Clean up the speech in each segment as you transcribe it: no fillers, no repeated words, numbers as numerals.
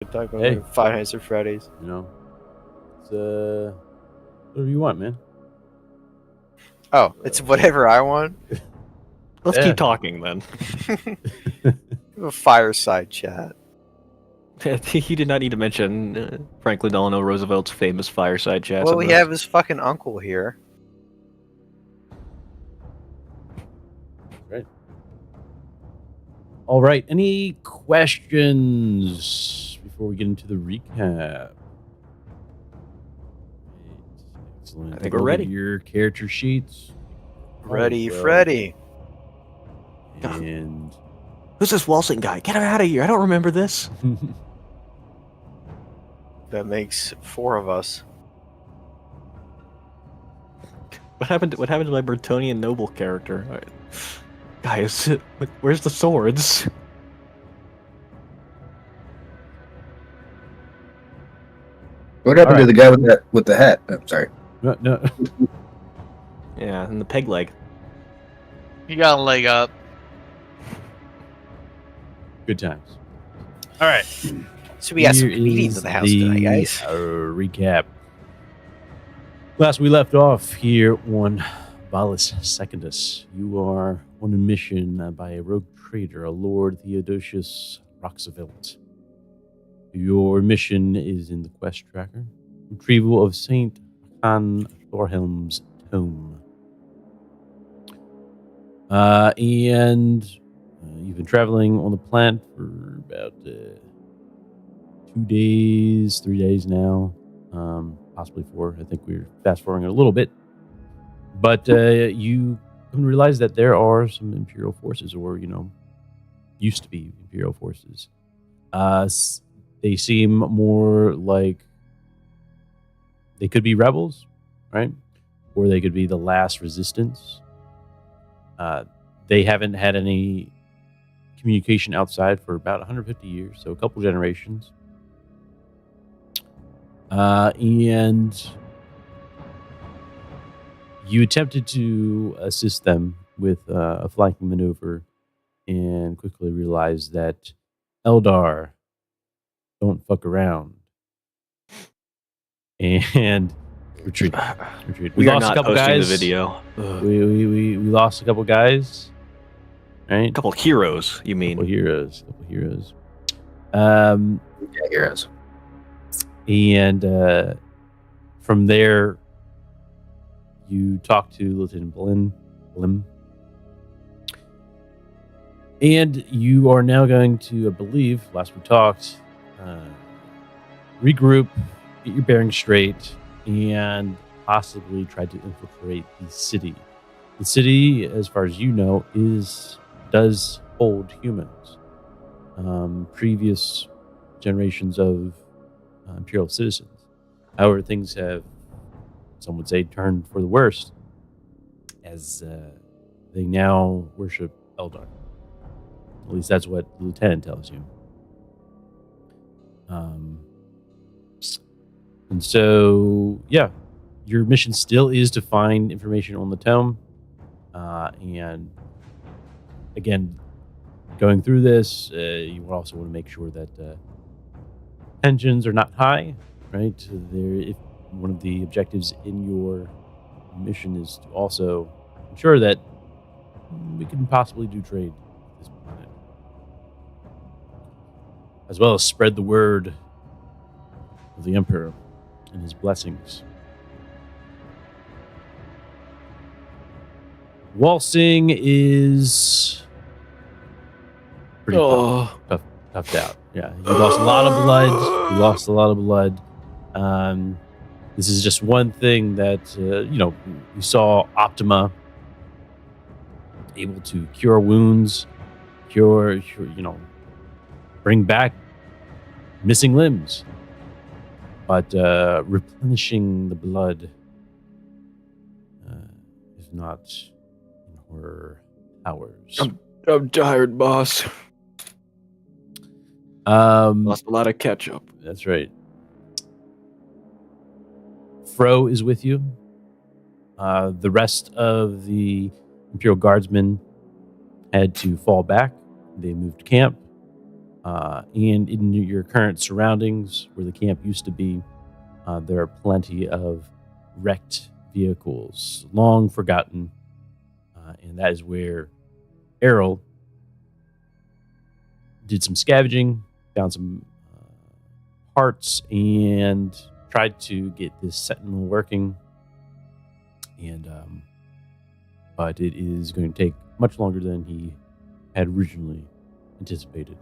Talk about Hey. Five Nights at Freddy's. You know, it's whatever you want, man. Oh, it's whatever I want. Let's Yeah. keep talking then. A fireside chat. He did not need to mention Franklin Delano Roosevelt's famous fireside chat. Well, we have his fucking uncle here. Right. All right. Any questions before we get into the recap? Excellent. I think we're ready. Your character sheets. Ready, well. Freddy. And Who's this Walsing guy? Get him out of here! I don't remember this. That makes 4 of us. What happened to my Bretonian noble character? Guys, where's the swords? What happened to the guy with the hat? I'm sorry. no. Yeah, and the peg leg. You got a leg up. Good times. All right. So we got some Here comedians is in the house tonight, guys. Recap. Last we left off here on Valus Secundus. You are on a mission by a rogue trader, a Lord Theodosius Roxavelt. Your mission is in the quest tracker. Retrieval of Saint Han Thorhelm's tome. And you've been traveling on the planet for about 2 days, 3 days now. Possibly 4. I think we're fast forwarding it a little bit. But you come to realize that there are some Imperial forces, or, used to be Imperial forces. They seem more like they could be rebels, right? Or they could be the last resistance. They haven't had any communication outside for about 150 years, so a couple generations. And you attempted to assist them with a flanking maneuver and quickly realized that Eldar don't fuck around. And retreat. We lost are not a couple posting guys. the video. We lost a couple guys. Right? A couple heroes, you mean? Couple heroes. Yeah, heroes. And from there, you talk to Lieutenant Blim. And you are now going to, I believe, last we talked, regroup, get your bearings straight, and possibly try to infiltrate the city. The city, as far as you know, does hold humans. Previous generations of Imperial citizens. However, things have, some would say, turned for the worst, as they now worship Eldar. At least that's what the lieutenant tells you. And so, yeah, your mission still is to find information on the tome. And again, going through this, you also want to make sure that tensions are not high, right? If one of the objectives in your mission is to also ensure that we can possibly do trade with this planet, as well as spread the word of the Emperor and his blessings. Walsing is pretty toughed out. Yeah, you lost a lot of blood. This is just one thing that, we saw Optima able to cure wounds, bring back missing limbs. But replenishing the blood is not in her powers. I'm tired, boss. Lost a lot of ketchup. That's right. Fro is with you. The rest of the Imperial Guardsmen had to fall back. They moved camp. And in your current surroundings, where the camp used to be, there are plenty of wrecked vehicles, long forgotten. And that is where Errol did some scavenging, found some parts, and tried to get this Sentinel working. And but it is going to take much longer than he had originally anticipated.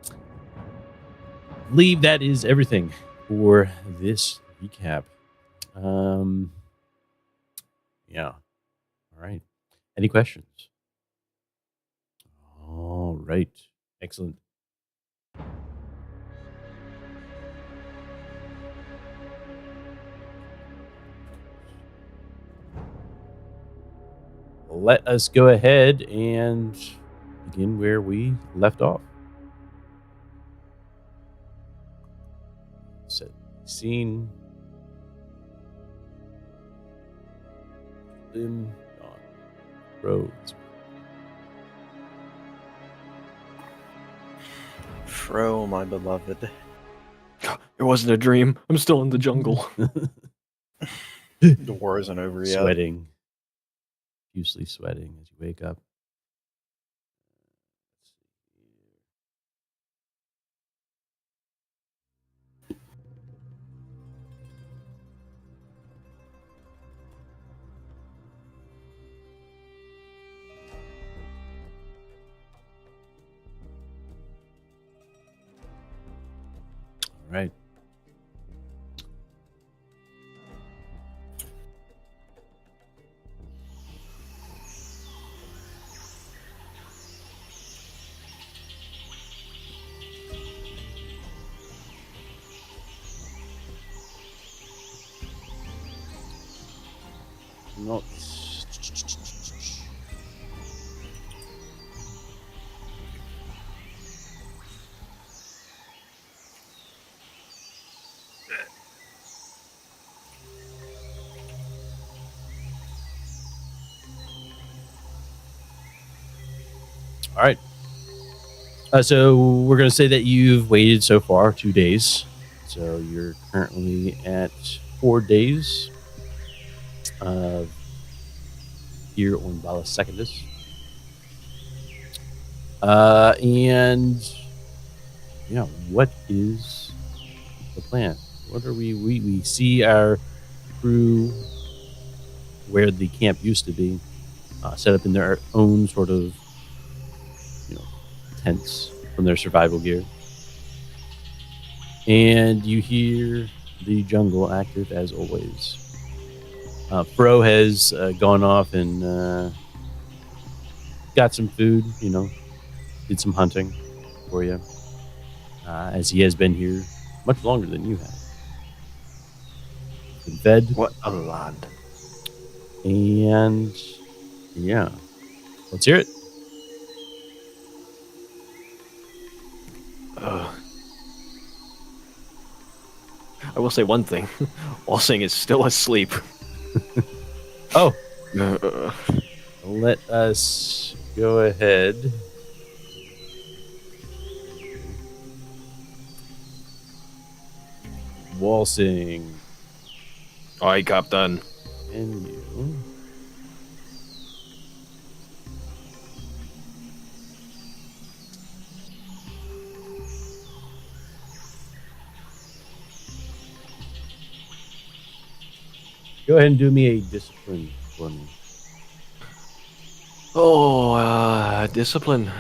I believe that is everything for this recap. Yeah. All right. Any questions? All right. Excellent. Let us go ahead and begin where we left off. Set the scene. Lim on roads. Fro, my beloved. It wasn't a dream. I'm still in the jungle. The war isn't over yet. Sweating. Profusely sweating as you wake up. All right. Not. All right. So we're going to say that you've waited so far 2 days. So you're currently at 4 days here on Bala Secundus. And yeah, what is the plan? What are we see our crew where the camp used to be, set up in their own sort of, tents from their survival gear. And you hear the jungle active as always. Fro has gone off and got some food, did some hunting for you, as he has been here much longer than you have. Been fed. What a lad. And yeah, let's hear it. I will say one thing. Walsing is still asleep. Oh, let us go ahead. Walsing. Aye, Captain. And you. Go ahead and do me a discipline for me. Oh, discipline.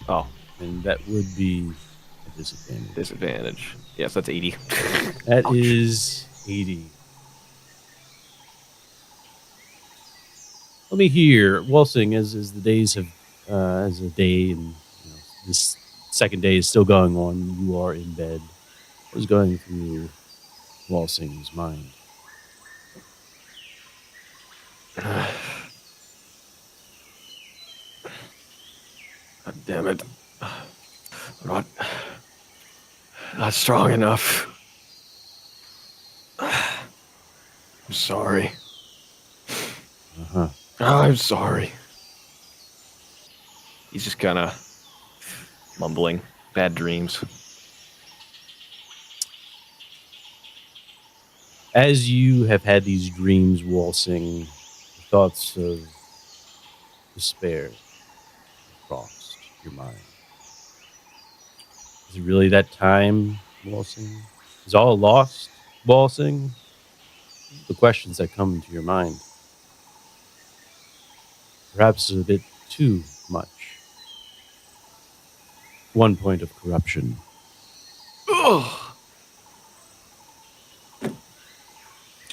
Oh, And that would be a disadvantage. disadvantage. Yes, that's 80. That Ouch. is 80. Let me hear, Walsing, as the days have, as a day and this second day is still going on, you are in bed. What is going through Walsing's mind? God damn it. I'm not strong enough. I'm sorry. Uh-huh. Oh, I'm sorry. He's just kind of mumbling. Bad dreams. As you have had these dreams waltzing, thoughts of despair crossed your mind. Is it really that time waltzing? Is all lost waltzing? The questions that come into your mind. Perhaps a bit too much. One point of corruption. Ugh.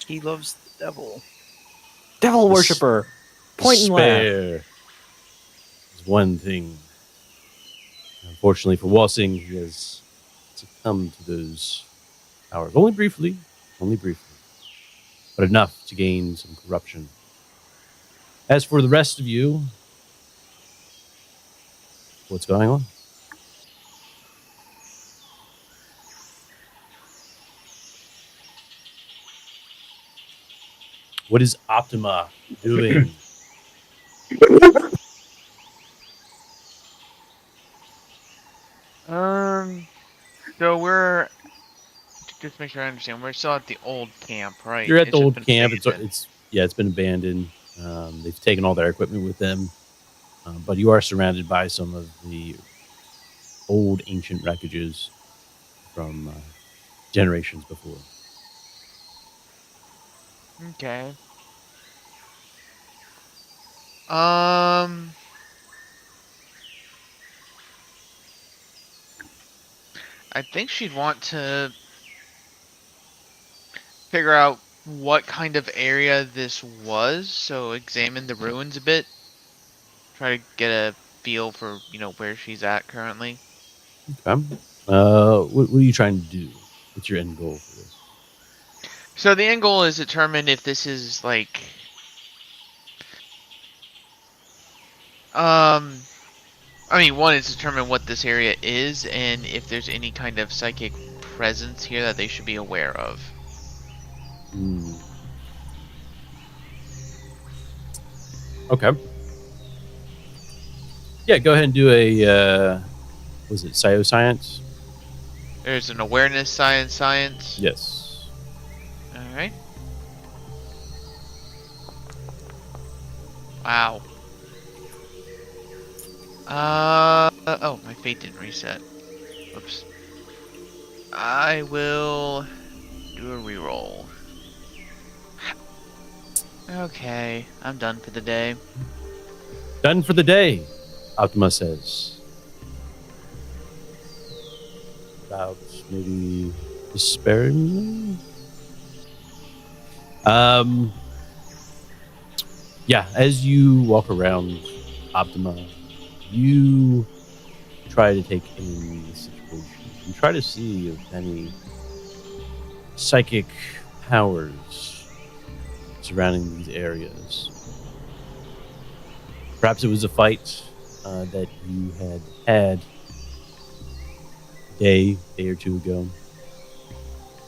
He loves the devil. Devil Des- worshiper. Point and laugh. Despair is one thing. Unfortunately for Walsing, he has succumbed to those powers. Only briefly, but enough to gain some corruption. As for the rest of you, what's going on? What is Optima doing? So we're just make sure I understand. We're still at the old camp, right? You're at It's the just old been camp. abandoned. It's been abandoned. They've taken all their equipment with them, but you are surrounded by some of the old ancient wreckages from generations before. Okay. I think she'd want to figure out what kind of area this was, so examine the ruins a bit. Try to get a feel for, where she's at currently. Okay. What are you trying to do? What's your end goal for this? So the end goal is determine if this is like one is determine what this area is and if there's any kind of psychic presence here that they should be aware of. Okay. Yeah, go ahead and do a was it psioscience? There's an awareness science. Yes. Alright. Wow. Oh, my fate didn't reset. Oops. I will do a reroll. Okay, I'm done for the day. Done for the day, Optima says. About maybe despairingly? Yeah, as you walk around Optima, you try to take in the situation. You try to see if any psychic powers surrounding these areas. Perhaps it was a fight that you had a day or two ago.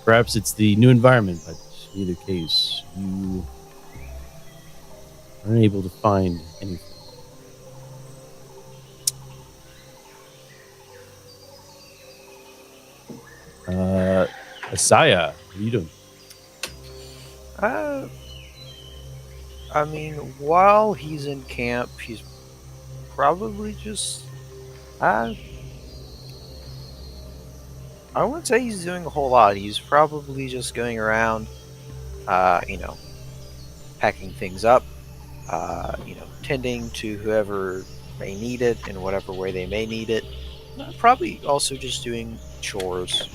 Perhaps it's the new environment, but in either case, you are unable to find anything. Asaya, what are you doing? I mean, while he's in camp, he's probably just. I wouldn't say he's doing a whole lot. He's probably just going around, packing things up, tending to whoever may need it in whatever way they may need it. Probably also just doing chores,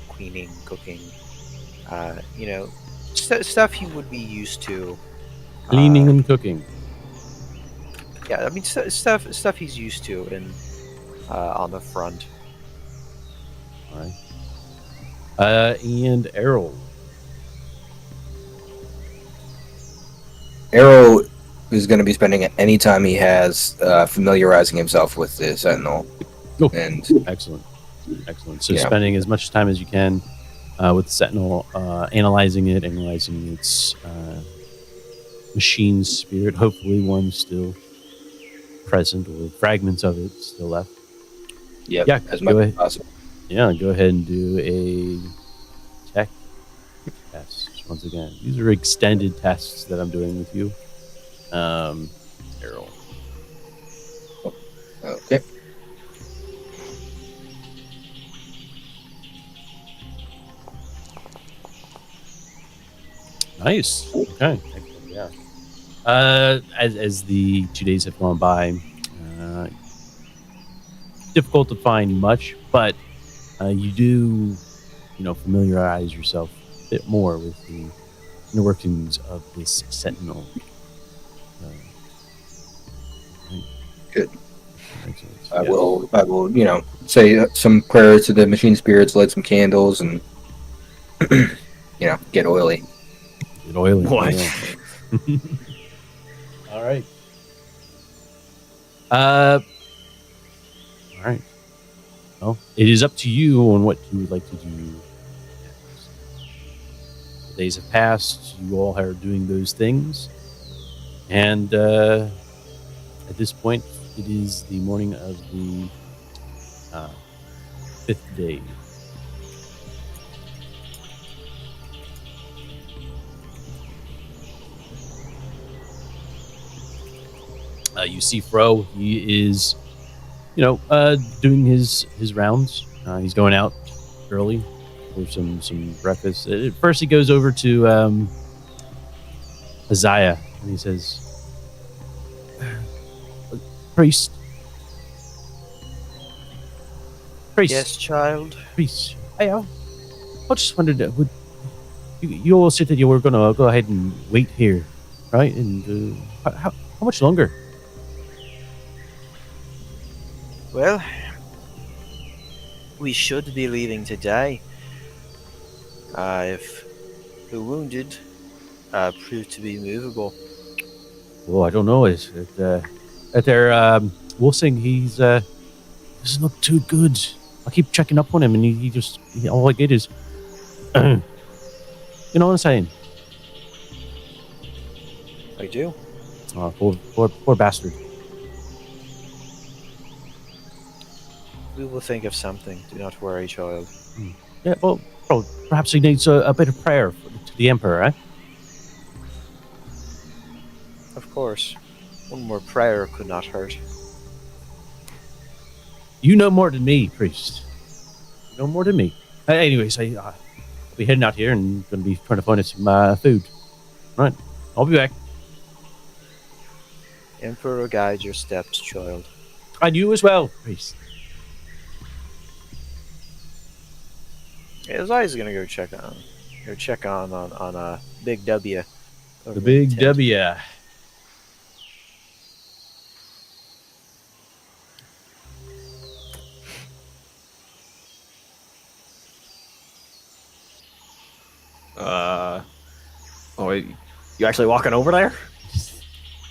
cleaning, cooking, stuff he would be used to. Cleaning and cooking. Yeah, I mean stuff he's used to in on the front. All right. And Errol. Arrow is going to be spending any time he has familiarizing himself with the Sentinel. Oh, And excellent. So Yeah. spending as much time as you can with the Sentinel, analyzing its machine spirit. Hopefully, one still present or fragments of it still left. Yep, Yeah, as much go as ahead. possible. Yeah, go ahead and do a tech test once again. These are extended tests that I'm doing with you. Errol. Okay. Nice. Okay. Excellent. Yeah. As the 2 days have gone by, uh, difficult to find much, but you do, familiarize yourself a bit more with the inner workings of this sentinel. Uh, right. Good. Excellent. I Yes. will, say some prayers to the machine spirits, light some candles, and get oily. Get oily. What? Yeah. All right. All right. Well, it is up to you on what you would like to do next. The days have passed. You all are doing those things. And at this point, it is the morning of the 5th day. You see Fro. He is, doing his rounds. He's going out early for some breakfast. At first, he goes over to Isaiah and he says, "Priest, Yes, child. priest. I just wondered, you all said that you were gonna go ahead and wait here, right? And how much longer?" Well, we should be leaving today. If the wounded prove to be movable. Well, I don't know. Is it at their Wolsing? He's doesn't look too good. I keep checking up on him, and all I get is, you know what I'm saying? I do. Oh, poor bastard. We will think of something. Do not worry, child. Yeah, well, perhaps he needs a bit of prayer to the Emperor, eh? Of course. One more prayer could not hurt. You know more than me, priest. You know more than me. Anyways, I'll be heading out here and going to be trying to find us some food. Right, I'll be back. Emperor guide your steps, child. And you as well, priest. Yeah, Zai's gonna go check on Big W. over The in big tent. W. Oh, you actually walking over there?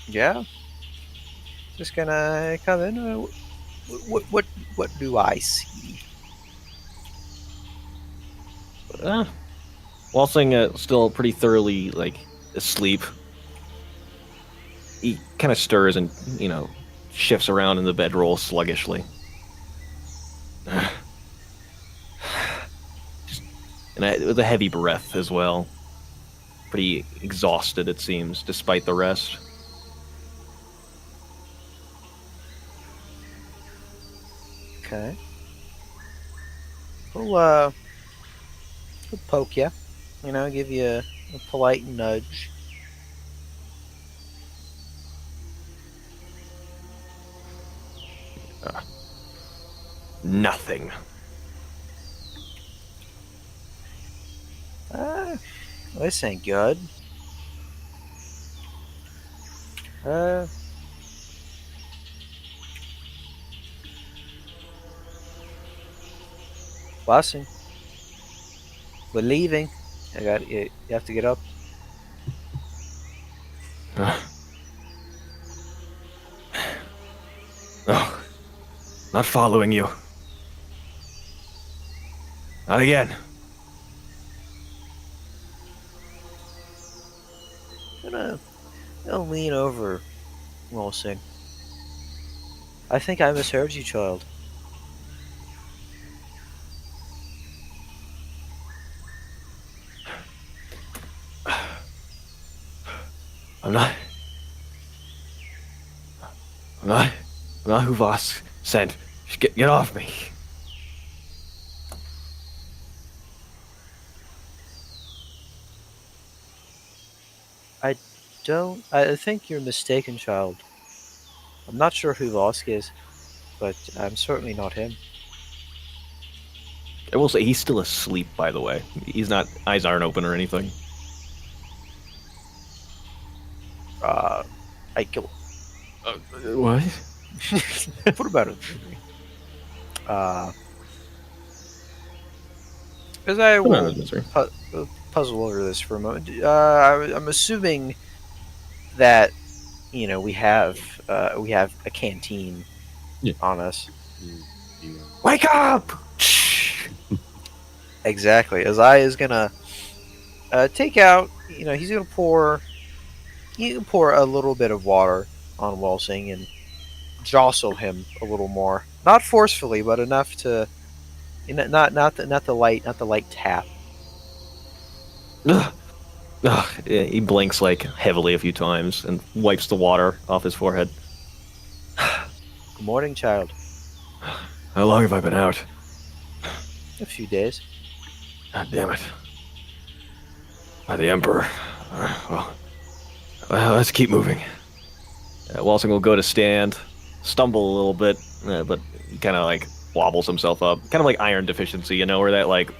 Yeah. Just gonna come in. What do I see? Walsing still pretty thoroughly asleep. He kind of stirs and shifts around in the bedroll sluggishly. And with a heavy breath as well. Pretty exhausted, it seems, despite the rest. Okay. We'll poke you. Give you a polite nudge. Nothing. This ain't good. Bossing. We're leaving. You have to get up. Oh, not following you. Not again. Gonna lean over, Wilson. I think I misheard you, child. I'm not. I'm not. I'm not who Voss sent. Just get off me. I think you're mistaken, child. I'm not sure who Vosk is, but I'm certainly not him. I will say he's still asleep. By the way, he's not. Eyes aren't open or anything. I kill. What? What about it? As I will puzzle over this for a moment, I'm assuming that we have a canteen on us. Wake up! Exactly. Azai is gonna take out. He's gonna pour. You can pour a little bit of water on Welsing and jostle him a little more, not forcefully, but enough to, not the light tap. Ugh. Ugh. Yeah, he blinks like heavily a few times and wipes the water off his forehead. Good morning, child. How long have I been out? A few days. God damn it. By the Emperor. Well, let's keep moving. Walsing will go to stand, stumble a little bit, but he kind of like wobbles himself up. Kind of like iron deficiency, where that like,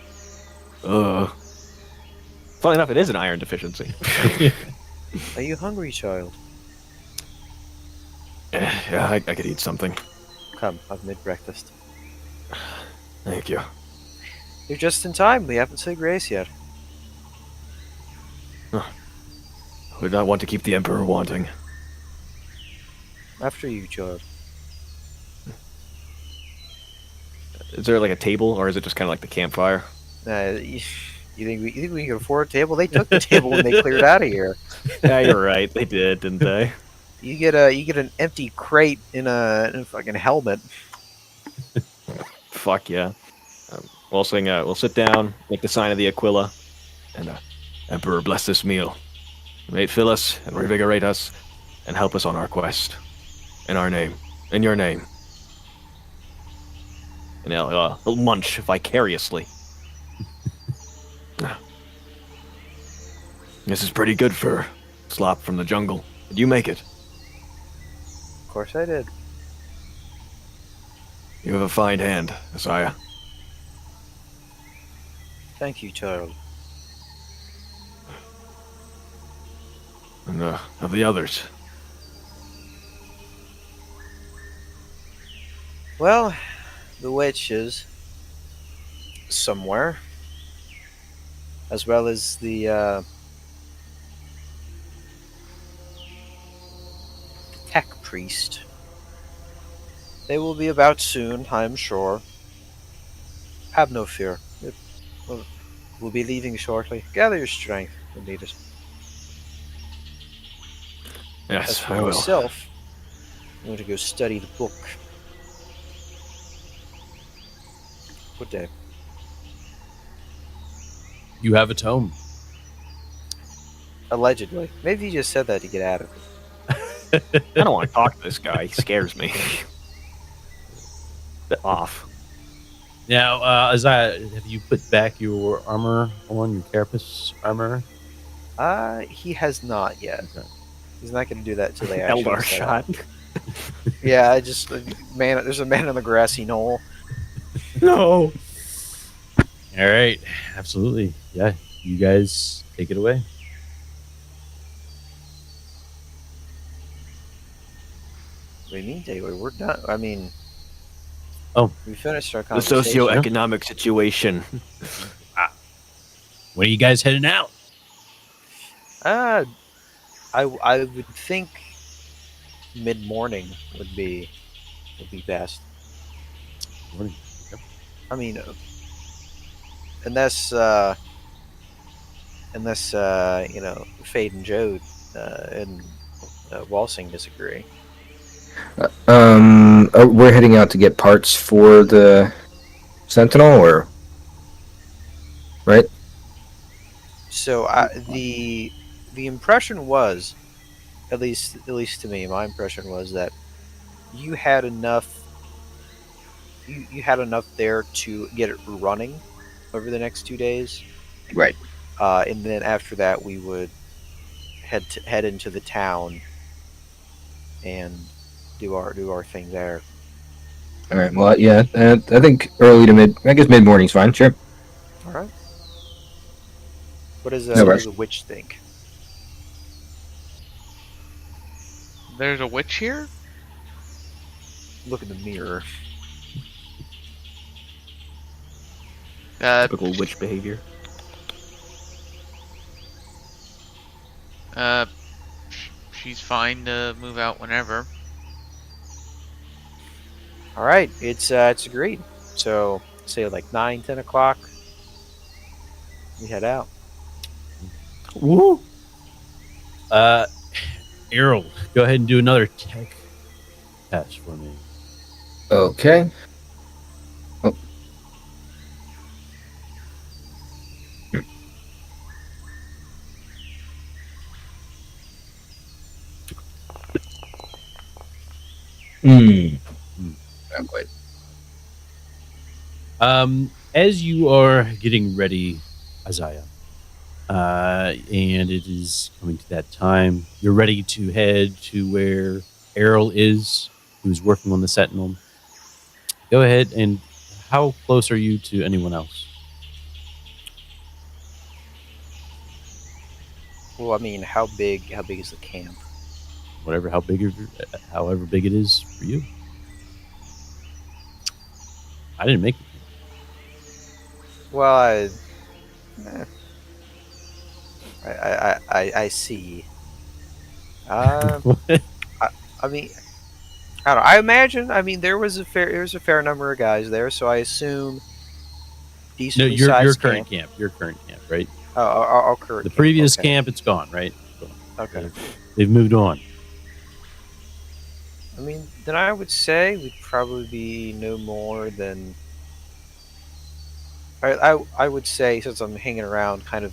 Funny enough, it is an iron deficiency. Are you hungry, child? Yeah, I could eat something. Come, I've made breakfast. Thank you. You're just in time. We haven't said grace yet. Would not want to keep the Emperor wanting. After you, child. Is there like a table, or is it just kind of like the campfire? You think we can afford a table? They took the table when they cleared out of here. Yeah, you're right. They did, didn't they? You get an empty crate in a fucking helmet. Fuck yeah. We'll sit down, make the sign of the Aquila, and Emperor bless this meal. May it fill us and revigorate us, and help us on our quest. In our name, in your name. And he'll munch vicariously. This is pretty good for slop from the jungle. Did you make it? Of course I did. You have a fine hand, Isaiah. Thank you, child. And of the others. Well, the witch is somewhere, as well as the tech priest. They will be about soon, I'm sure. Have no fear. We'll be leaving shortly. Gather your strength. We'll need it. As Yes, for I will. myself, I'm going to go study the book. Good day. You have a tome. Allegedly. Maybe you just said that to get out of it. I don't want to talk to this guy. He scares me. Bit off. Now, Isaiah, have you put back your armor on, your carapace armor? He has not yet. Okay. He's not going to do that until they actually Eldar set up. shot. Yeah, there's a man on the grassy knoll. No. All right, absolutely. Yeah, you guys take it away. What do you mean, Dayway? We're done. I mean, we finished our The conversation. socioeconomic situation. When are you guys heading out? I would think mid morning would be best. Morning. Okay. I mean, unless Fade and Jode and Walsing disagree. We're heading out to get parts for the Sentinel, or right? So the impression was, at least to me, my impression was that you had enough. You had enough there to get it running over the next 2 days, Right. and then after that we would head into the town and do our thing there. All right. Well, yeah. I think early to mid. I guess mid morning's fine. Sure. All right. No What rush. does a witch think? There's a witch here? Look in the mirror. Typical witch behavior. Uh, she's fine to move out whenever. All right, it's agreed. So say like 9, 10 o'clock, we head out. Woo! Errol, go ahead and do another tech test for me. Okay. Oh. Hmm. Not quite. As you are getting ready, Isaiah, and it is coming to that time, you're ready to head to where Errol is, who's working on the Sentinel. Go ahead, and how close are you to anyone else? Well, I mean, how big is the camp? Whatever, however big it is for you. I didn't make it. Well, I see. I mean, I don't know. I imagine. I mean, there was a fair number of guys there, so I assume No, decently your sized current camp. camp. Your current camp, right? Oh, our current The camp. previous Okay. camp, it's gone, right? Okay. They've moved on. I mean, then I would say we'd probably be no more than. I would say, since I'm hanging around kind of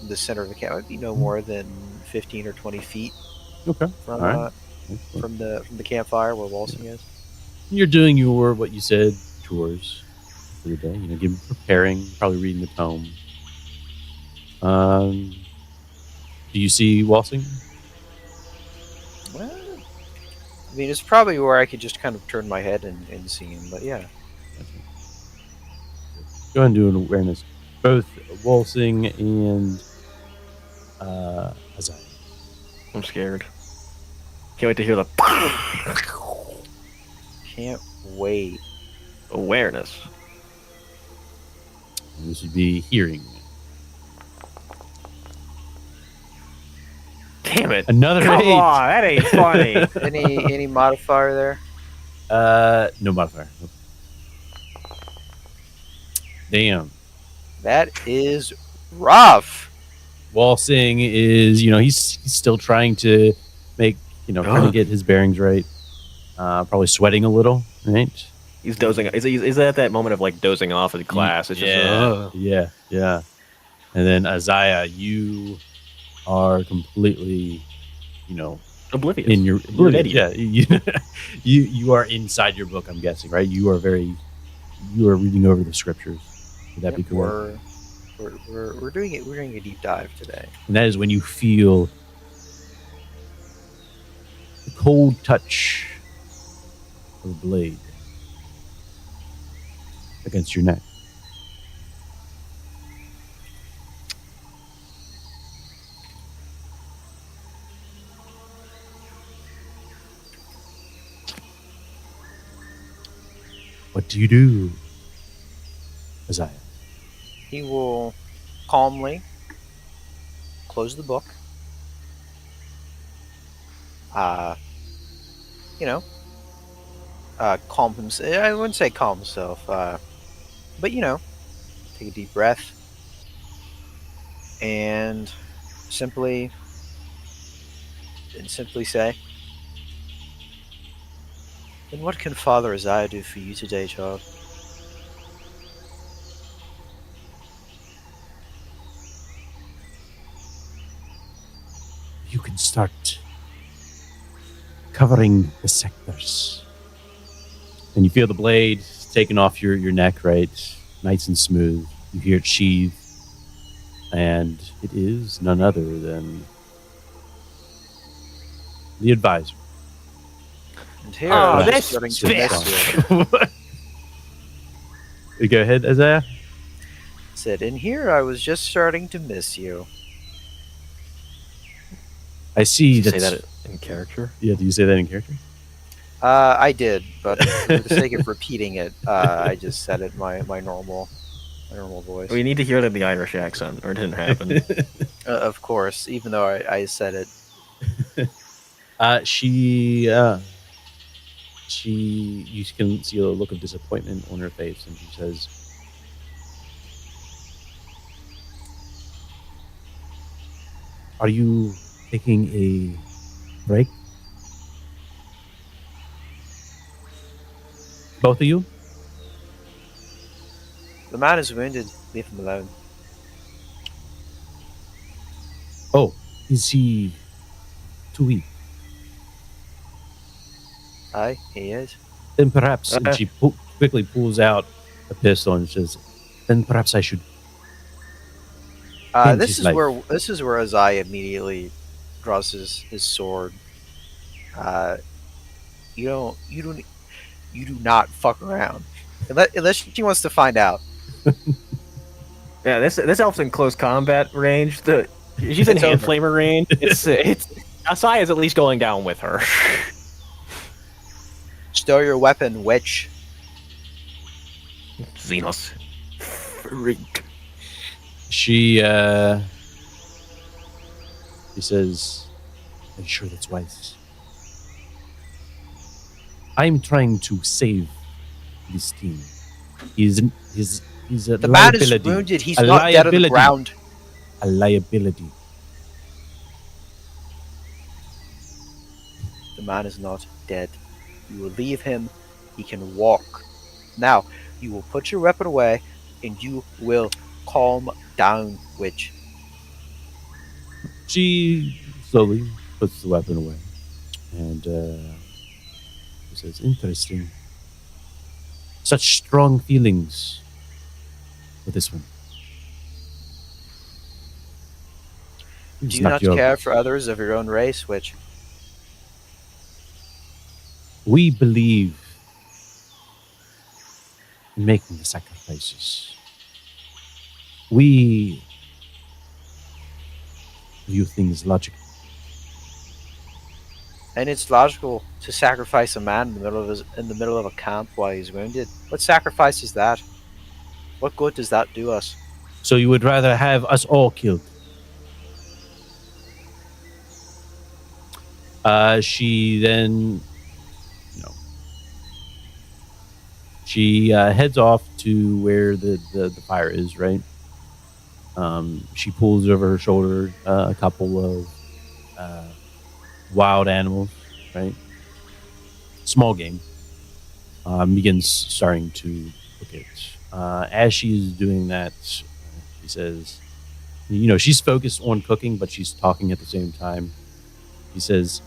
the center of the camp, I'd be no more than 15 or 20 feet Okay. from All right. Excellent. from the campfire where Walsing is. You're doing your what you said chores for the day. Preparing, probably reading the tome. Do you see Walsing? Well, I mean, it's probably where I could just kind of turn my head and see him. But yeah, Go ahead and do an awareness. Both Walsing and Isaiah. I'm scared. Can't wait to hear the can't wait. awareness. And this would be hearing. Damn it! Another Come 8. on, that ain't funny. Any modifier there? No modifier. Nope. Damn. That is rough. Walsing is, he's still trying to make, trying to get his bearings right. Probably sweating a little, right? He's dozing. Is that that moment of like dozing off in class? It's just yeah. And then Isaiah, you are completely, oblivious. in your You're an idiot. yeah. You are inside your book. I'm guessing, right? You are reading over the scriptures. Would that be Yep, correct? we're doing it. We're doing a deep dive today. And that is when you feel the cold touch of a blade against your neck. What do you do, Isaiah? He will calmly close the book. Calm himself. I wouldn't say calm himself, but take a deep breath and simply and simply say, "Then what can Father Isaiah do for you today, child?" You can start covering the sectors. And you feel the blade taken off your neck, right? Nice and smooth. You hear it sheathe. And it is none other than the advisor. And here Oh, I was this just starting to miss you. bitch. Go ahead, Isaiah. Said, "In here I was just starting to miss you." I see Did you that. say that in character? Yeah, do you say that in character? I did, but for the sake of repeating it, I just said it my normal voice. We need to hear it in the Irish accent, or it didn't happen. Of course, even though I said it. You can see a look of disappointment on her face, and she says, "Are you taking a break? Both of you?" The man is wounded. Leave him alone. Oh, is he too weak? Aye, he is. Then perhaps, and Uh, she quickly pulls out a pistol and says, "Then perhaps I should end This his is life." where Isaiah immediately draws his sword. Uh, you do not fuck around unless she wants to find out. Yeah, this elf's in close combat range. She's in It's hand over. flamer range. It's Asai is at least going down with her. Stow your weapon, witch. Xenos. Freak. She says, "Are you sure that's wise? I'm trying to save this team. He's a The man is liability. wounded. He's A not dead on the liability. ground. A liability." The man is not dead. You will leave him. He can walk. Now, you will put your weapon away, and you will calm down, witch. She slowly puts the weapon away, and she says, "Interesting. Such strong feelings for this one. Do It's you not your- care for others of your own race, witch? We believe in making the sacrifices. We view things logically. And it's logical to sacrifice a man in the middle of a camp while he's wounded. What sacrifice is that? What good does that do us? So you would rather have us all killed?" She then, she heads off to where the fire is, right? She pulls over her shoulder a couple of wild animals, right? Small game. Begins starting to cook it. As she's doing that, she says, she's focused on cooking, but she's talking at the same time. He says,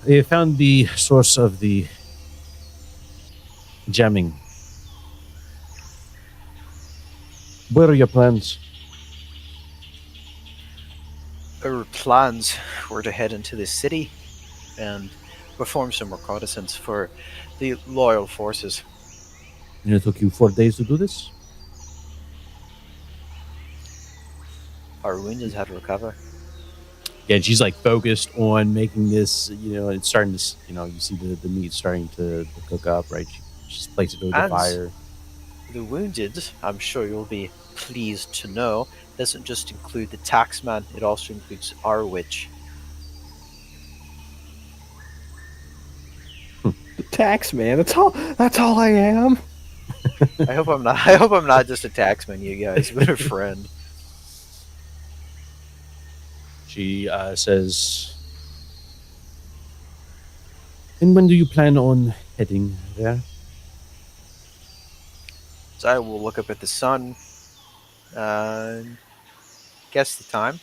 "I found the source of the jamming. What are your plans?" Our plans were to head into the city and perform some reconnaissance for the loyal forces. And it took you 4 days to do this? Our wounded had to recover. Yeah, she's like focused on making this, it's starting to, you see the meat starting to cook up, right? She's placed it over the And fire. The wounded, I'm sure you'll be pleased to know, doesn't just include the taxman, it also includes our witch. The tax man. That's all I am. I hope I'm not just a taxman, you guys, but a friend. She says, "And when do you plan on heading there?" So I will look up at the sun. And guess the time.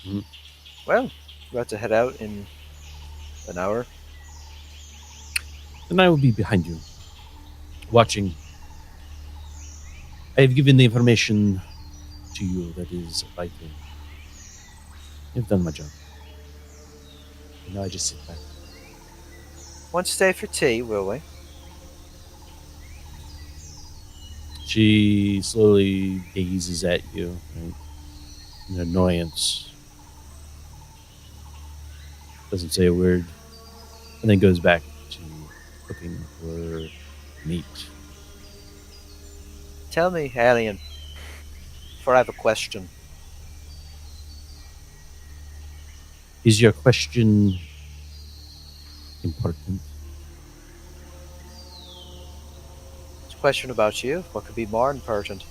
Mhm. Well, about to head out in an hour. "Then I will be behind you, watching. I have given the information to you that is vital. I've done my job. And now I just sit back." Want to stay for tea, will we? She slowly gazes at you, right, in annoyance. Doesn't say a word, and then goes back to cooking for meat. Tell me, alien, for I have a question. Is your question important? It's a question about you. What could be more important?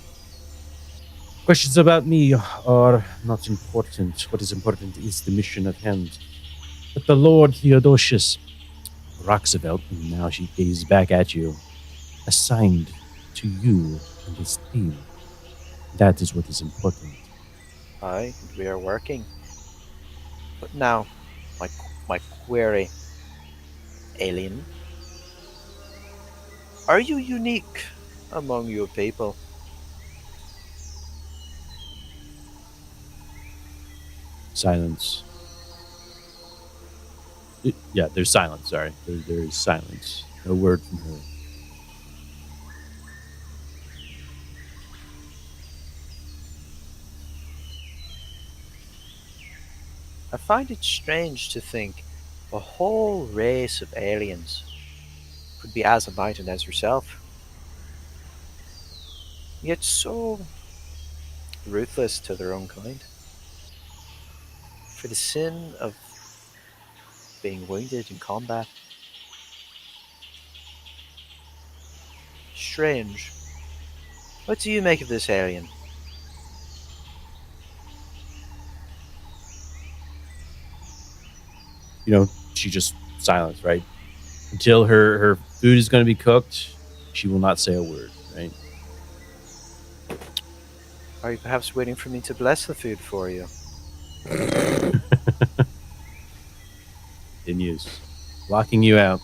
Questions about me are not important. What is important is the mission at hand. But the Lord Theodosius Roosevelt, and now she gazes back at you, assigned to you and his team. That is what is important. Aye, we are working. But now, my my query, alien. Are you unique among your people? Silence. Yeah, there's silence. Sorry, there is silence. No word from her. I find it strange to think a whole race of aliens could be as enlightened as yourself, yet so ruthless to their own kind. For the sin of being wounded in combat. Strange. What do you make of this alien? You know, she just silence, right? Until her food is going to be cooked, she will not say a word, right? Are you perhaps waiting for me to bless the food for you? Continues, blocking you out.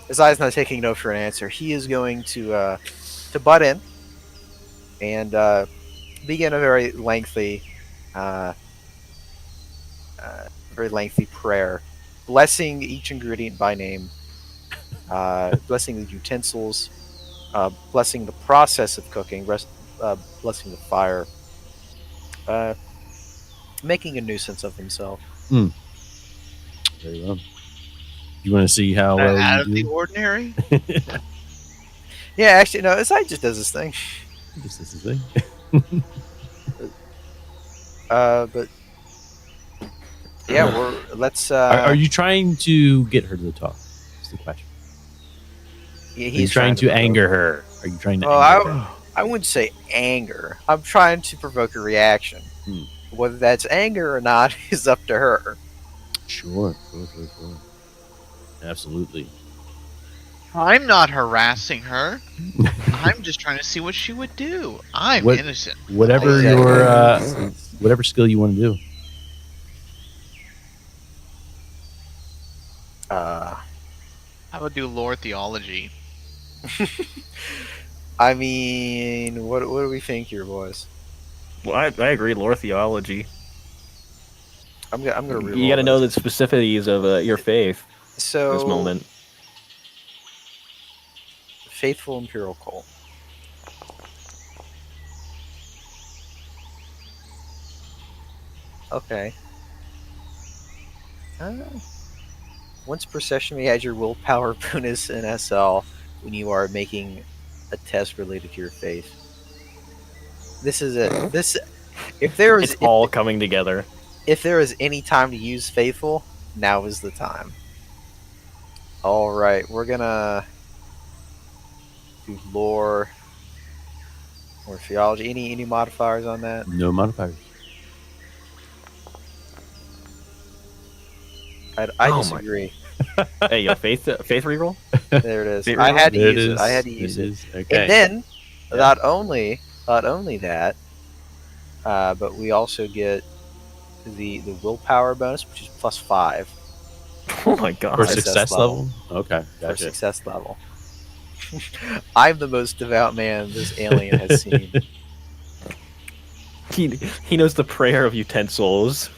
His eye's not taking no for an answer. He is going to butt in and begin a uh, very lengthy prayer, blessing each ingredient by name, blessing the utensils, blessing the process of cooking, blessing the fire, uh, making a nuisance of himself. Very well. You want to see how well Out you of the do? ordinary. Yeah, actually, no, his eye just does this thing. This is the thing. But yeah, let's. Are you trying to get her to talk? That's the question. Are you He's trying to provoke. anger her? Are you trying to Well, anger her? I wouldn't say anger. I'm trying to provoke a reaction. Hmm. Whether that's anger or not is up to her. Sure. Absolutely. I'm not harassing her. I'm just trying to see what she would do. I'm What- innocent. Whatever Exactly. your whatever skill you want to do. Uh, I would do lore theology. I mean, what do we think here, boys? Well, I agree. Lore theology. I'm gonna reroll You got to know this. the specificities of your faith So at this moment. faithful imperial coal. Okay. Uh, once per session, you add your willpower bonus in SL when you are making a test related to your faith. This is it. This if there is It's all coming together. if there is any time to use faithful, now is the time. All right, we're gonna do lore or theology? Any modifiers on that? No modifiers. I Oh my! disagree. Hey, yo, faith reroll. There it is. Faith I reroll? had to There it use it. I is. had to use it. Okay. And then, Yeah. not only that, but we also get the willpower bonus, which is +5 Oh my god! For Success success level. level? Okay, for gotcha. success level. I'm the most devout man this alien has seen. He knows the prayer of utensils.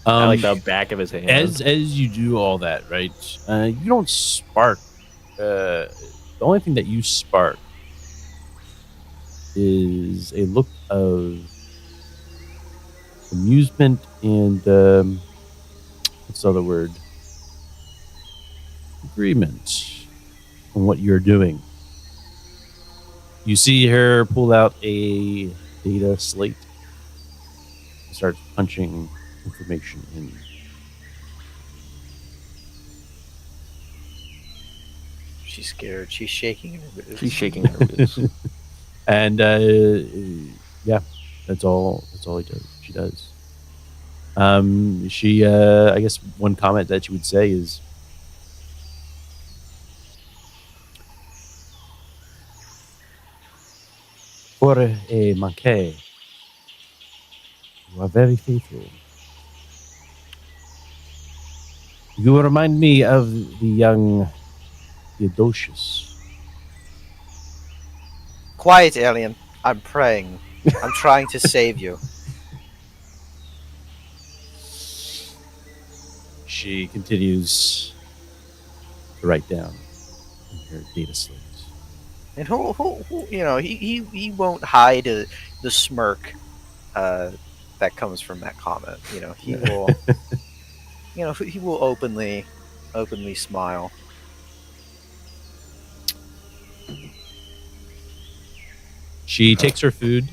I like the back of his hand. As you do all that, right? You don't spark. The only thing that you spark is a look of amusement and what's the other word? Agreement on what you're doing. You see her pull out a data slate and start punching information in. She's scared. She's shaking in her boots. She's shaking her boots. And yeah, that's all she does. She I guess one comment that she would say is, for a Mankey, you are very faithful. You remind me of the young Theodosius. Quiet, alien. I'm praying. I'm trying to save you. She continues to write down in her data slate. And who he won't hide the smirk that comes from that comment. He will he will openly smile. She takes her food.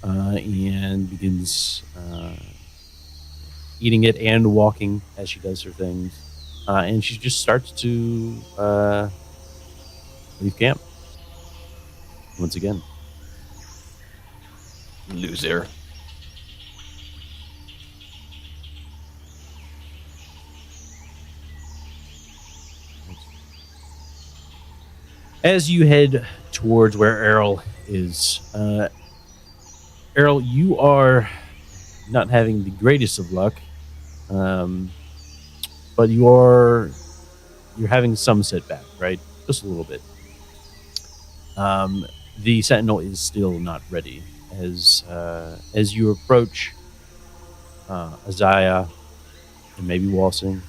And begins eating it and walking as she does her things. And she just starts to leave camp once again. Loser. As you head towards where Errol is, Errol, you are not having the greatest of luck, but you're having some setback, right? Just a little bit. The Sentinel is still not ready. As you approach Isaiah and maybe Walsing,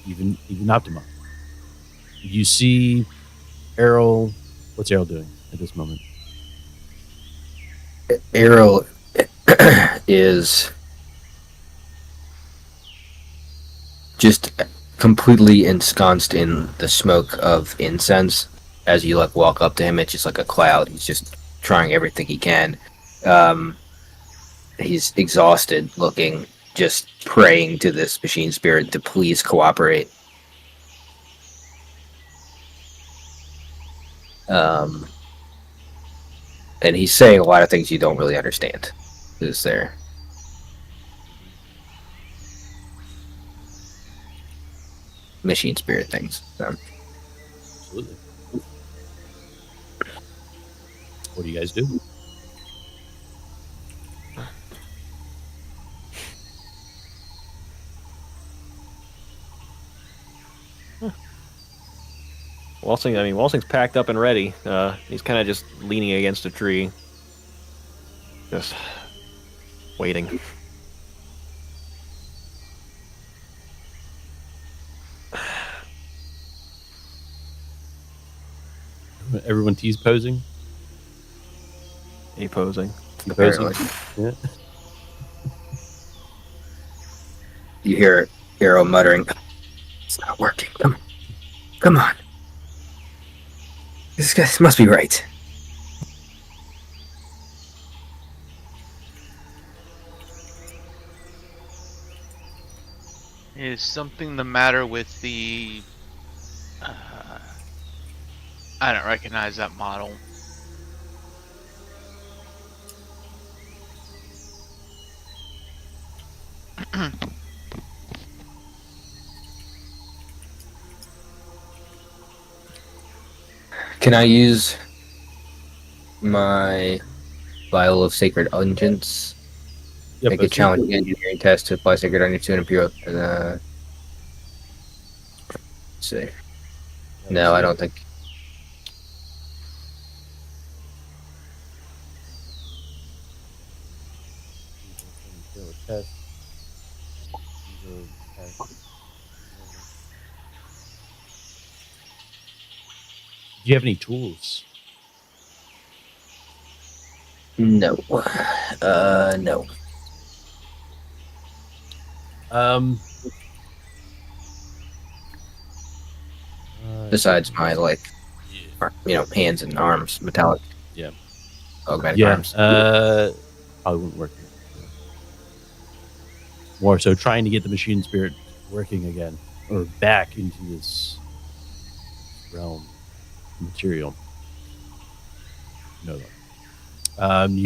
even Optima, you see Errol. What's Errol doing at this moment? Errol is just completely ensconced in the smoke of incense. As you walk up to him, it's just like a cloud. He's just trying everything he can. He's exhausted looking, just praying to this machine spirit to please cooperate. And he's saying a lot of things you don't really understand. Is there? Machine spirit things. Absolutely. What do you guys do? Walsing's packed up and ready. He's kind of just leaning against a tree. Just waiting. Everyone T-posing? Posing. T-posing? Yeah. You hear Arrow muttering, "It's not working. Come on. This must be right." Is something the matter with the... I don't recognize that model. Can I use my vial of sacred unguents? Yep, Make a that's it. challenging engineering test to apply sacred unguents to an imperial. Let's see. No, I don't think. Do you have any tools? No. No. Um. Besides my hands and arms, metallic. Yeah. Augmented Yeah. arms. Probably wouldn't work. More so trying to get the machine spirit working again, or back into this realm material. No. You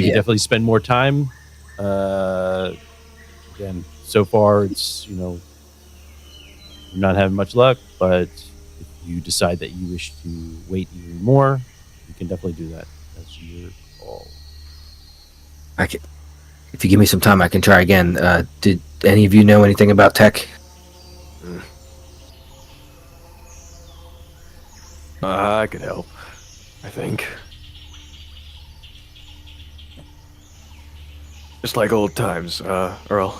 can definitely spend more time. Again, so far it's you're not having much luck, but if you decide that you wish to wait even more, you can definitely do that. That's your call. If you give me some time, I can try again. Did any of you know anything about tech? I could help, I think. Just like old times, Earl.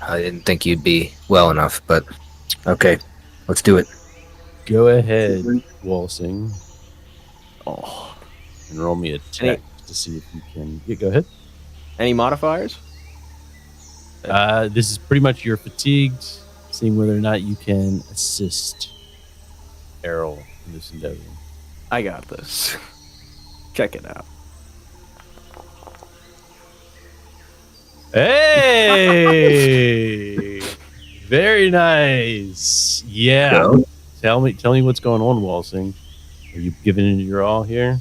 I didn't think you'd be well enough, but okay, let's do it. Go ahead, Walsing, Oh. and roll me a tech to see if you can. Yeah, go ahead. Any modifiers? This is pretty much your fatigued, seeing whether or not you can assist Errol in this endeavor. I got this. Check it out. Hey, very nice. Yeah. So, Tell me what's going on, Walsing. Are you giving it your all here?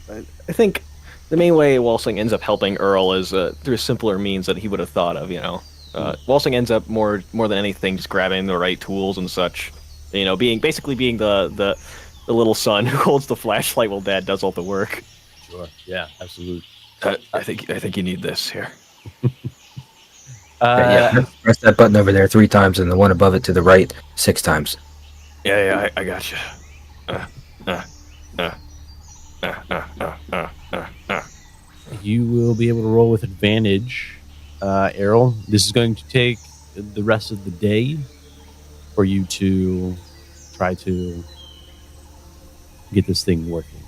I think the main way Walsing ends up helping Earl is through simpler means that he would have thought of. Walsing ends up more than anything just grabbing the right tools and such. Being the little son who holds the flashlight while Dad does all the work. Sure. Yeah, absolutely. I think you need this here. press that button over there 3 times and the one above it to the right 6 times. Yeah, I got you. You will be able to roll with advantage, Errol. This is going to take the rest of the day for you to try to get this thing working.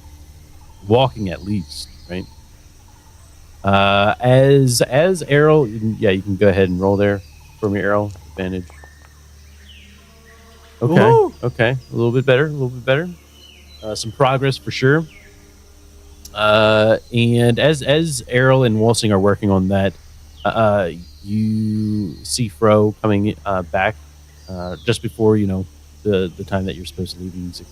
Walking at least, right? As Errol, you can go ahead and roll there for me, Errol. Advantage. Okay. Woo! Okay. A little bit better. Some progress for sure. And as Errol and Walsing are working on that, you see Fro coming back just before the time that you're supposed to leave. And he's like,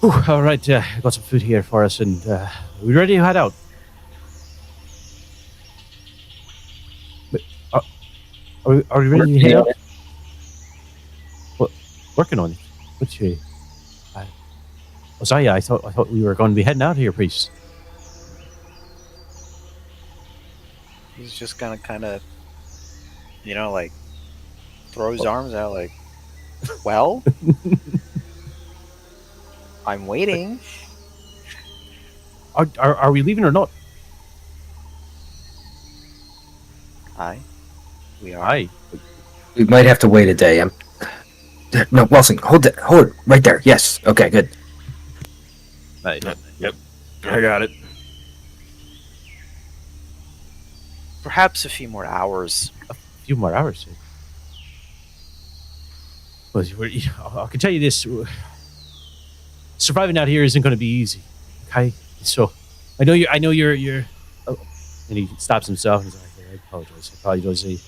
"Whew, all right, I got some food here for us, and are we ready to head out?" But, are we ready to head out? What? Working on it. What's your? Sorry, I thought we were going to be heading out here, priest. He's just gonna kind of, like throw his arms out, like, well, I'm waiting. Are we leaving or not? Aye, we are. Aye. We might have to wait a day. No, Wilson, hold it right there. Yes. Okay, good. Aye. Yep, I got it. Perhaps a few more hours. A few more hours. Well, I can tell you this: surviving out here isn't going to be easy. Okay, so I know you're. Oh, and he stops himself and he's like, "I apologize.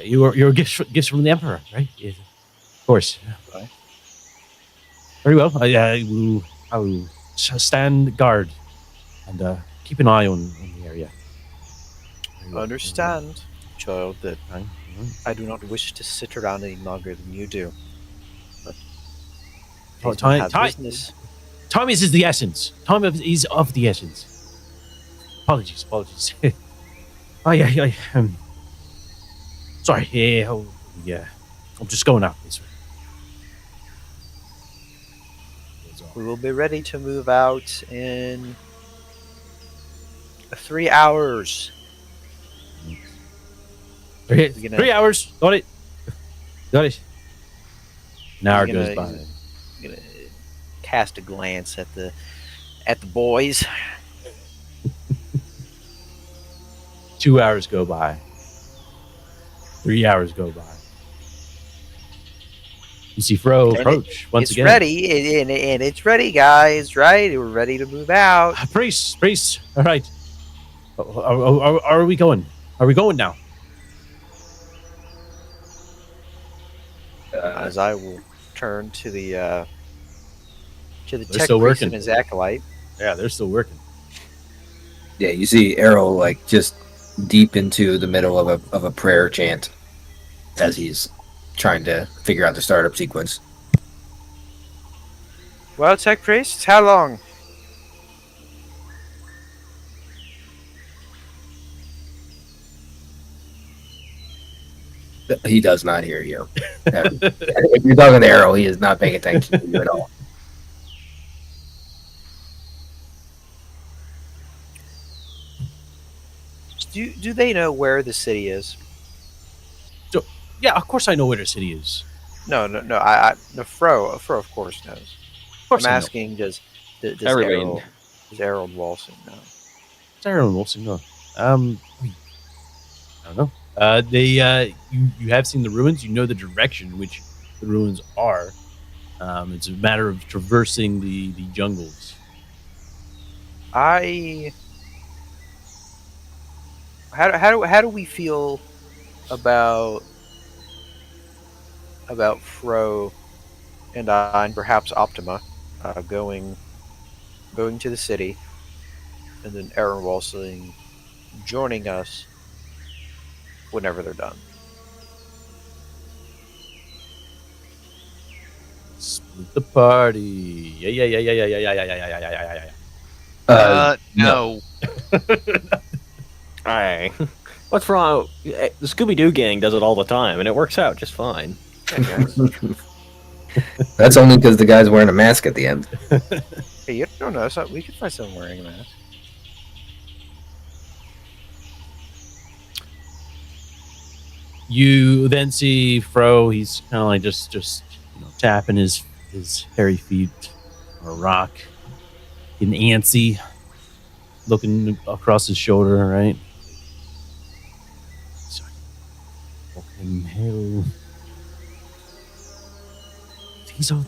You're gifts from the Emperor, right? Yeah, of course. Right. Very well. I will stand guard and keep an eye on the area. Very Understand, child, that Fine. I do not wish to sit around any longer than you do. But Oh, these men have business. Time is the essence. Time is of the essence. Apologies. Oh yeah. Sorry. Yeah. I'm just going out this way. We will be ready to move out in 3 hours. 3 hours. Got it. An hour He's goes gonna- by. Gonna cast a glance at the boys. 2 hours go by. 3 hours go by. You see Fro And approach once It's again. ready, and it's ready, guys. Right? We're ready to move out. Priest. All right. Are we going? Are we going now? As I will turn to the They're tech still priest working. and his acolyte. Yeah, they're still working. Yeah, you see Errol like just deep into the middle of a prayer chant as he's trying to figure out the startup sequence. Well, tech priest, how long? He does not hear you. If you're talking to Errol, he is not paying attention to you at all. Do they know where the city is? Yeah, of course I know where the city is. No. The Fro, of course knows. Of course I'm I know. asking, does Everybody- Errol Walson know? It's Aaron Wilson. No. I don't know. You have seen the ruins. You know the direction in which the ruins are. It's a matter of traversing the jungles. How do we feel about Fro and I, and perhaps Optima, going to the city, and then Aaron Walsing joining us whenever they're done? Split the party. Yeah. No. Aye. What's wrong? The Scooby Doo gang does it all the time, and it works out just fine. That's only because the guy's wearing a mask at the end. Hey, you don't know. So we could find someone wearing a mask. You then see Fro. He's kind of like just tapping his hairy feet on a rock, getting antsy, looking across his shoulder. Right. Sorry. Fucking hell. These are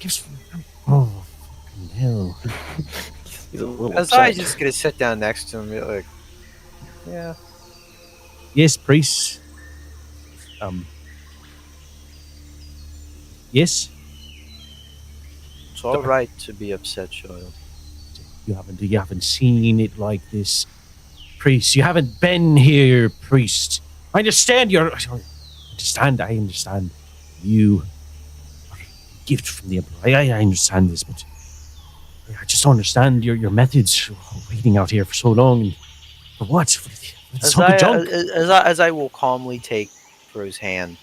gifts from him. Oh, fucking hell. He's a little As I upset. just gonna sit down next to him, and be like, yeah. Yes, priest. Yes. It's all right to be upset, child. You haven't seen it like this, priest. You haven't been here, priest. I understand. I understand. You are a gift from the emperor. I understand this, but I just don't understand your methods. Waiting out here for so long, and for what? For As some junk. as I will calmly take Fro's hand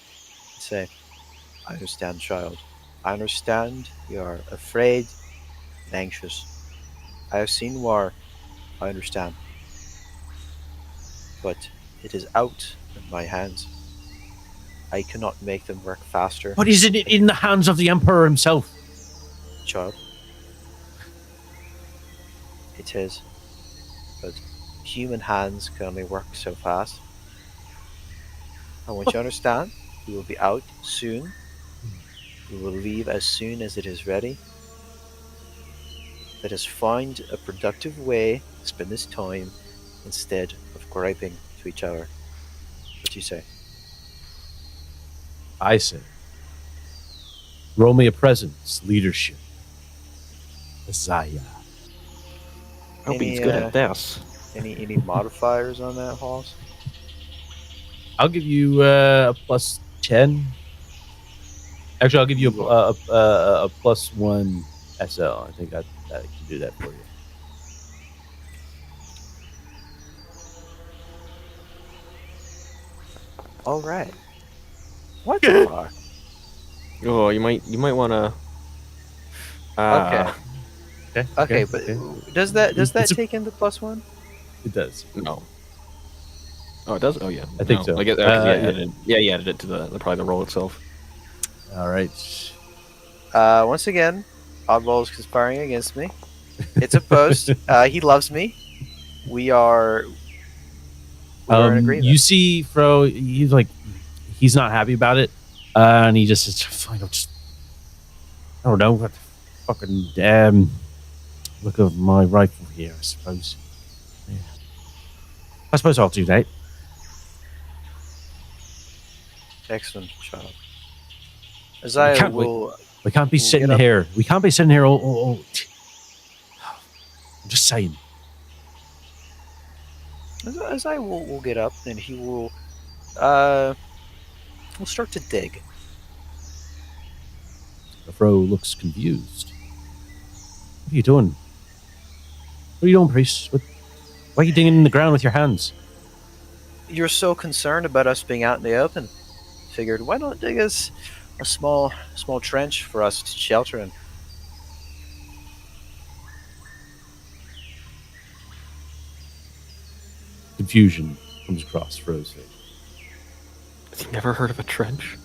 and say, I understand, child. I understand you are afraid and anxious. I have seen war. I understand. But it is out of my hands. I cannot make them work faster, But isn't it in the hands of the emperor himself? child. It is. But human hands can only work so fast. I want you to understand, we will be out soon. We will leave as soon as it is ready. Let us find a productive way to spend this time instead of griping to each other. What do you say? I say, roll me a presence, leadership. Isaiah. I hope he's Any, good at this. Any modifiers on that, Hoss? I'll give you a plus 10. Actually, I'll give you You a plus 1 SL. I think that can do that for you. all right. What the fuck? Oh, you might want to. Okay. Okay, but Okay. does that take into +1? It does. No. Oh, it does. Oh, yeah. I think No. so. I guess. Because yeah, he added it to the probably the roll itself. All right. Once again, Oddball is conspiring against me. It's a post. He loves me. We are in agreement. You see, Fro, he's not happy about it, and he just I don't know what the fucking damn look at my rifle here. I suppose. Yeah. I suppose I'll do that. Excellent job. Isaiah will. We can't be We'll sitting get up- here. We can't be sitting here all I'm just saying. Isaiah will get up and he will. We'll start to dig. Fro looks confused. What are you doing? What are you doing, priest? Why are you digging in the ground with your hands? You're so concerned about us being out in the open. Figured, why not dig us a small trench for us to shelter in? Confusion comes across Fro's face. Has he never heard of a trench?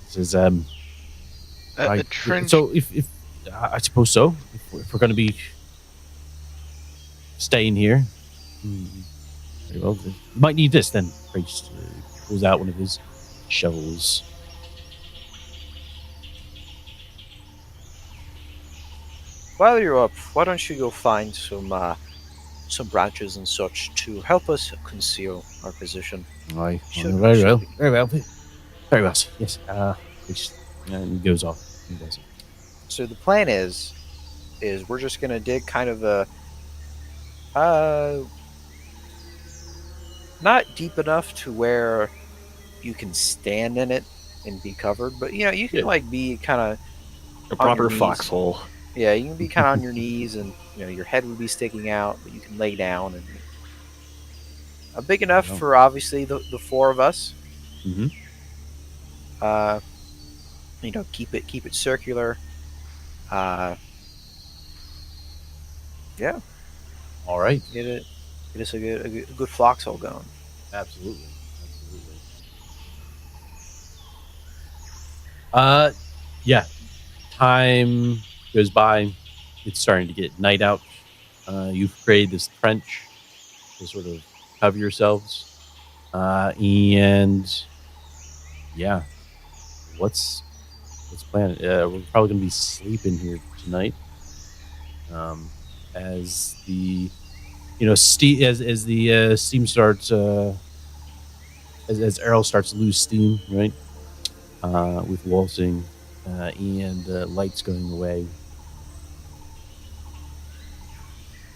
Says, A right. trench. So if I suppose so. If we're going to be staying here, very well. You might need this then. Priest pulls out one of his shovels. While you're up, why don't you go find some branches and such to help us conceal our position? Aye, Should- very should well, be. very well, very well. Yes. Priest, and he goes off. He does it. So the plan is we're just gonna dig kind of a not deep enough to where you can stand in it and be covered, but you can Yeah. like be kind of A proper your knees. foxhole. yeah, you can be kind of on your knees and your head would be sticking out, but you can lay down and big enough Wow. for obviously the four of us. Mhm. Keep it circular. Yeah, All right. get us a good foxhole going. Absolutely. Yeah. Time goes by. It's starting to get night out. You've created this trench to sort of cover yourselves. And yeah, what's planned? We're probably gonna be sleeping here tonight. As the as the steam starts as Errol starts to lose steam, right? With waltzing and lights going away.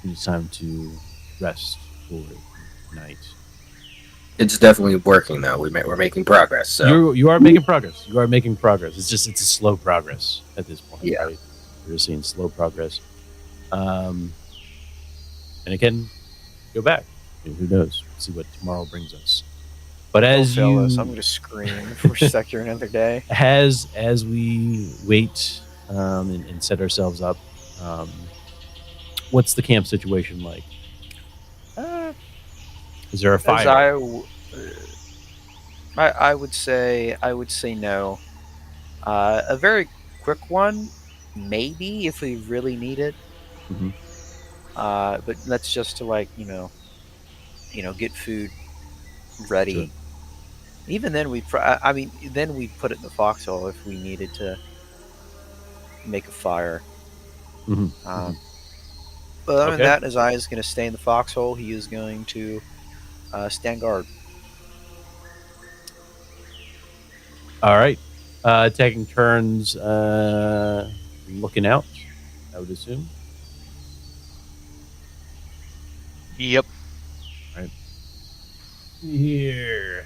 It's time to rest for night. It's definitely working though. We're making progress. So You are making progress. You are making progress. It's a slow progress at this point. Yeah. Right? We're seeing slow progress. And again, go back. Who knows? See what tomorrow brings us. But as Don't fail you, us. I'm gonna scream if we're stuck here another day. as we wait and set ourselves up, what's the camp situation like? Is there a As fire? I would say no. A very quick one, maybe if we really need it. Mhm. But that's just to get food ready. Sure. Even then, we'd put it in the foxhole if we needed to make a fire. Mhm. But other Okay. than that, Isaiah is going to stay in the foxhole. He is going to stand guard. All right. Taking turns looking out, I would assume. Yep. Here.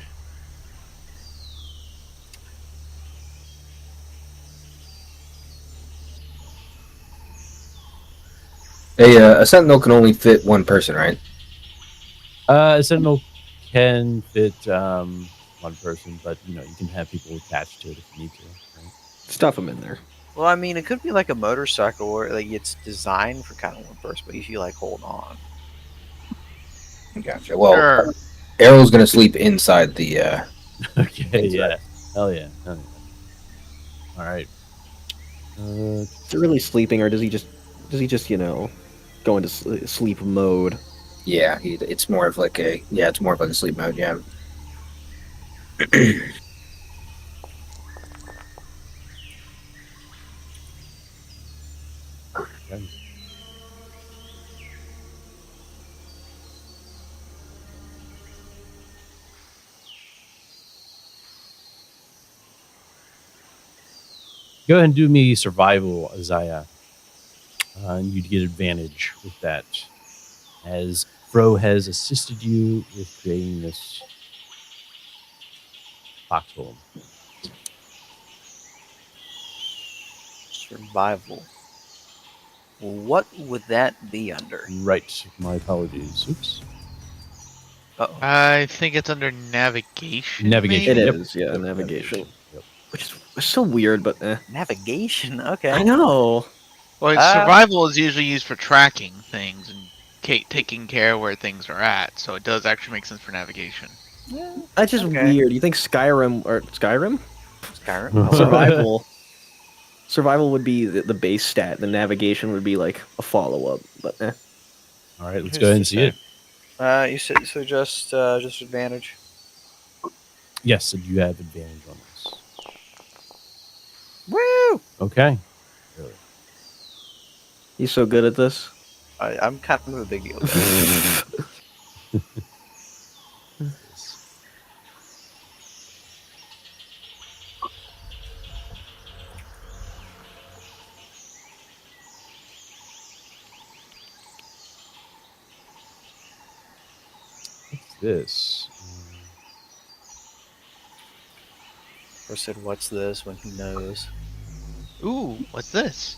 A sentinel can only fit one person, right? A sentinel can fit one person, but you can have people attached to it if you need to. Right? Stuff them in there. Well, I mean, it could be like a motorcycle where like it's designed for kind of one person, but if you like hold on. Gotcha. Well, Sure. Errol's gonna sleep inside the. Okay, Inside. yeah. Hell yeah. All right. Is he really sleeping, or does he just go into sleep mode? Yeah, it's more of like a it's more of like a sleep mode. Yeah. Okay. Go ahead and do me survival, Isaiah. And you'd get advantage with that, as Fro has assisted you with creating this foxhole. Survival. What would that be under? Right. My apologies. Oops. Uh-oh. I think it's under navigation. Navigation. maybe? It Yep. is, yeah, Yep, navigation. Yep. Which is so weird, but Navigation. Okay. I know. Well, survival is usually used for tracking things and taking care of where things are at, so it does actually make sense for navigation. Yeah, That's just okay. weird. You think Skyrim Skyrim. survival would be the base stat. The navigation would be like a follow up. But All right, let's Who's go ahead and to see say? it. You said so. Just advantage. Yes, and you have advantage on this. Woo! Okay. Really. he's so good at this. I'm kind of a big deal. Guys. What's this? Or said, "What's this?" when he knows. Ooh, what's this?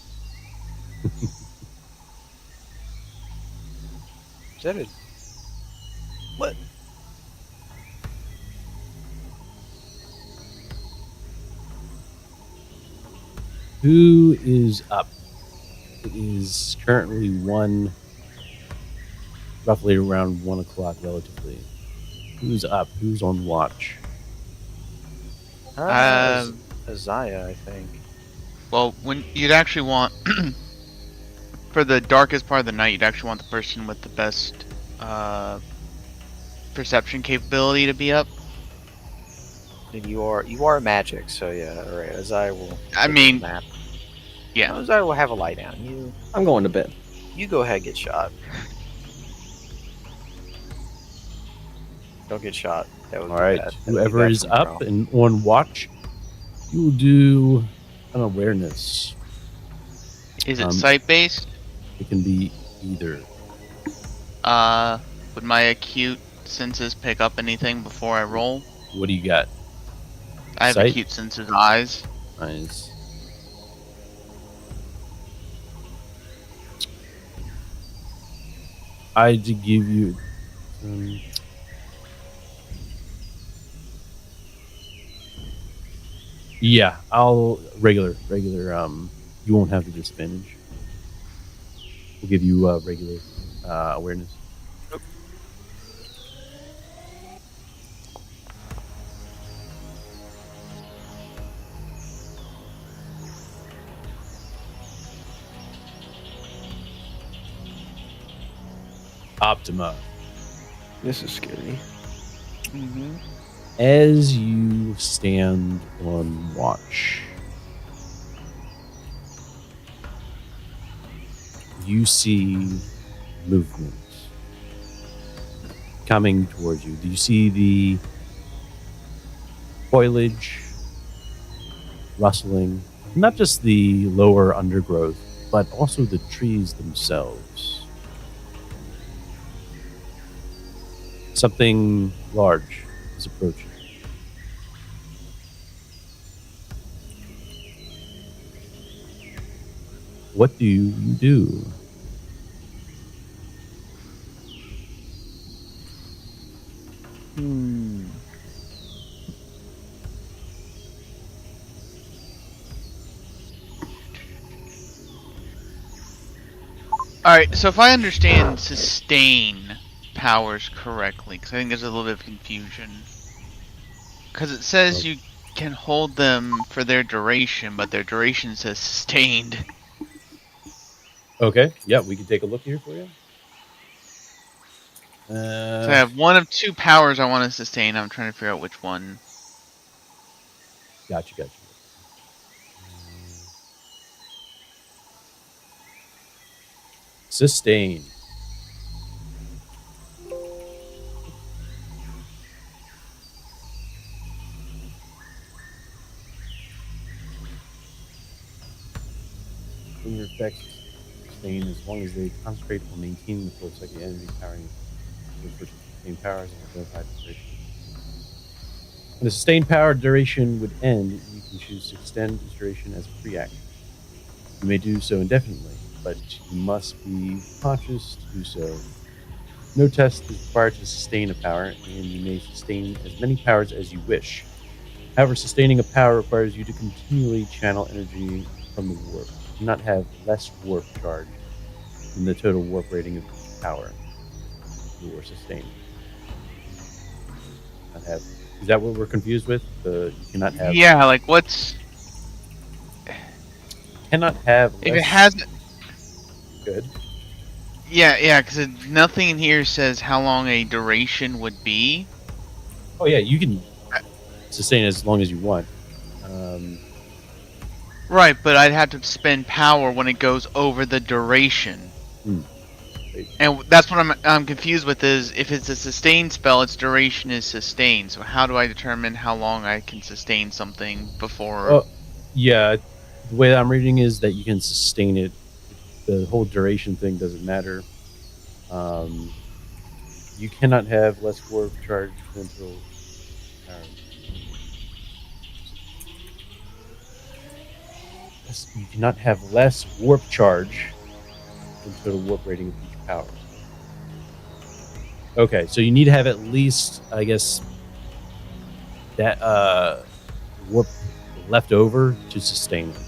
Is that a what? Who is up? It is currently roughly around 1 o'clock relatively. Who's up? Who's on watch? Isaiah, I think. Well, when you'd actually want for the darkest part of the night, you'd actually want the person with the best perception capability to be up. And you are magic, so yeah. All right, Isaiah will. I take a mean, nap. yeah. No, Isaiah will have a lie down. I'm going to bed. You go ahead, and get shot. Don't get shot. That would All be right. bad. That would be Whoever bad is for up morale. and on watch, you will do an awareness. Is it sight based? It can be either. Would my acute senses pick up anything before I roll? What do you got? I have Sight? acute senses eyes. Nice. I did give you. Yeah, I'll regular. You won't have the disadvantage. We'll give you regular awareness. Optima. This is scary. Mm-hmm. As you stand on watch, you see movement coming towards you. Do you see the foliage rustling? Not just the lower undergrowth, but also the trees themselves. Something large is approaching. What do you do? Alright, so if I understand sustain powers correctly, because I think there's a little bit of confusion. Because it says you can hold them for their duration, but their duration says sustained. Okay, yeah, we can take a look here for you. So I have one of two powers I want to sustain. I'm trying to figure out which one. Gotcha. Sustain. When your effects sustain as long as they concentrate on maintaining the flow of psychic energy powering for sustained powers and identified duration. When the sustained power duration would end, you can choose to extend its duration as a free action. You may do so indefinitely, but you must be conscious to do so. No test is required to sustain a power, and you may sustain as many powers as you wish. However, sustaining a power requires you to continually channel energy from the warp. You do not have less warp charge than the total warp rating of each power you are sustaining. Not have. Is that what we're confused with? You cannot have. Yeah, like what's. Cannot have. If Less... it has. Good. Yeah, because nothing in here says how long a duration would be. Oh, yeah, you can sustain as long as you want. Right, but I'd have to spend power when it goes over the duration. And that's what I'm confused with is if it's a sustained spell, its duration is sustained. So how do I determine how long I can sustain something before? Yeah, the way that I'm reading is that you can sustain it. The whole duration thing doesn't matter. You cannot have less warp charge until. You cannot have less warp charge than total warp rating of each power. Okay, so you need to have at least, I guess, that warp left over to sustain them.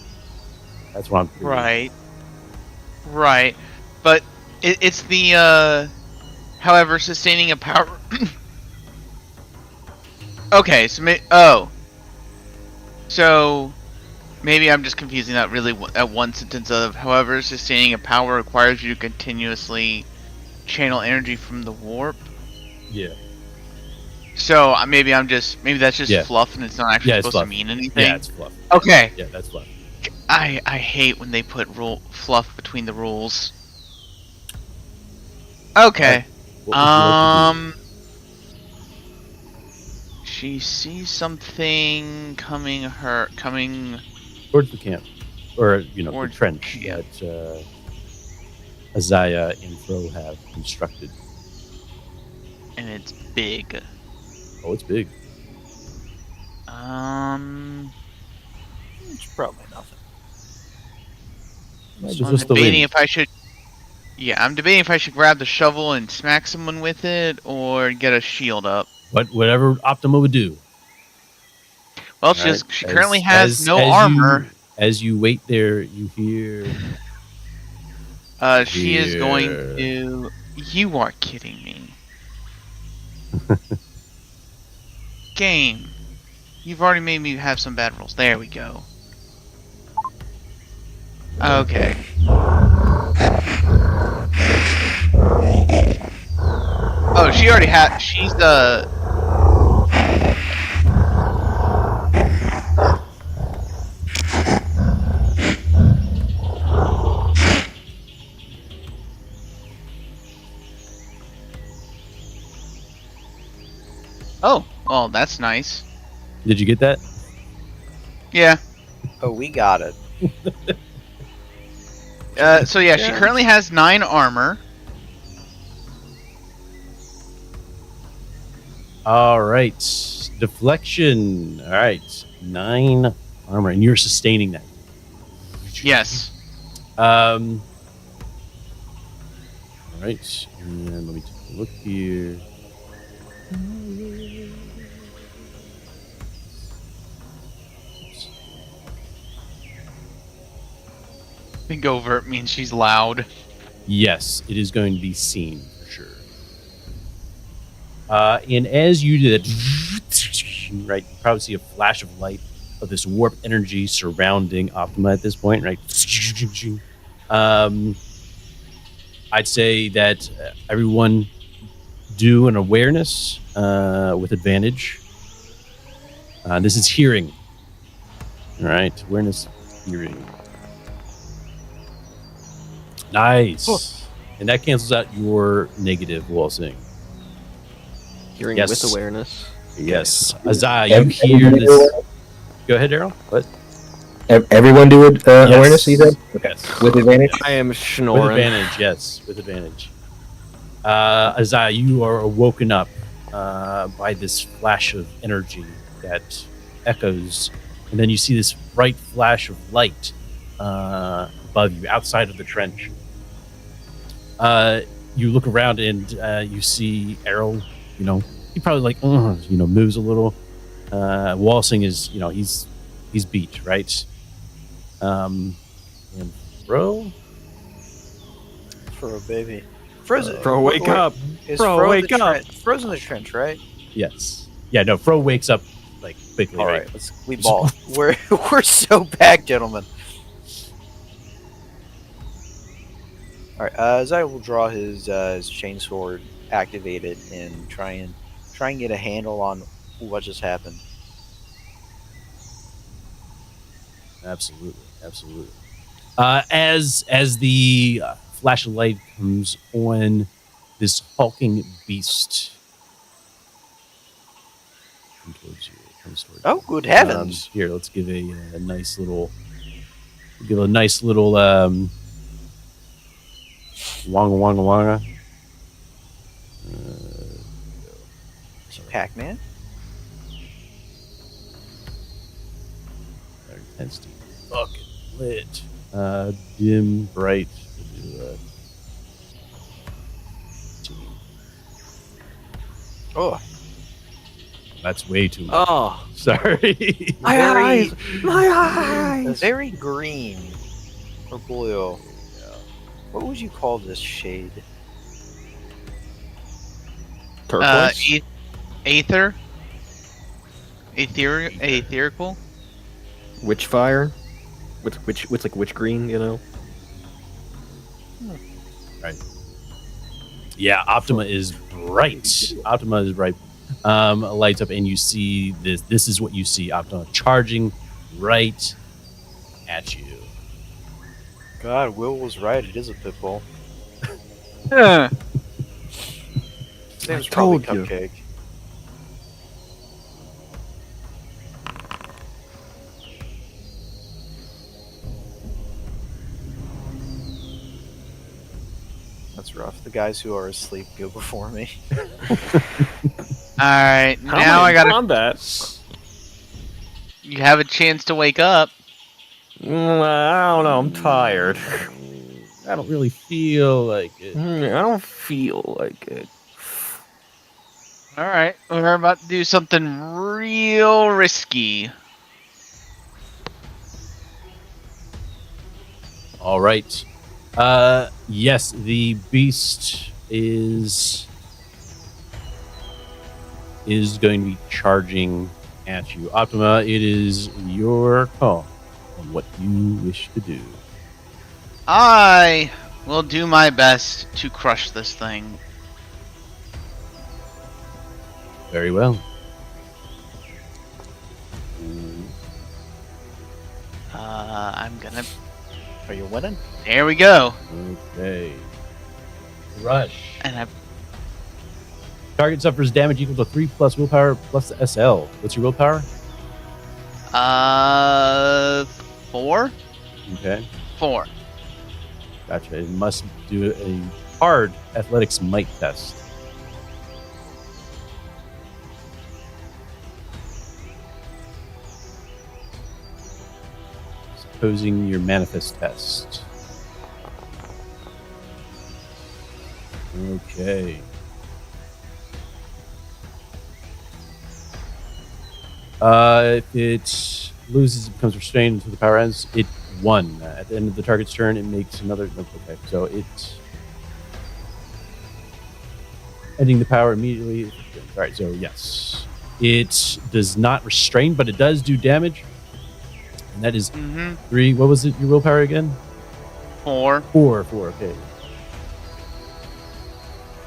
That's what I'm thinking. Right. But it's the, however, sustaining a power... Okay, so So, maybe I'm just confusing that really at one sentence of, however, sustaining a power requires you to continuously channel energy from the warp. Yeah. So maybe that's just fluff and it's not actually supposed to mean anything. Yeah, it's fluff. Okay. Yeah, that's fluff. I hate when they put fluff between the rules. Okay. She sees something coming towards the camp, or the trench that Azaya and Fro have constructed. And it's big. Oh, it's big. It's probably nothing. I'm debating if I should. Yeah, I'm debating if I should grab the shovel and smack someone with it, or get a shield up. Whatever Optima would do. Well, she currently has no armor. As you wait there, you hear. She is going to. You are kidding me. Game. You've already made me have some bad rolls. There we go. Okay. Oh, she already had. She's the. Oh, well, that's nice. Did you get that? Yeah. Oh, we got it. So yeah, she currently has 9 armor. All right. Deflection. All right. 9 armor, and you're sustaining that. Yes. All right. And let me take a look here. I think overt means she's loud. Yes, it is going to be seen for sure. And as you do that, right, you probably see a flash of light of this warp energy surrounding Optima at this point, right? I'd say that everyone do an awareness with advantage. This is hearing. All right, awareness, hearing. Nice. And that cancels out your negative while saying. Hearing Yes. with awareness. Yes. Isaiah, you hear this. Go ahead, Daryl. What? Everyone do it awareness, you said? Yes. With advantage? I am With snoring. advantage, yes. With advantage. Isaiah, you are woken up by this flash of energy that echoes. And then you see this bright flash of light above you, outside of the trench. You look around and you see Errol, he probably moves a little. Walsing is, he's beat, right? And Fro? For a baby. Frozen. Bro, wake up. Is Bro, Fro wake the up. Fro's in the trench, right? Yes. Yeah, no, Fro wakes up like quickly, All right? right, we ball. We're so back, gentlemen. All right, Zai will draw his chainsword activated and try and get a handle on what just happened. Absolutely. As the flash of light comes on, this hulking beast comes towards you. Oh, good heavens! Here, let's give a nice little wanga wanga. Pac-Man. Very intensity. Fucking lit. Dim, bright. Oh, That's way too much. Oh, Sorry. my eyes! My eyes! very green or blue. What would you call this shade? Turquoise? Aether? Etherical? Witch fire? What's like witch green, Yeah, Optima is bright. Lights up, and you see this. This is what you see. Optima charging right at you. God, Will was right. It is a pit bull. Yeah. His name's I probably told you. Cupcake. That's rough. The guys who are asleep go before me. Alright, How now am I in gotta. combat? You have a chance to wake up. I don't know. I'm tired. I don't really feel like it. I don't feel like it. Alright, we're about to do something real risky. All right. Yes, the beast is going to be charging at you. Optima, it is your call on what you wish to do. I will do my best to crush this thing. Very well. I'm gonna. Are you winning? There we go. Okay. Rush. And I. Target suffers damage equal to 3 plus willpower plus the SL. What's your willpower? 4? Okay. 4. Gotcha. It must do a hard athletics might test. posing your manifest test. Okay. If it loses, it becomes restrained until the power ends. It won. At the end of the target's turn, it makes another. Nope, okay, so it's ending the power immediately. All right, so yes, it does not restrain, but it does do damage, and that is 3. What was it? Your willpower again? 4. 4. Okay.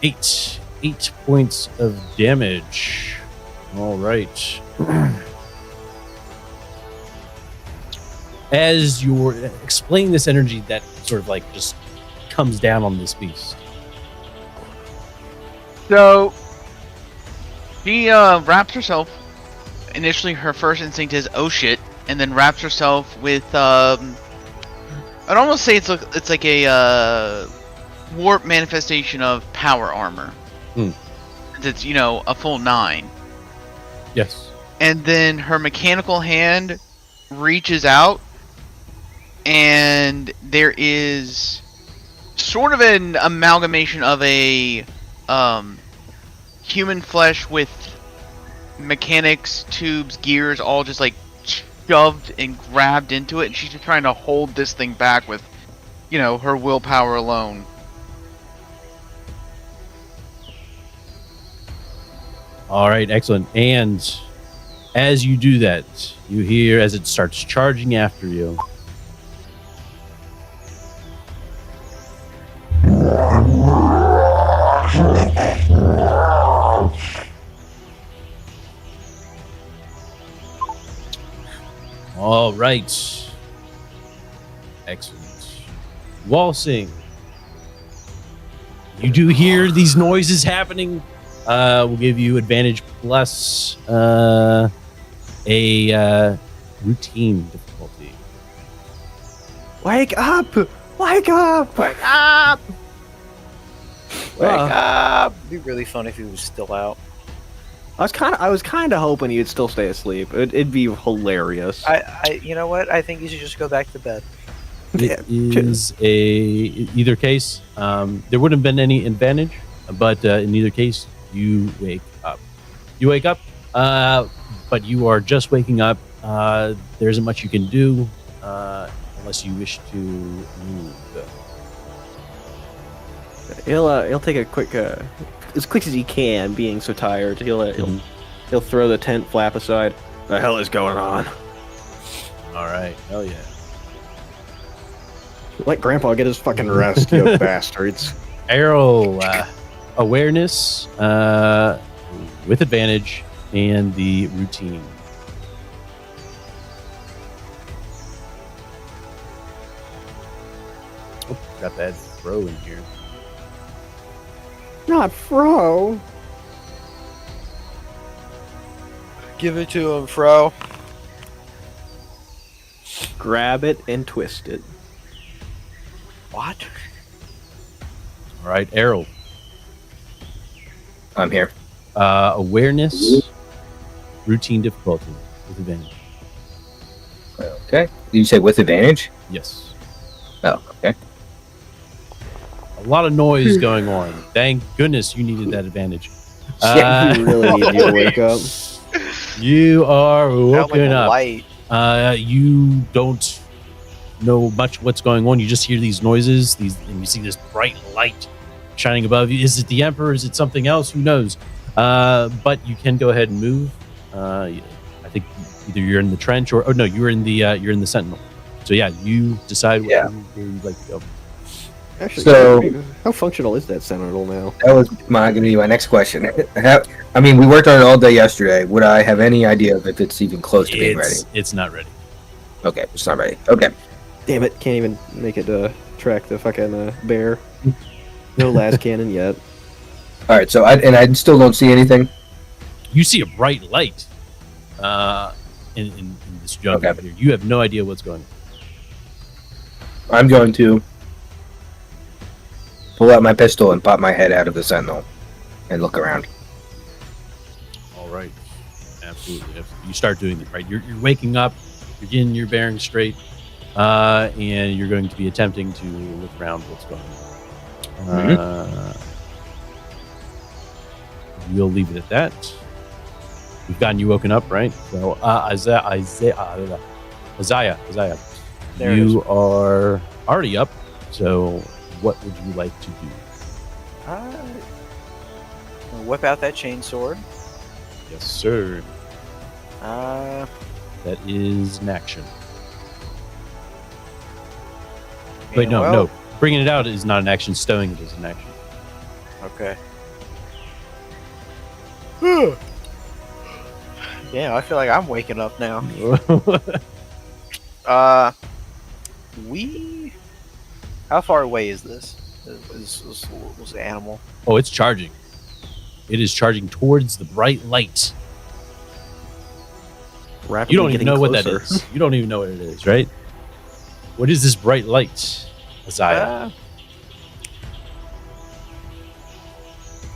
8 points of damage. All right. As you're explaining this energy that sort of like just comes down on this beast. So she wraps herself. Initially, her first instinct is "oh shit," and then wraps herself with. I'd almost say it's like a warp manifestation of power armor. It's a full 9. Yes. And then her mechanical hand reaches out, and there is sort of an amalgamation of a human flesh with mechanics, tubes, gears, all just like shoved and grabbed into it, and she's just trying to hold this thing back with, her willpower alone. All right, excellent. And as you do that, you hear as it starts charging after you. All right. Excellent. Waltzing. You do hear these noises happening. We'll give you advantage plus a routine difficulty. Wake up! Wake up! Wake up! Wake up! It'd be really fun if he was still out. I was kind of hoping you'd still stay asleep. It'd be hilarious. You know what? I think you should just go back to bed. It is either case. There wouldn't have been any advantage, but in either case, you wake up. You wake up, but you are just waking up. There isn't much you can do unless you wish to move. He'll take a quick, as quick as he can, being so tired. He'll throw the tent flap aside. The hell is going on? All right, hell yeah. Let Grandpa get his fucking rest, you bastards. Arrow awareness with advantage and the routine. Oh, got that throw in here. Not Fro. Give it to him, Fro. Grab it and twist it. What? All right, Arrow. I'm here. Awareness, routine difficulty with advantage. Okay. Did you say with advantage? Yes. Oh, okay. A lot of noise going on. Thank goodness you needed that advantage. Yeah, you really need you to wake up. You are Sound woken like a up. light. You don't know much what's going on. You just hear these noises, and you see this bright light shining above you. Is it the Emperor? Is it something else? Who knows? But you can go ahead and move. I think either you're in the trench or no, you're in the Sentinel. So yeah, you decide where you'd like to go. Actually, So- how functional is that Sentinel now? That was going to be my next question. We worked on it all day yesterday. Would I have any idea if it's even close to being ready? It's not ready. Okay, it's not ready. Okay. Damn it, can't even make it track the fucking bear. No last cannon yet. All right, so I still don't see anything. You see a bright light in this jungle Okay. here. You have no idea what's going on. I'm going to pull out my pistol and pop my head out of the Sentinel and look around. All right. Absolutely. You start doing it, right? You're waking up. You're getting your bearings straight. and you're going to be attempting to look around what's going on. We'll leave it at that. We've gotten you woken up, right? So, Isaiah, There it you are already up. So, what would you like to do? Whip out that chainsword. Yes, sir. That is an action. Wait, no. Bringing it out is not an action. Stowing it is an action. Okay. Yeah, I feel like I'm waking up now. How far away is this? Was the animal? Oh, it's charging. It is charging towards the bright light. Rapidly You don't even getting know what that closer. is. You don't even know what it is, right? What is this bright light, Isaiah?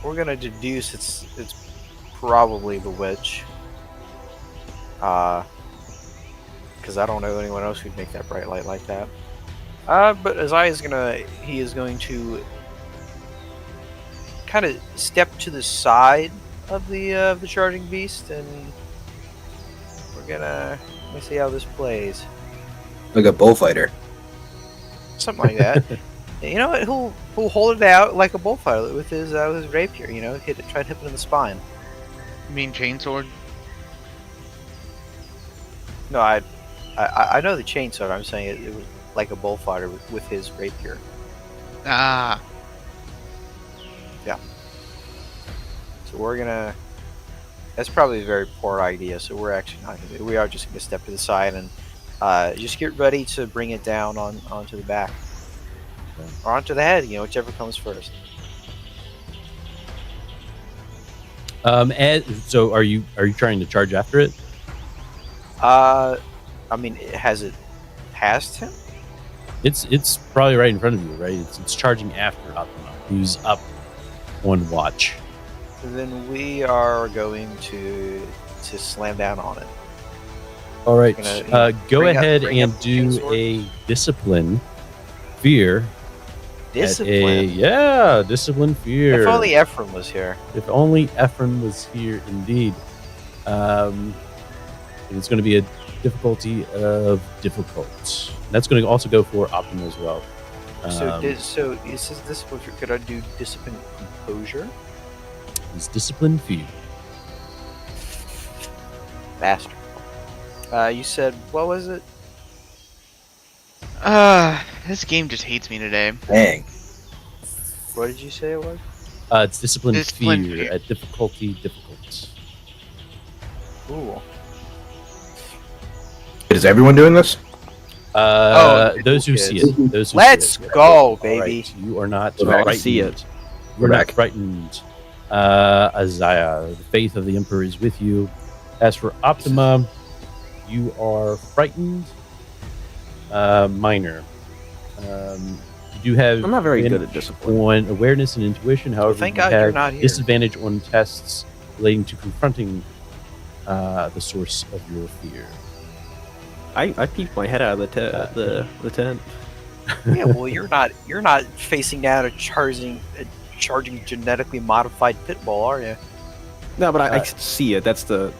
We're gonna deduce it's probably the witch. Because I don't know anyone else who'd make that bright light like that. But Isaiah is going to kind of step to the side of the charging beast, and let me see how this plays. Like a bullfighter. Something like that. You know what? He'll hold it out like a bullfighter with his rapier. You know, try to hit it in the spine. You mean chainsword? No, I know the chainsword. I'm saying it was like a bullfighter with his rapier. Ah. So we're gonna. That's probably a very poor idea. So we're actually not gonna do it. We are just gonna step to the side and just get ready to bring it down onto the back or onto the head. You know, whichever comes first. So are you trying to charge after it? I mean, has it passed him? It's probably right in front of you, right? It's charging after Optima, who's up on watch. Then we are going to slam down on it. All right, Gonna, go bring up- ahead bring up and the do chainsword. a discipline fear. Discipline. Discipline fear. If only Ephraim was here. If only Ephraim was here, indeed. It's going to be a difficulty of difficult. That's going to also go for Optima as well. So is this discipline? Could I do discipline composure? It's discipline fear. Bastard. You said what was it? This game just hates me today. Dang. What did you say it was? It's discipline, Discipline fear fear. at difficulty difficult. Ooh. Is everyone doing this? Those who see it. Those who Let's see it. go, All baby. right, you are not We're back. frightened. See it. You're We're not back. frightened. Isaiah, the faith of the Emperor is with you. As for Optima, you are frightened. Minor. You do have I'm not very good advantage at discipline. on awareness and intuition. However, thank you God have you're not here. disadvantage on tests relating to confronting the source of your fear. I peeked my head out of the tent. Yeah, well, you're not facing down a charging genetically modified pit bull, are you? No, but I see it. That's the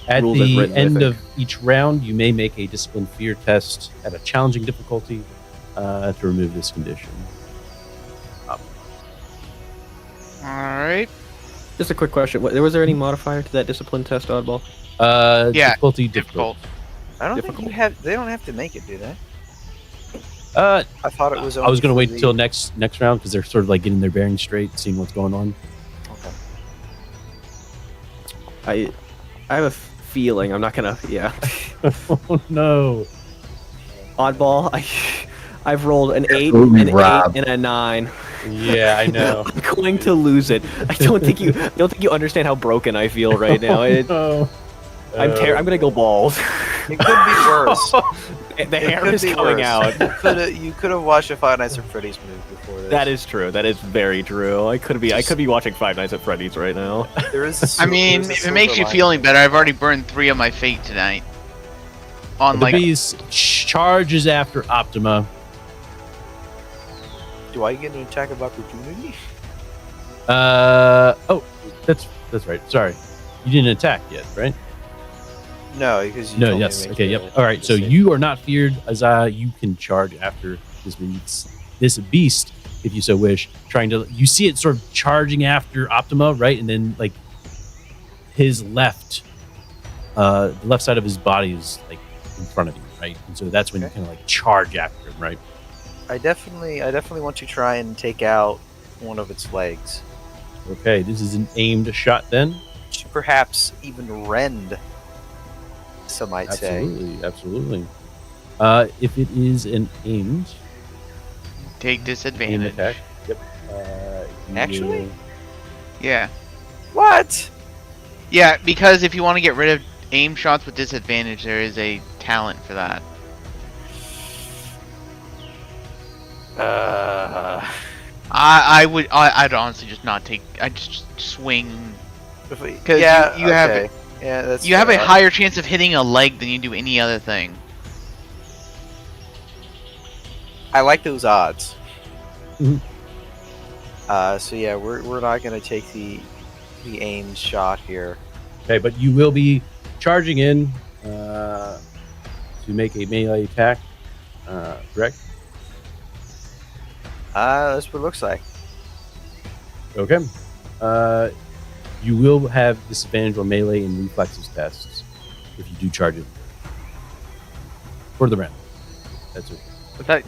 At rules I've the written, I end think. of each round, you may make a discipline fear test at a challenging difficulty to remove this condition. Alright. Just a quick question. Was there any modifier to that discipline test, Oddball? Yeah, Difficulty Difficult. I don't think Difficult. you have. They don't have to make it, do they? I I thought it was. was going to only wait for until the- next round because they're sort of like getting their bearings straight, seeing what's going on. Okay. I have a feeling I'm not gonna. Yeah. Oh no! Oddball. I've rolled an 8, Absolutely, an 8, Rob. and a 9. Yeah, I know. I'm going to lose it. I don't think you understand how broken I feel right now. No. I'm gonna go bald. It could be worse. The hair could is be coming worse. out. You could have watched a Five Nights at Freddy's movie before this. That is true. That is very true. I could be watching Five Nights at Freddy's right now. There is. I mean, if it makes you feeling better, I've already burned 3 of my fate tonight. On The like bees charges after Optima. Do I get an attack of opportunity? Oh, that's right. Sorry, you didn't attack yet, right? No, because you No. told me Yes. to make Okay. the- Yep. All right. the So save. you are not feared, Isaiah. You can charge after this beast, if you so wish. You see it sort of charging after Optima, right? And then like his the left side of his body is like in front of you, right? And so that's when you Okay. kind of like charge after him, right? I definitely want to try and take out one of its legs. Okay. This is an aimed shot then. To perhaps even rend. Some might say. Absolutely. If it is an aimed Take aim disadvantage. attack, yep. You Actually? will- Yeah. What? Yeah, because if you want to get rid of aim shots with disadvantage, there is a talent for that. I'd honestly just not take. I'd just swing. Because you have- okay. Yeah, that's You have a fair. higher chance of hitting a leg than you do any other thing. I like those odds. Mhm. So yeah, we're not gonna take the aimed shot here. Okay, but you will be charging in to make a melee attack. Correct? That's what it looks like. Okay. You will have disadvantage on melee and reflexes tests if you do charge it for the round. That's it. But that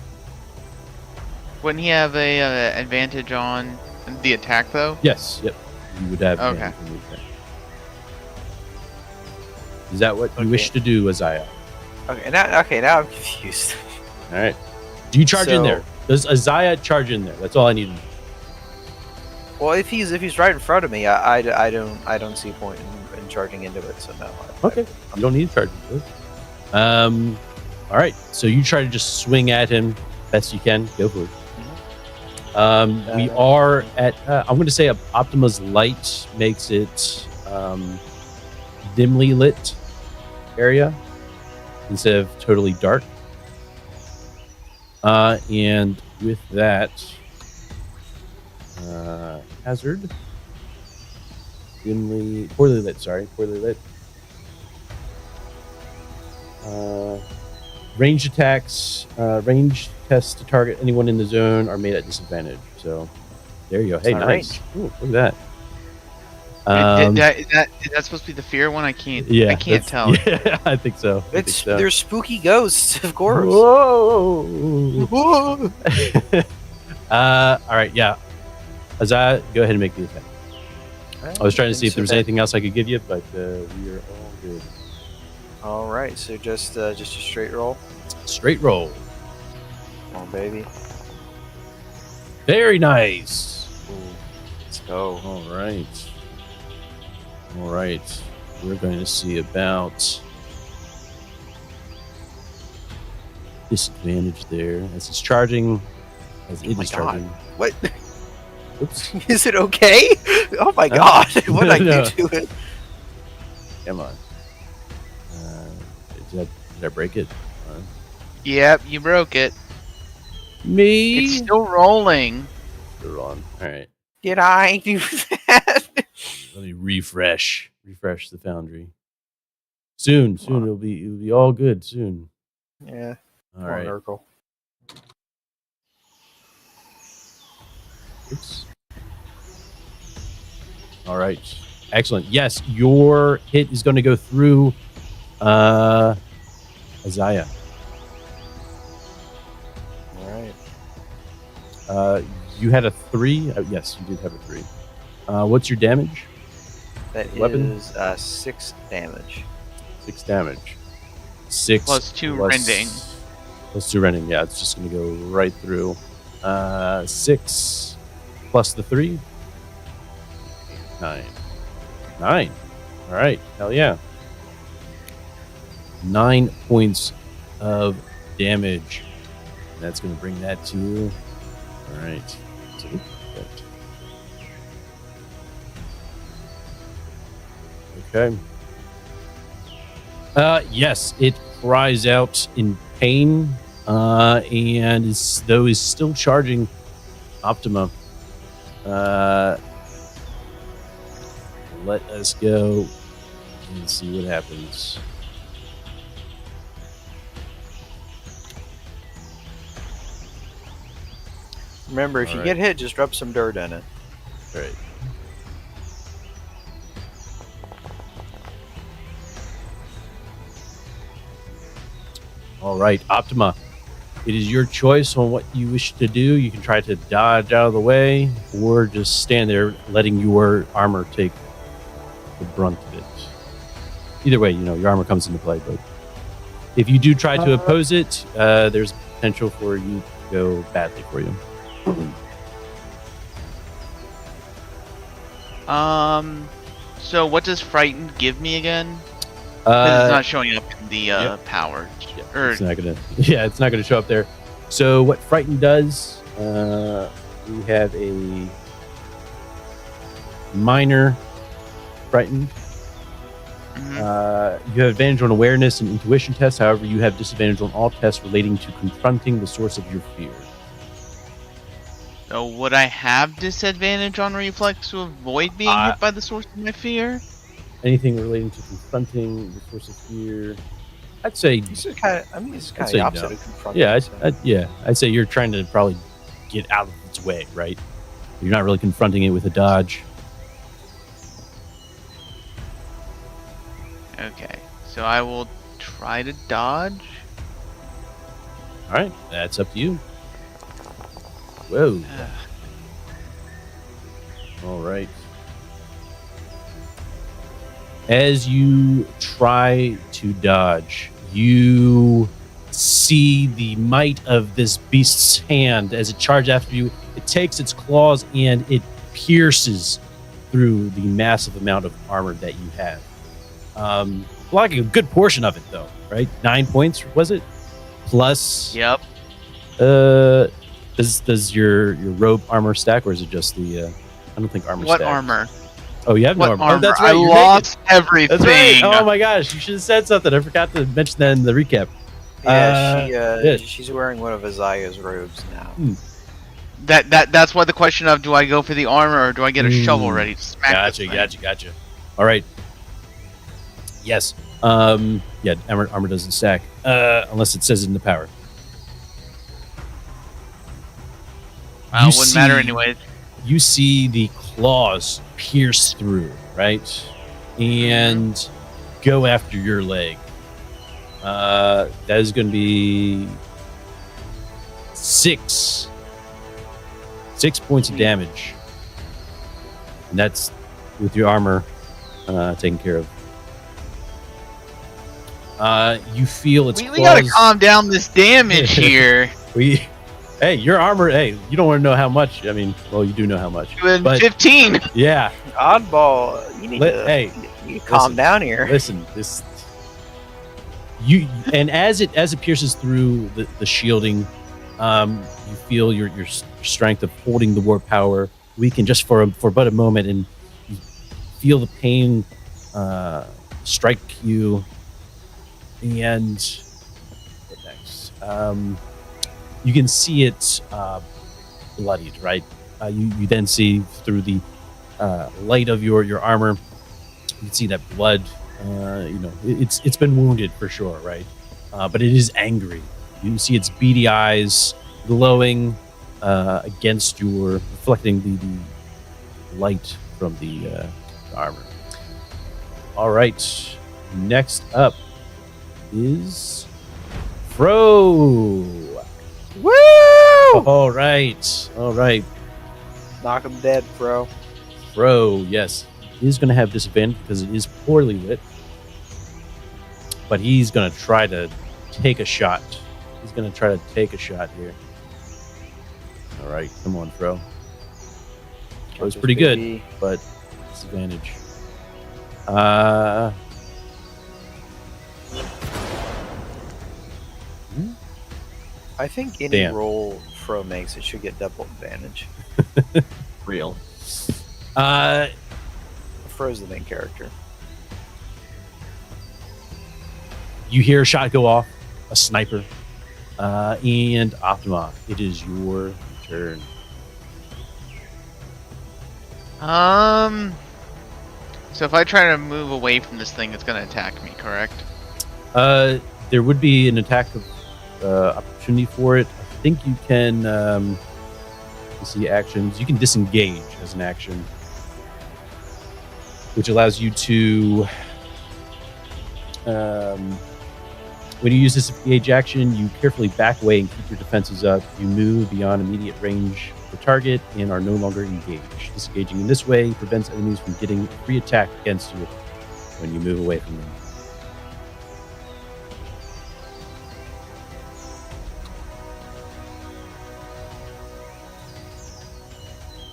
wouldn't he have a advantage on the attack though? Yes. Yep. You would have. Okay. advantage on the attack. Is that what you wish Okay. to do, Isaiah? Okay, now I'm confused. All right. Do you charge in So- there? Does Isaiah charge in there? That's all I need to know. Well, if he's right in front of me, I don't see a point in charging into it. So no. Okay. You don't need to charge into it. All right. So you try to just swing at him best you can. Go for it. We are at. I'm going to say Optima's light makes it dimly lit area instead of totally dark. And with that, hazard poorly lit. Range attacks, range tests to target anyone in the zone are made at disadvantage. So there you go. Hey, It's not nice. Ooh, look at that. Is that supposed to be the fear one? I can't. Yeah, I can't that's- tell. Yeah, I think so. They're spooky ghosts, of course. Whoa! Whoa. All right, yeah. Azai, go ahead and make the attack. I was trying to see if there was anything else I could give you, but we are all good. All right, so just a straight roll. Straight roll. Come on, baby. Very nice. Let's go. All right. All right. We're going to see about disadvantage there as it's charging. As it my is God. charging. What? Oops. Is it okay? Oh my God! What did I No. do to it? Come on. Did I break it? Yep, you broke it. Me? It's still rolling. You're on. All right. Did I do that? Let me refresh the foundry. Soon it'll be all good soon. Yeah. All right. Urkel. Oops. All right. Excellent. Yes, your hit is going to go through Isaiah. All right. You had a 3. Yes, you did have a 3. What's your damage? That Weapon? is 6 damage. 6 damage. 6 Plus 2 plus- rending. Plus 2 rending. Yeah, it's just going to go right through. 6 plus the 3. 9. 9. All right. Hell yeah. 9 points of damage. That's going to bring that to. All right. So, okay. Yes, it cries out in pain, and is still charging Optima. Let us go and see what happens. Remember, if you get hit, just rub some dirt in it. All right. All right, Optima. It is your choice on what you wish to do. You can try to dodge out of the way, or just stand there, letting your armor take the brunt of it. Either way, your armor comes into play. But if you do try to oppose it, there's potential for you to go badly for you. So what does frightened give me again? 'Cause it's not showing up in the power. It's not gonna show up there. So what frightened does? We have a minor frightened. You have advantage on awareness and intuition tests. However, you have disadvantage on all tests relating to confronting the source of your fear. So would I have disadvantage on reflex to avoid being hit by the source of my fear? Anything relating to confronting the source of fear, I'd say. This is kind of the opposite of confronting. Yeah, I'd say you're trying to probably get out of its way, right? You're not really confronting it with a dodge. Okay, so I will try to dodge. All right, that's up to you. Whoa. All right. As you try to dodge, you see the might of this beast's hand as it charges after you. It takes its claws and it pierces through the massive amount of armor that you have. Blocking a good portion of it, though, right? 9 points, was it? Plus. Yep. Does your robe armor stack, or is it just the? I don't think armor. What stacks. armor? Oh, you have no armor. Oh, that's right. I lost everything. That's right. Oh my gosh, you should have said something. I forgot to mention that in the recap. Yeah, she's wearing one of Isaiah's robes now. That's why the question of do I go for the armor or do I get a shovel ready to smack this thing? Gotcha. All right. Yes. Armor doesn't stack unless it says it in the power. Well, it wouldn't matter anyways. You see the claws pierce through, right? And go after your leg. That is going to be 6 points of damage. And that's with your armor taken care of. You feel its claws. We gotta calm down this damage here. Hey, your armor. Hey, you don't want to know how much. I mean, well, you do know how much. But 15. Yeah. Oddball. You need to calm down here. Listen, and as it pierces through the shielding, you feel your strength of holding the war power weaken just for but a moment, and you feel the pain strike you. And next, you can see it bloodied, right? You then see through the light of your armor, you can see that blood. It's been wounded for sure, right? But it is angry. You see its beady eyes glowing against reflecting the light from the armor. All right, next up is Fro. Woo! All right. Knock him dead, bro. Fro, yes. He's going to have disadvantage because it is poorly lit. But he's going to try to take a shot. Here. All right, come on, Fro. That was pretty good, but disadvantage. I think any roll Fro makes, it should get double advantage. Real. Fro's the main character. You hear a shot go off, a sniper, And Optima, it is your turn. So if I try to move away from this thing, it's gonna attack me, correct? There would be an attack of opportunity for it. I think you can see actions. You can disengage as an action, which allows you to when you use this engage action, you carefully back away and keep your defenses up. You move beyond immediate range of the target and are no longer engaged. Disengaging in this way prevents enemies from getting a free attack against you when you move away from them.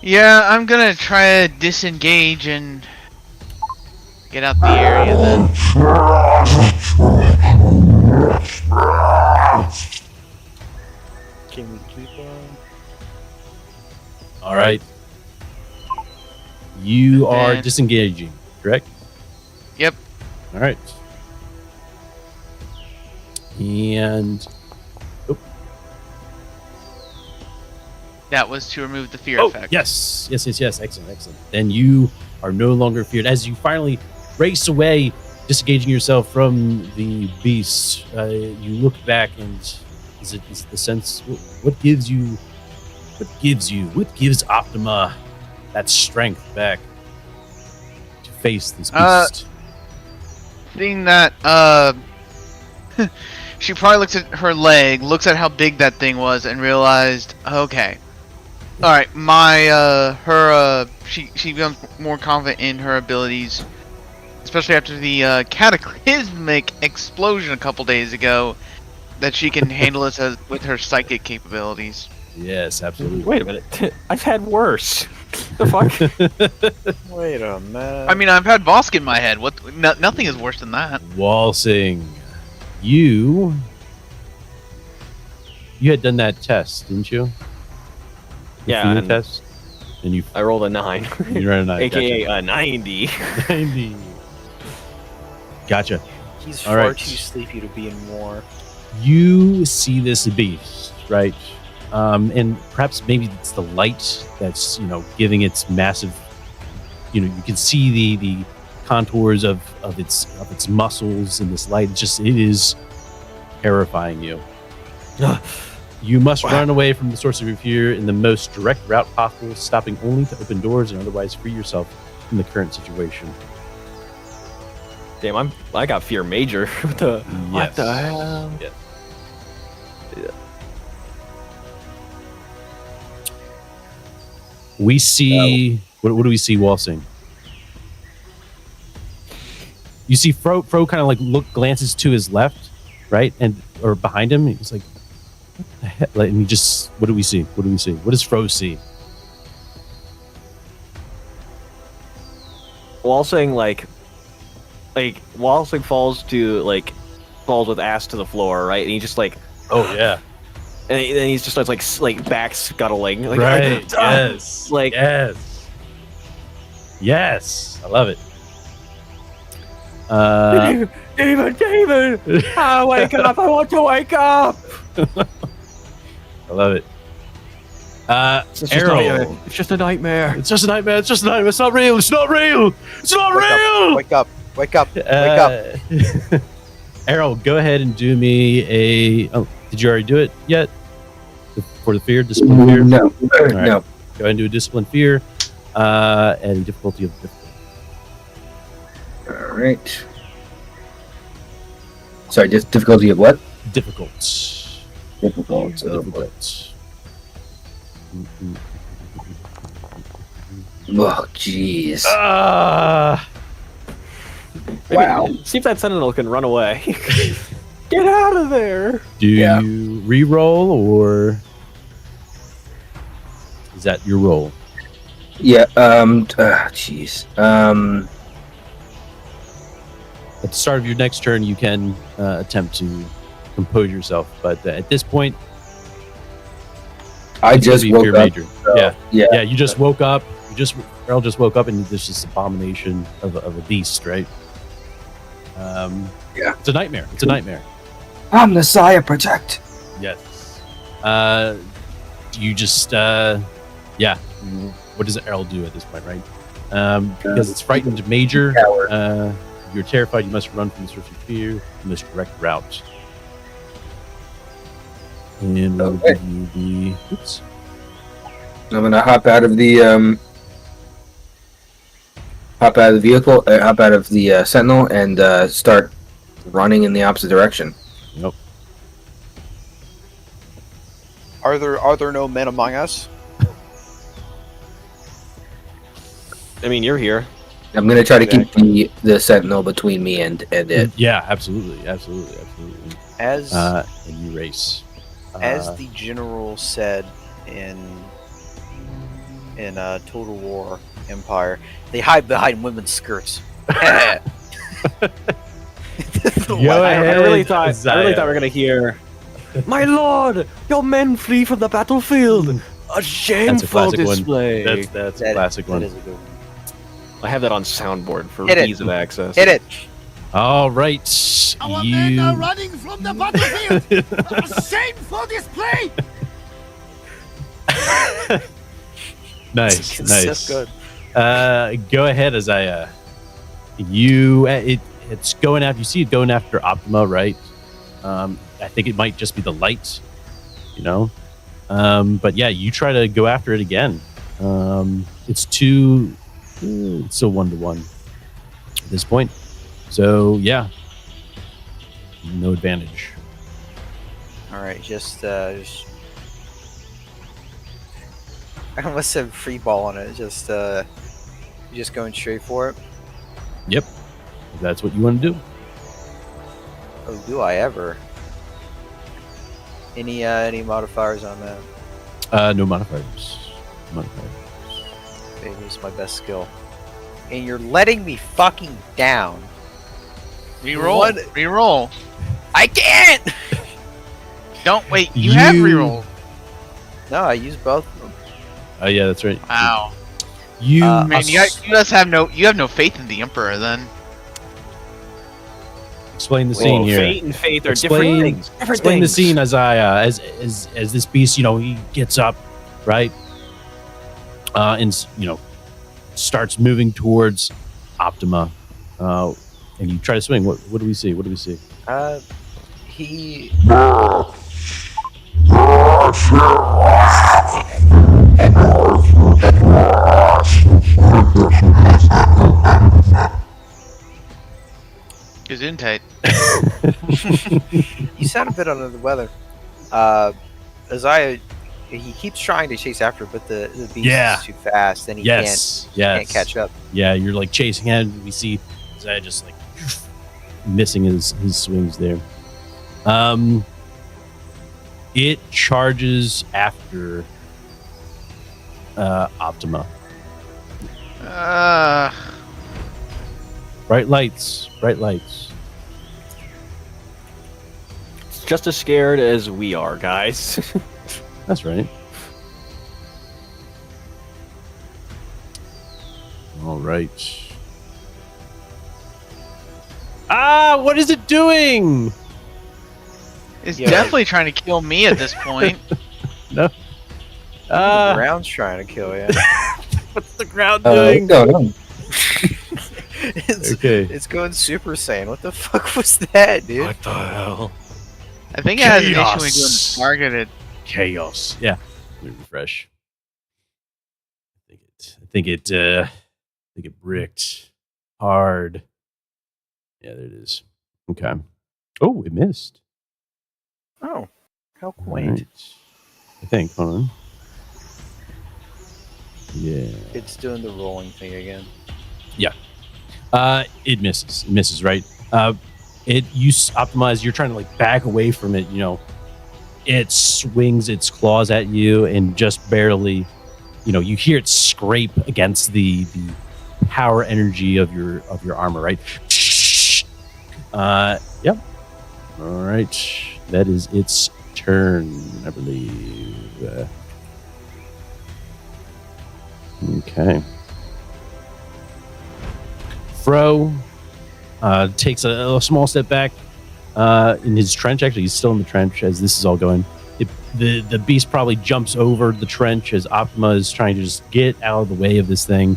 Yeah, I'm gonna try to disengage and get out the area then. Can we keep on? All right. You are And- disengaging, correct? Yep. All right. And That was to remove the fear oh, effect. yes. Excellent. Then you are no longer feared. As you finally race away, disengaging yourself from the beast, you look back and is it the sense? What gives Optima that strength back to face this beast? Seeing that, she probably looks at her leg, looks at how big that thing was, and realized, okay, all right, she becomes more confident in her abilities, especially after the cataclysmic explosion a couple days ago, that she can handle this with her psychic capabilities. Yes, absolutely. Wait a minute. I've had worse. The fuck? Wait a minute. I mean, I've had Vosk in my head. Nothing is worse than that. Waltzing. You had done that test, didn't you? The Yeah, fear and- test. And you I rolled a 9. you ran a 9. AKA a 90. Gotcha. 90. Gotcha. He's All far right. too sleepy to be in war. You see this beast, right? And perhaps maybe it's the light that's giving its massive. You can see the contours of its muscles in this light. It is terrifying you. You must run away from the source of your fear in the most direct route possible, stopping only to open doors and otherwise free yourself from the current situation. Damn, I got fear major. What the Yes. hell? Yes. We see what do we see waltzing? You see Fro kind of glances to his left, right? Or behind him. He's like, what the heck? And he just, what do we see? What does Fro see? Waltzing Waltzing falls with ass to the floor, right? And he just Oh yeah. and then he's just like back scuttling. Right. Yes. Like- Yes. I love it. David! Wake up! I want to wake up! I love it. Errol. It's just a nightmare. It's just a nightmare. It's not real. It's not real. Wake up! Wake up! Errol, go ahead and do me a. Oh, did you already do it yet? For the fear, discipline fear. No, right. no. Go ahead and do a discipline fear, and a difficulty of difficult. All right. Sorry, just difficulty of what? Difficult. Difficult. Difficult. Oh, jeez. Wow. See if that sentinel can run away. Get out of there! Do you re-roll or is that your roll? Yeah. Jeez. At the start of your next turn, you can attempt to compose yourself, but at this point, I it's gonna just be woke fear up. major. so, Yeah. Yeah. Yeah, you just woke up. Errol just woke up, and there's this abomination of a beast, right? Yeah. It's a nightmare. It's a nightmare. I'm the Sire Protect. Yes. You just yeah. What does Errol do at this point, right? Because it's frightened major. You're terrified. You must run from the source of fear. You must direct route. And we'll give you the. Oops. I'm gonna hop out of the vehicle, hop out of the sentinel, and start running in the opposite direction. Yep. Are there no men among us? I mean, you're here. I'm gonna try to keep the sentinel between me and it. Yeah, absolutely. As And you race. as the general said in Total War Empire, they hide behind women's skirts. Go I ahead, really thought we Isaiah. were gonna hear, "My lord, your men flee from the battlefield. A shameful classic one. display." That's a classic one. That is a good one. I have that on soundboard for Hit it. ease of access. Hit it. All right. Our men are running from the battlefield. A shameful display. Nice. It's so good. Go ahead, Isaiah. It's going after. You see it going after Optima, right? I think it might just be the lights, But yeah, you try to go after it again. It's still 1-1 at this point. So yeah, no advantage. All right, just I almost said free ball on it. Just going straight for it. Yep, if that's what you want to do. Oh, do I ever? Any modifiers on that? No modifiers. Maybe it's my best skill. And you're letting me fucking down. Reroll. What? Reroll. I can't. Don't wait. You have reroll. No, I used both of them. Oh yeah, that's right. Wow. You Man, you must have no faith in the Emperor then. explain the Whoa, scene here. Fate and faith are Explain- different things. Explain the scene, Isaiah, as this beast, he gets up, right, and starts moving towards Optima, and you try to swing. What do we see? He. Gesundheit. You sound a bit under the weather. Isaiah, he keeps trying to chase after, but the beast Yeah. is too fast, and he Yes. can't catch up. Yeah, you're like chasing him. We see Isaiah just like missing his swings there. It charges after Optima. Bright lights. It's just as scared as we are, guys. That's right. All right. What is it doing? It's Yeah. definitely trying to kill me at this point. No. The ground's trying to kill you. What's the ground What's doing? going on? Okay. It's going Super Saiyan. What the fuck was that, dude? What the hell? I think it has an issue when Chaos. doing targeted. Chaos. Yeah. Let me refresh. I think it bricked hard. Yeah, there it is. Okay. Oh, it missed. Oh, how All quaint. right. I think. Hold on. Yeah. It's doing the rolling thing again. It misses. It misses, right? You optimize. You're trying to like back away from it. It swings its claws at you and just barely. You hear it scrape against the power energy of your armor, right? Yep. All right. That is its turn, I believe. Okay. Fro takes a small step back, in his trench. Actually, he's still in the trench as this is all going. The beast probably jumps over the trench as Optima is trying to just get out of the way of this thing.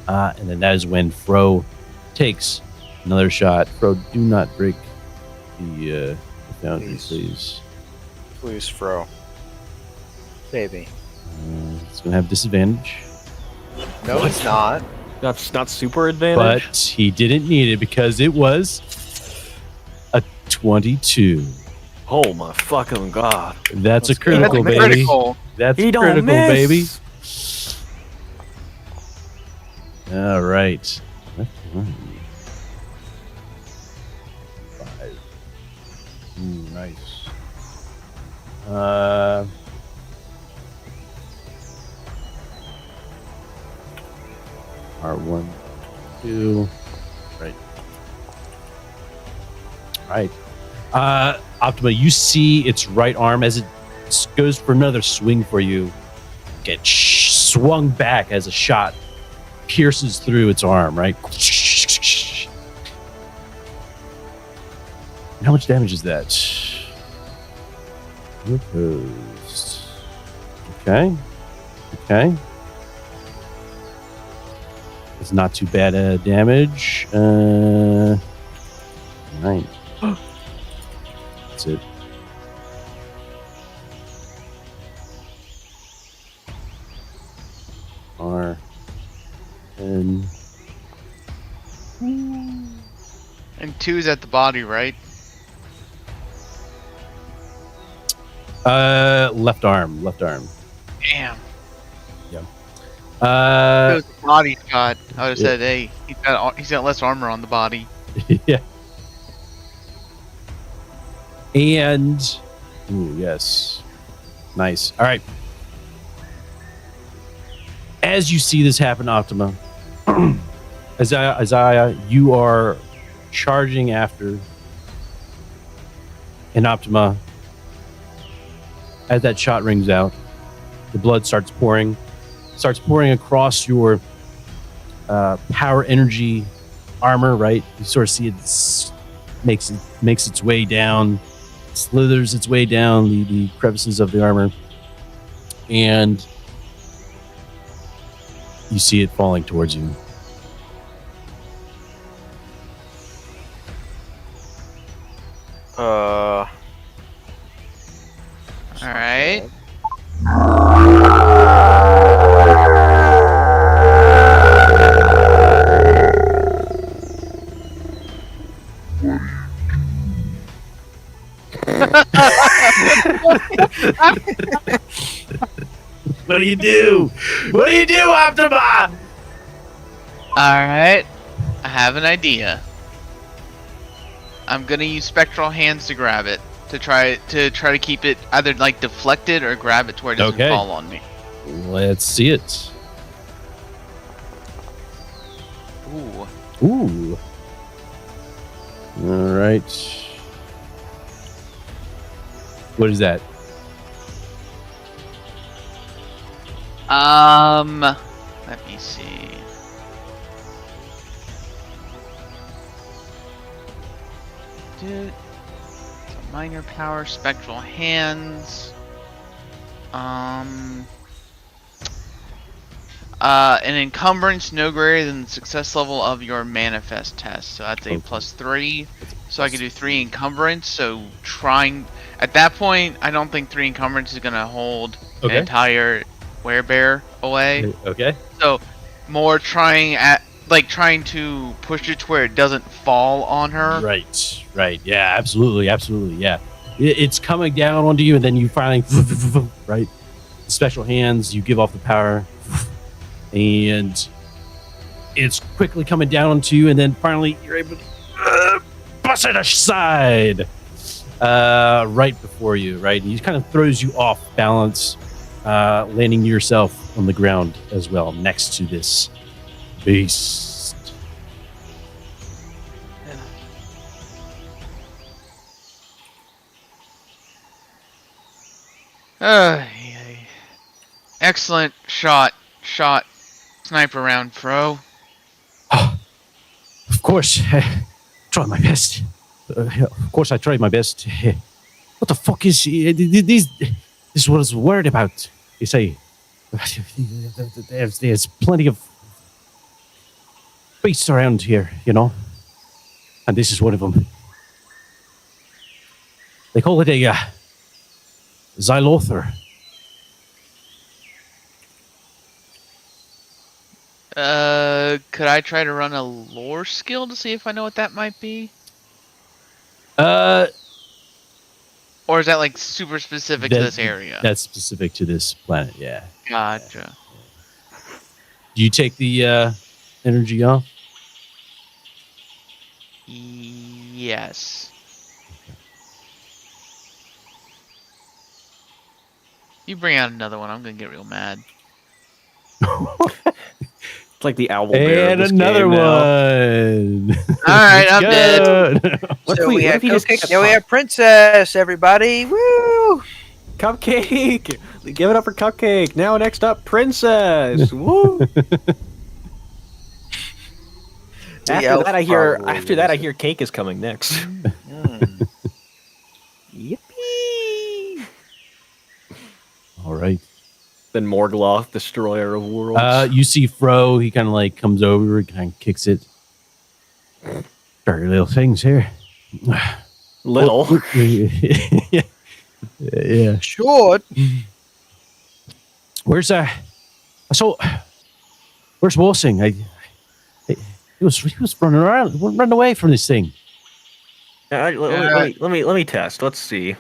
And then that is when Fro takes another shot. Fro, do not break the foundry, please. Please, Fro. Baby. It's going to have disadvantage. No, it's not. That's not super advantage. But he didn't need it because it was a 22. Oh my fucking god! That's a That's good. critical, That's baby. critical. That's He don't critical, baby. miss. All right. Left arm. 5. Ooh, nice. R1, 2. Right. All right. Optima, you see its right arm as it goes for another swing for you. Get swung back as a shot pierces through its arm, right? And how much damage is that? Opposed. Okay. Okay. It's not too bad damage. 9. That's it. R. And And 2's at the body, right? left arm. Damn. If it Uh, was a body shot, I would have yeah. said, hey, he's got less armor on the body. yeah. And ooh, yes. Nice. All right. As you see this happen, Optima, Isaiah, you are charging after an Optima. As that shot rings out, the blood starts pouring across your power energy armor. Right, you sort of see it makes its way down, slithers its way down the crevices of the armor, and you see it falling towards you. Alright. What do you do? What do you do, Optima? Alright. I have an idea. I'm gonna use spectral hands to grab it. To try to keep it either like deflected or grab it to where it doesn't Okay. fall on me. Let's see it. Ooh. Ooh. All right. What is that? Let me see. Dude. Minor power, spectral hands. An encumbrance no greater than the success level of your manifest test. So that's a Okay. +3. So I can do 3 encumbrance. So trying at that point, I don't think 3 encumbrance is gonna hold Okay. an entire werebear away. Okay. So more trying to push it to where it doesn't fall on her. Right. Right. Yeah. Absolutely. Absolutely. Yeah. It's coming down onto you, and then you finally, right? Special hands. You give off the power, and it's quickly coming down onto you, and then finally you're able to bust it aside, right before you. Right, and he kind of throws you off balance, landing yourself on the ground as well, next to this beast. Yay. Excellent shot, sniper round, Fro. Of course, I try my best. Of course, I tried my best. What the fuck is this? This is what I was worried about. You say there's plenty of beasts around here, you know, and this is one of them. They call it a Xylother. Could I try to run a lore skill to see if I know what that might be? Or is that like super specific to this area? That's specific to this planet, yeah. Gotcha. Do you take the energy off? Yes. You bring out another one, I'm gonna get real mad. It's like the owl bear. And of this another game now. one. Alright, I'm dead. What So if we what have if he just Cupcake, now we have Princess, everybody. Woo! Cupcake? Give it up for Cupcake. Now next up, Princess. Woo! elf After probably that I is. hear Cake is coming next. Mm. Yippee! All right. Then Morgloth, Destroyer of Worlds. You see Fro, he kind of like comes over and kind of kicks it. Dirty little things here. Little. Yeah. Short. Where's where's Walsing? He was running away from this thing. Let me test. Let's see.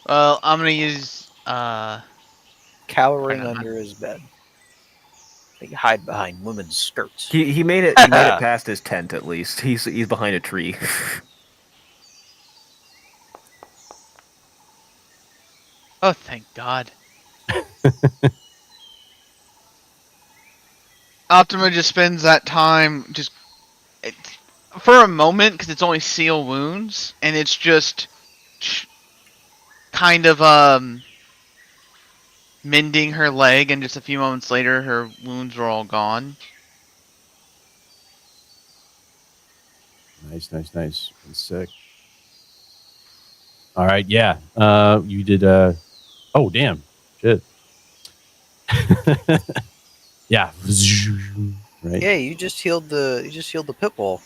Well, I'm gonna use Cowering under his bed. They hide behind women's skirts. He made it. He made it past his tent at least. He's behind a tree. oh thank God. Optima just spends that time just for a moment because it's only seal wounds and it's just kind of mending her leg, and just a few moments later her wounds are all gone. Nice. That's sick. All right, yeah. You did. Oh, damn. Shit. Yeah. Right. Yeah, you just healed the pit bull.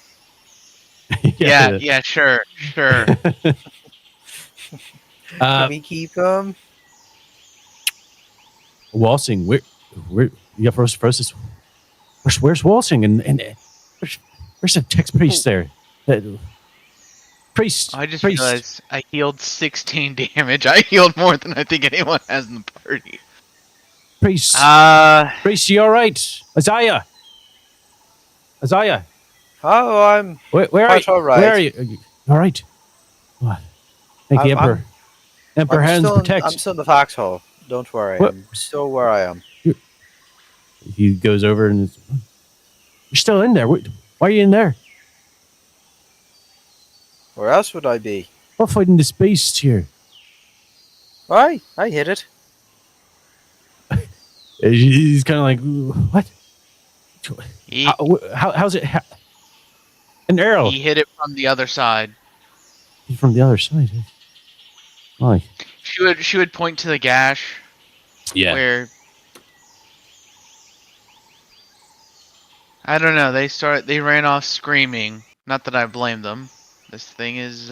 Yeah, sure. Can we keep him? Walsing, where? Yeah, first is where's Walsing and where's the text priest there? Priest. I just priest. realized I healed 16 damage. I healed more than I think anyone has in the party. Priest. Priest, you all right? Isaiah. Oh, I'm Where are quite you? all right. Where are you? All right. What? Thank the Emperor. Emperor hands protect. I'm still in the foxhole. Don't worry. What? I'm still where I am. He goes over and you're still in there. Why are you in there? Where else would I be? We're fighting this beast here. I hit it. He's kind of like, what? He, How's it? An arrow. he hit it from the other side. He's from the other side. Why? She would point to the gash Yeah. where I don't know, they ran off screaming. Not that I blame them. This thing is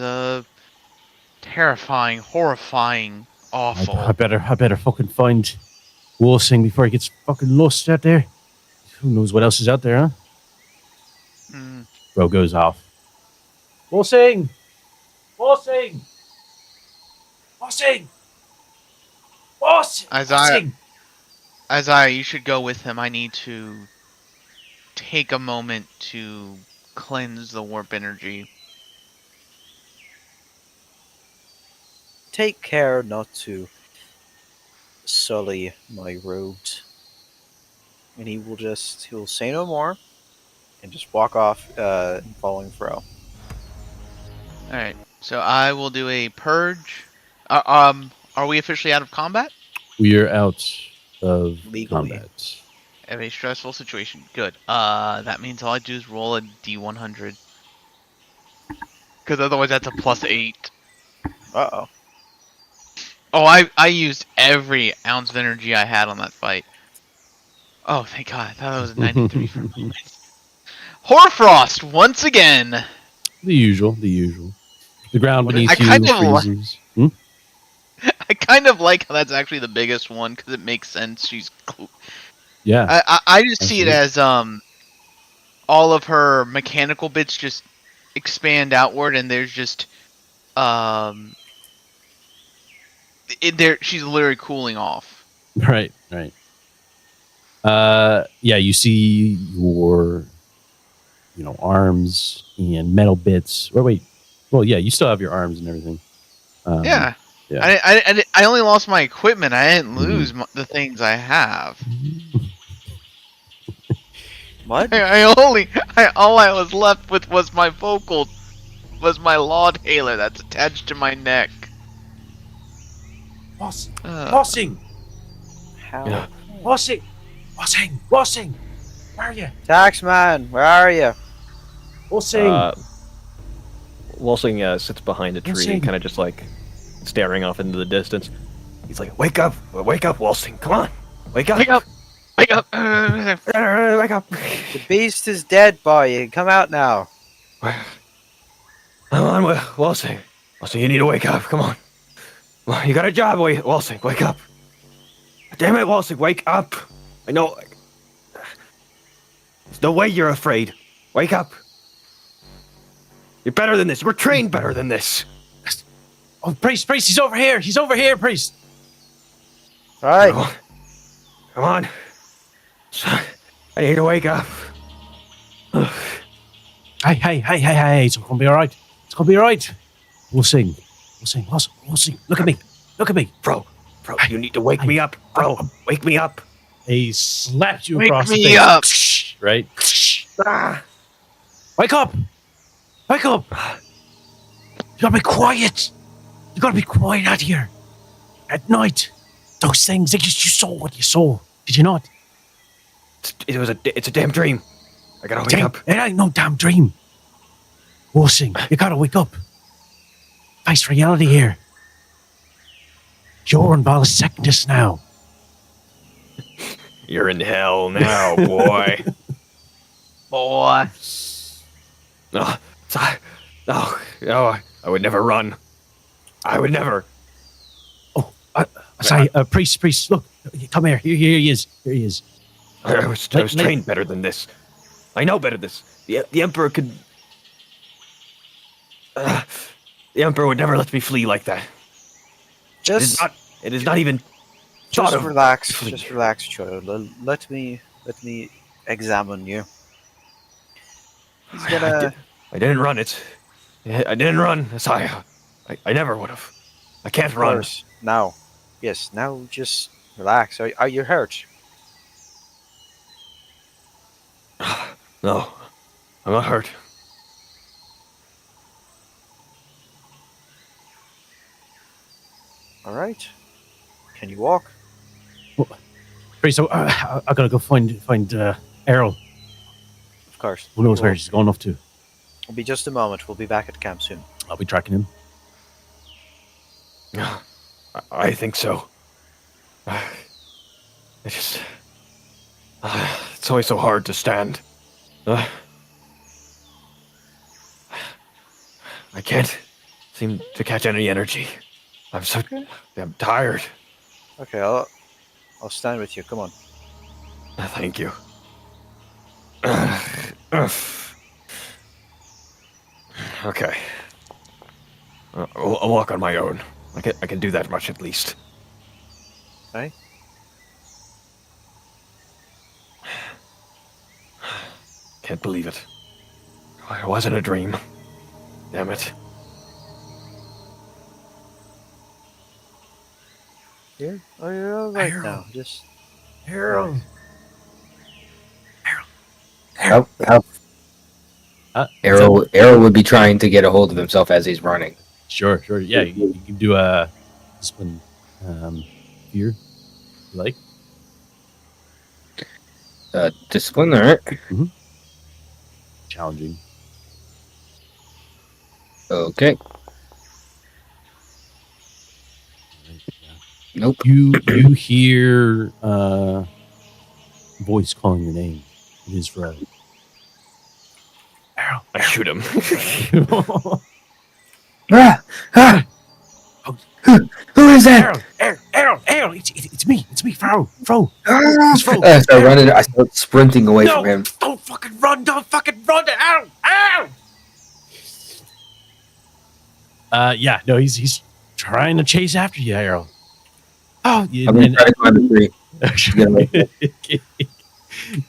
terrifying, horrifying, awful. I better fucking find Walsing before he gets fucking lost out there. Who knows what else is out there, huh? Mm. Bro goes off. Walsing! Isaiah, you should go with him. I need to take a moment to cleanse the warp energy. Take care not to sully my robes. And he'll say no more and just walk off following Fro. Alright, so I will do a purge. Are we officially out of combat? We are out of Legally. combat. Have a stressful situation. Good. That means all I do is roll a d100. Because otherwise that's a +8. Uh-oh. Oh, I used every ounce of energy I had on that fight. Oh, thank God. I thought it was a 93 for a moment. Hoarfrost, once again. The usual. The ground What is- beneath I kind you of freezes. Hmm? I kind of like how that's actually the biggest one because it makes sense. Yeah. I just see it Absolutely. as all of her mechanical bits just expand outward, and there's just um there she's literally cooling off. Right. Yeah, you see your, arms and metal bits. Or wait, well, yeah, you still have your arms and everything. Yeah. Yeah. I only lost my equipment. I didn't Mhm. lose the things I have. What? All I was left with was my my laud hailer that's attached to my neck. Bossing! How? Yeah. Bossing! Where are you? Taxman, where are you? Bossing! Walsing sits behind a tree Walsing. and kind of just like staring off into the distance. He's like, "Wake up! Wake up, Walsing! Come on! Wake up! Wake up! Wake up! Wake up! The beast is dead, boy. Come out now. Come on, Walsing! Walsing, you need to wake up! Come on! Well, you got a job, Walsing! Wake up! Damn it, Walsing! Wake up! I know. There's no way you're afraid. Wake up! You're better than this. We're trained better than this. Oh, Priest, he's over here! Priest! All right. Come on. I need to wake up. Hey, it's gonna be alright. We'll sing. Look at me. Bro, you need to wake me up. Bro, wake me up. He slapped you Wake across the me face. up. Right? Ah. Wake up! You gotta be quiet! Out here! At night! Those things, you saw what you saw. Did you not? It's a damn dream. I gotta wake up. It ain't no damn dream. Worsing, you gotta wake up. Face reality here. You're in Val's sickness now. You're in hell now, boy. Boy. No, I would never run. I would never. Sorry, priest, look. Come here. Here he is. I was trained better than this. I know better than this. The Emperor could. The Emperor would never let me flee like that. It is not even thought Just of. relax. flee. Just relax, child. Let me examine you. He's gonna. I didn't run it. I didn't run, Sire. I never would have. I can't run. Course. Now. Yes. Now, just relax. Are you hurt? No, I'm not hurt. All right. Can you walk? Priest, I gotta go find Errol. Of course. Who knows We'll- where she's gone off to? It'll be just a moment. We'll be back at camp soon. I'll be tracking him. I think so. It's always so hard to stand. I can't seem to catch any energy. I'm so damn tired. Okay. I'll stand with you. Come on. Thank you. Okay. I'll walk on my own. I can do that much at least. Okay. Can't believe it. It wasn't a dream. Damn it. Here. Oh, you're all right Harold. now. Just. Errol. How So- Arrow would be trying to get a hold of himself as he's running. Sure. Yeah, you can do a discipline here, if you like. Discipline, all right. Challenging. Okay. Nope. You hear voice calling your name. It is Fred. Errol. I shoot him. Ah! Ah! Who is that? Errol, it's me, Fro. Ah! Fro. I start running. I start sprinting away from him. Don't fucking run, Ow! Yeah, no, he's trying to chase after you, Errol. Oh, yeah, I'm gonna try to climb the tree.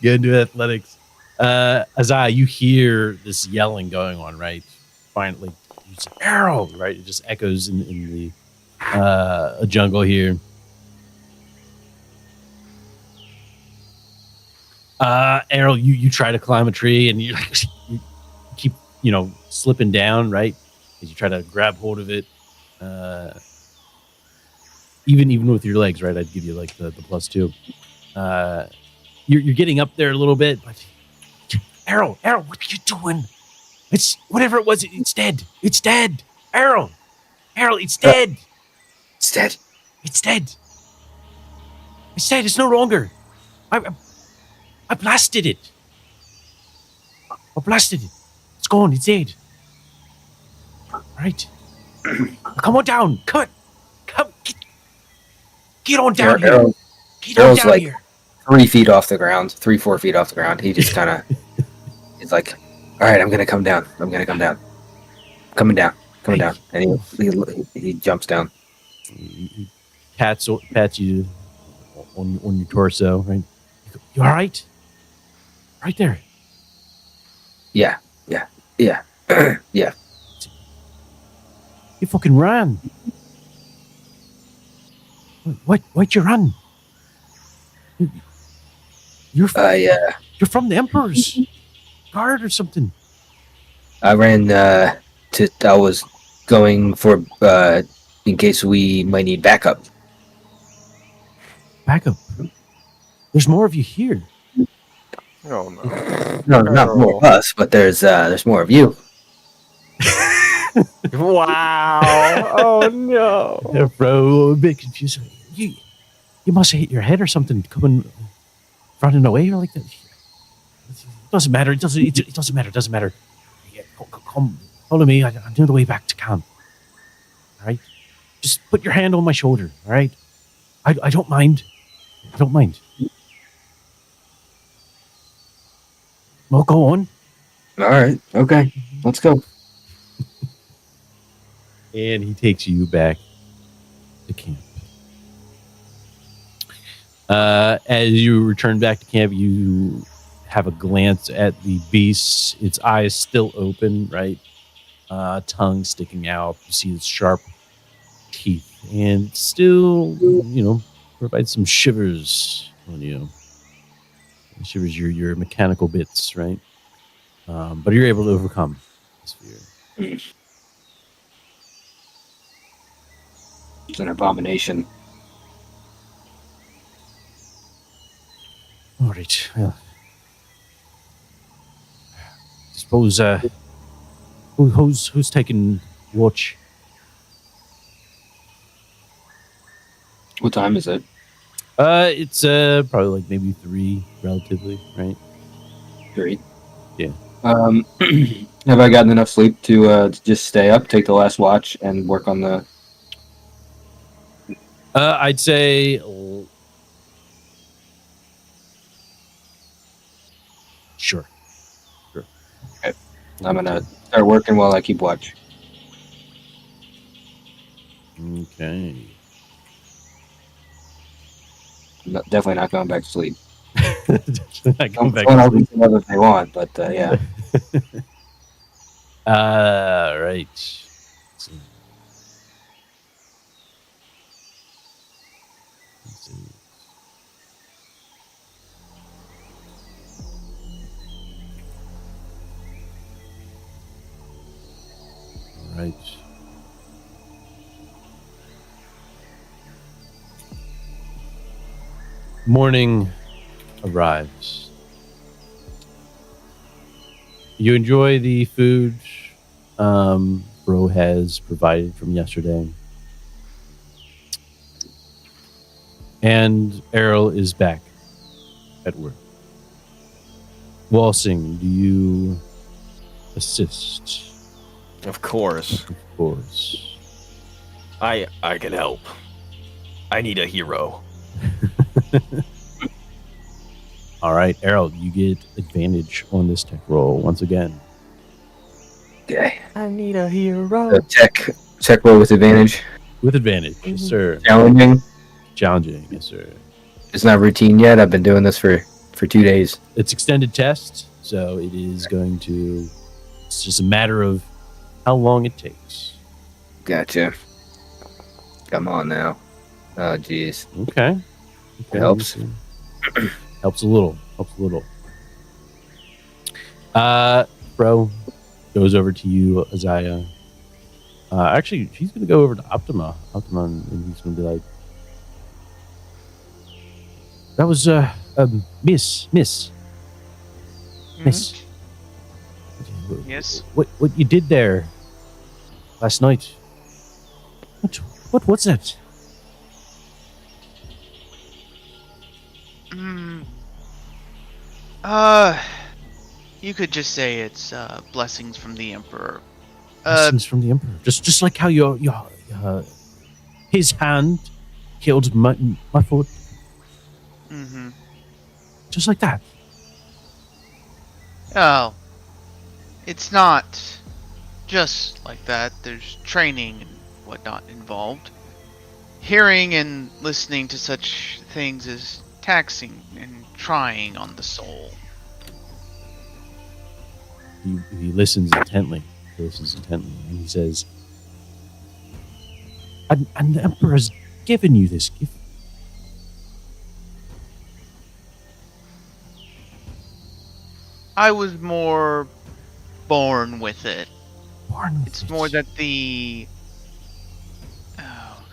Get into athletics. Isaiah, you hear this yelling going on, right? Finally, it's Errol, right? It just echoes in the jungle here. Errol, you try to climb a tree and you keep, slipping down, right? As you try to grab hold of it. Even with your legs, right? I'd give you like the +2. You're getting up there a little bit, but Errol, what are you doing? It's whatever it was. It's dead. Errol, it's dead. It's dead. It's dead. It's no longer. I blasted it. It's gone. It's dead. Right. Come on down. Come. Get on down here. Get on down here. 3 feet off the ground, 3-4 feet off the ground. He just kind of, he's like, all right, I'm gonna come down. Coming down. And he jumps down. He pats you on your torso, right? You all right? Right there. Yeah. Yeah. You fucking ran. Why'd you run? You're from the Emperor's guard or something. I ran I was going for in case we might need backup. Backup. There's more of you here. Oh no. No, not more of us, but there's more of you. Wow. Oh no. Yeah, bro, a bit confused. You must have hit your head or something coming running away like that. It doesn't matter. It doesn't matter. Yeah, come follow me. I'm on the way back to camp. All right? Just put your hand on my shoulder, all right? I don't mind. Well, go on. All right. Okay. Let's go. And he takes you back to camp. As you return back to camp, you have a glance at the beast. Its eyes still open, right? Tongue sticking out. You see its sharp teeth. And still, provides some shivers on you. It shivers your mechanical bits, right? But you're able to overcome this fear. It's an abomination. All right. Well, suppose who's taking watch? What time is it? It's probably like maybe 3, relatively, right? 3. Yeah. Have I gotten enough sleep to just stay up, take the last watch, and work on the? I'd say. Sure. Okay. I'm gonna start working while I keep watch. Okay. Definitely not going back to sleep. I come back. Someone else can know if they want, but yeah. Right. Let's see. All right. Morning arrives. You enjoy the food Bro has provided from yesterday. And Errol is back at work. Walsing, do you assist? Of course. Of course. I can help. I need a hero. All right, Errol, you get advantage on this tech roll once again. Okay. I need a hero. Tech roll with advantage. With advantage, yes, sir. Challenging. Challenging, yes, sir. It's not routine yet. I've been doing this for 2 days. It's extended test, so it is going to. It's just a matter of how long it takes. Gotcha. Come on now. Oh, jeez. Okay. It helps. Helps a little. Helps a little. Bro goes over to you, Isaiah. Actually, she's gonna go over to Optima, and he's gonna be like, "That was Miss. Yes. What you did there last night? What was that?" You could just say it's blessings from the Emperor. Blessings from the Emperor. Just like how your his hand killed my foot. Mm-hmm. Just like that. Oh. It's not just like that. There's training and whatnot involved. Hearing and listening to such things is taxing and trying on the soul. He listens intently. And he says, and the Emperor has given you this gift. I was more born with it. It's more that the... Oh.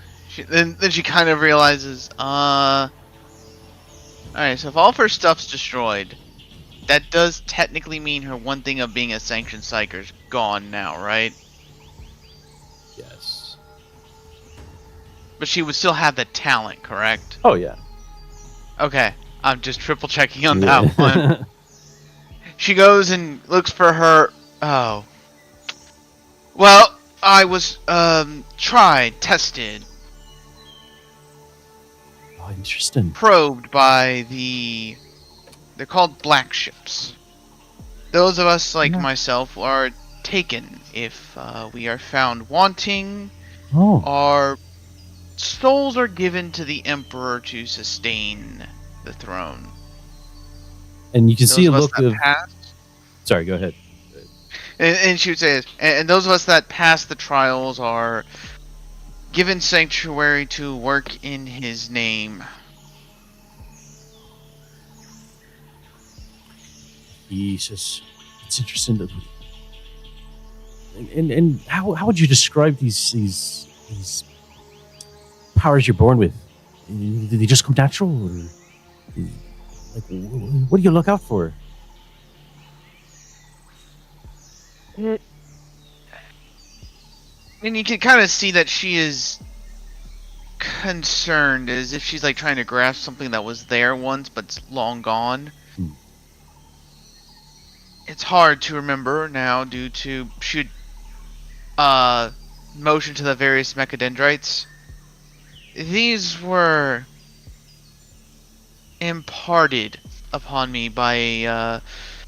Then she kind of realizes, Alright, so if all of her stuff's destroyed, that does technically mean her one thing of being a sanctioned psyker's gone now, right? Yes. But she would still have the talent, correct? Oh, yeah. Okay, I'm just triple checking on that one. She goes and looks for her... Oh. Well, I was, tested, Oh, interesting. probed by the... They're called black ships. Those of us, like myself, are taken if we are found wanting. Oh. Our souls are given to the Emperor to sustain the throne. And you can Those see a of us look that of... pass, Sorry, go ahead. and she would say this, and those of us that pass the trials are given sanctuary to work in his name. He says, it's interesting. And how would you describe these powers you're born with? Did they just come natural? Or, like, what do you look out for? And you can kind of see that she is concerned, as if she's like trying to grasp something that was there once but's long gone. It's hard to remember now due to she motion to the various mechadendrites. These were imparted upon me by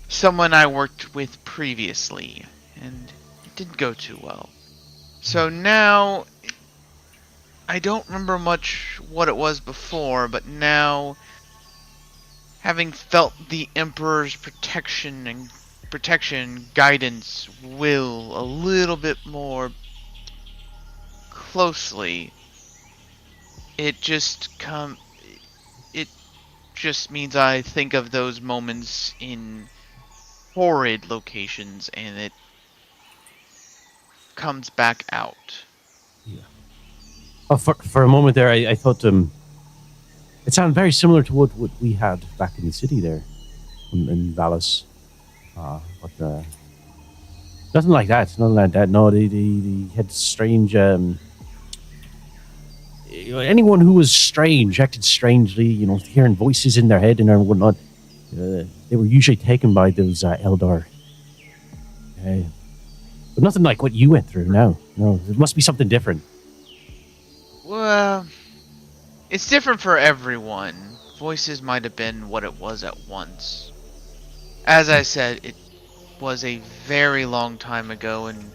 someone I worked with previously, and it didn't go too well. So now, I don't remember much what it was before, but now, having felt the Emperor's protection, guidance, will a little bit more closely, it just means I think of those moments in horrid locations, and it comes back out. Yeah. Oh, for a moment there, I thought it sounded very similar to what we had back in the city there, in Vallis. But Nothing like that. Nothing like that. No, they had strange. Anyone who was strange, acted strangely, hearing voices in their head and whatnot, they were usually taken by those Eldar. But nothing like what you went through. No, it must be something different. Well, it's different for everyone. Voices might have been what it was at once. As I said, it was a very long time ago, and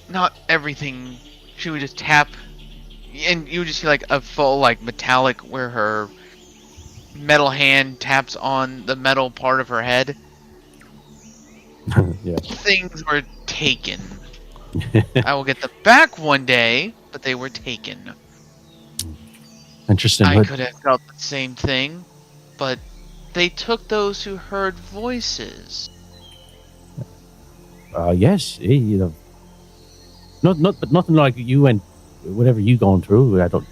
not everything. She would just tap, and you would just see like a full metallic where her metal hand taps on the metal part of her head. Yeah. Things were taken. I will get them back one day, but they were taken. Interesting. I could have felt the same thing, but they took those who heard voices. Yes, but nothing like you and whatever you going through. I don't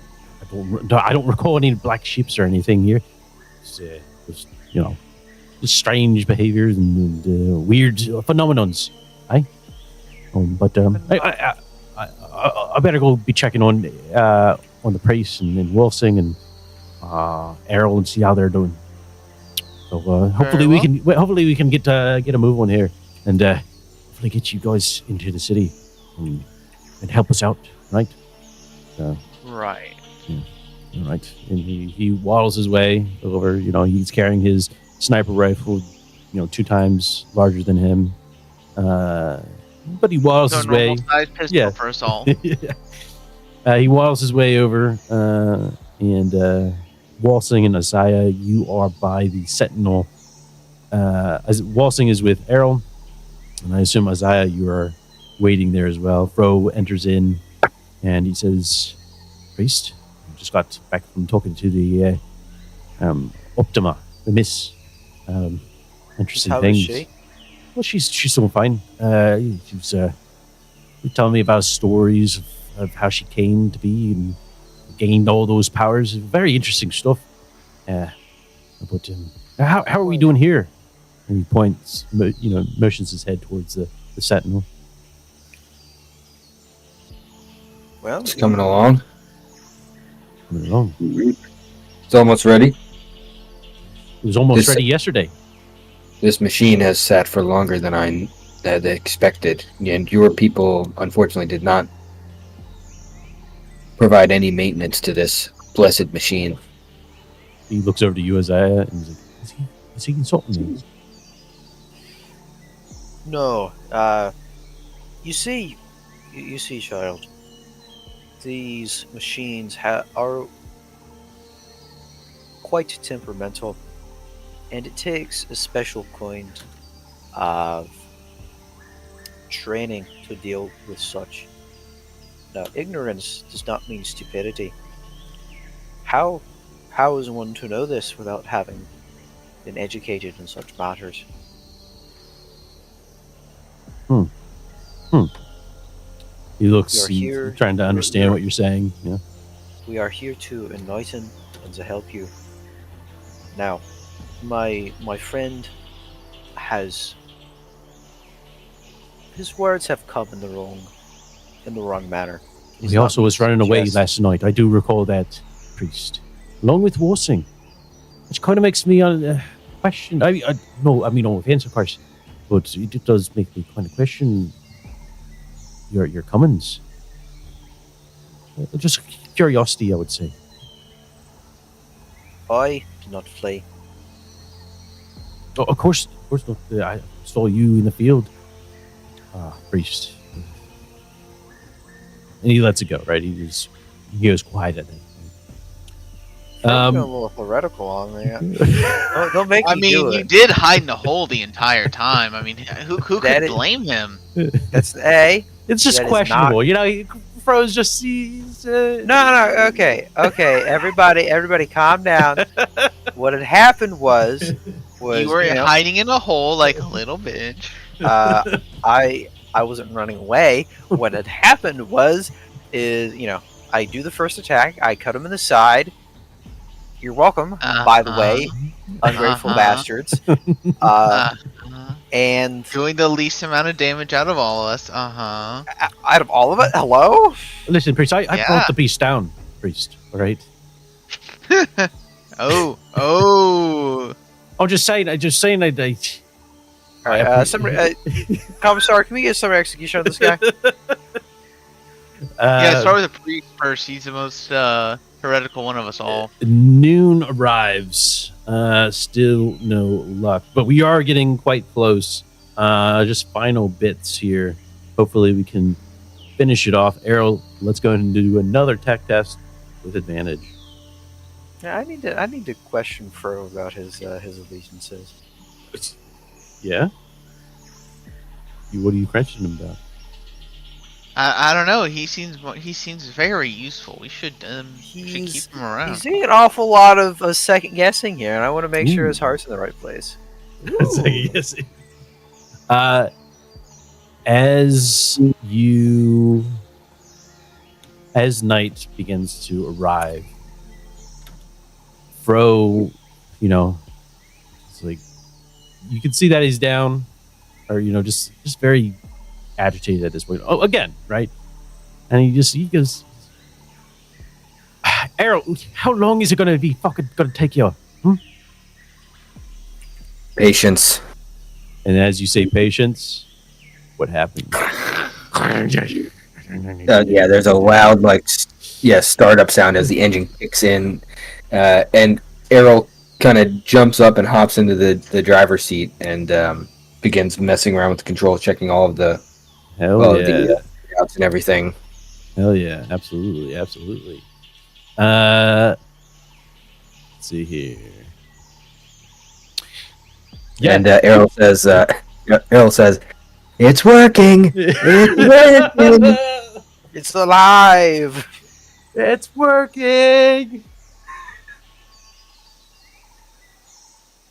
recall any black ships or anything here. It's, just strange behaviors and weird phenomenons. But I better go be checking on the priest and Wilsing and Errol and see how they're doing. So hopefully we can get a move on here and hopefully get you guys into the city and help us out, right? Right. Yeah. All right. And he waddles his way over. He's carrying his sniper rifle, 2 times larger than him. But he waddles his way. Normal size pistol for us all. He waddles his way over, and Walsing and Isaiah, you are by the Sentinel. As Walsing is with Errol, and I assume Isaiah, you are waiting there as well. Fro enters in, and he says, "Priest, I just got back from talking to the Optima, the Miss. Interesting How things." is she? Well, she's doing fine. She was telling me about stories of how she came to be and gained all those powers. Very interesting stuff. But how are we doing here? And he points, motions his head towards the Sentinel. Well, It's coming along. Coming along. It's almost ready. It was almost This- ready yesterday. This machine has sat for longer than I had expected, and your people, unfortunately, did not provide any maintenance to this blessed machine. He looks over to you, Isaiah, and he's like, is he insulting me? no. You see, child. These machines are quite temperamental, and it takes a special kind of training to deal with such. Now, ignorance does not mean stupidity. How is one to know this without having been educated in such matters? He looks, You're he's here- trying to understand what you're saying. Yeah. We are here to enlighten and to help you. Now, my friend has his words have come in the wrong manner. He's He not also was running away suggest- last night. I do recall that, priest, along with Warsing, which kind of makes me question. No offense, of course, but it does make me kind of question your comings. Just curiosity, I would say. I did not flee. Oh, of course not. I saw you in the field, priest. And he lets it go. Right, he goes quiet at that. I'm going a little heretical on there. Don't make I me mean, do you it. did hide in the hole the entire time. I mean, who That could is- blame him? That's A. It's just That is questionable, Fro's just he's, No. Okay. Everybody, calm down. What had happened was You were hiding in a hole like a little bitch. I wasn't running away. What had happened is I do the first attack. I cut him in the side. You're welcome. By the way, ungrateful Uh-huh. bastards. Uh, And Doing the least amount of damage out of all of us. Uh-huh. out of all of it, hello? Listen, priest, I Yeah. brought the beast down, priest. All right. Oh. I'm just saying. I All right, Commissar, can we get some execution on this guy? Yeah, start with the priest first. He's the most heretical one of us all. Noon arrives. Still no luck, but we are getting quite close. Just final bits here. Hopefully, we can finish it off. Errol, let's go ahead and do another tech test with advantage. Yeah, I need to question Fro about his allegiances. Yeah. What are you questioning him about? I don't know. He seems very useful. We should keep him around. He's doing an awful lot of second guessing here, and I want to make sure Ooh. his heart's in the right place. Yes. As night begins to arrive, Fro, it's like you can see that he's down, or just very agitated at this point. Oh, again, right? And he goes, Errol, how long is it gonna take you? Patience. And as you say patience, what happens? Yeah, there's a loud startup sound as the engine kicks in, and Errol kind of jumps up and hops into the driver's seat and begins messing around with the controls, checking all of the the outs and everything. Hell yeah, absolutely. Let's see here. Yeah. And Errol says, "It's working. It's working." It's alive. It's working.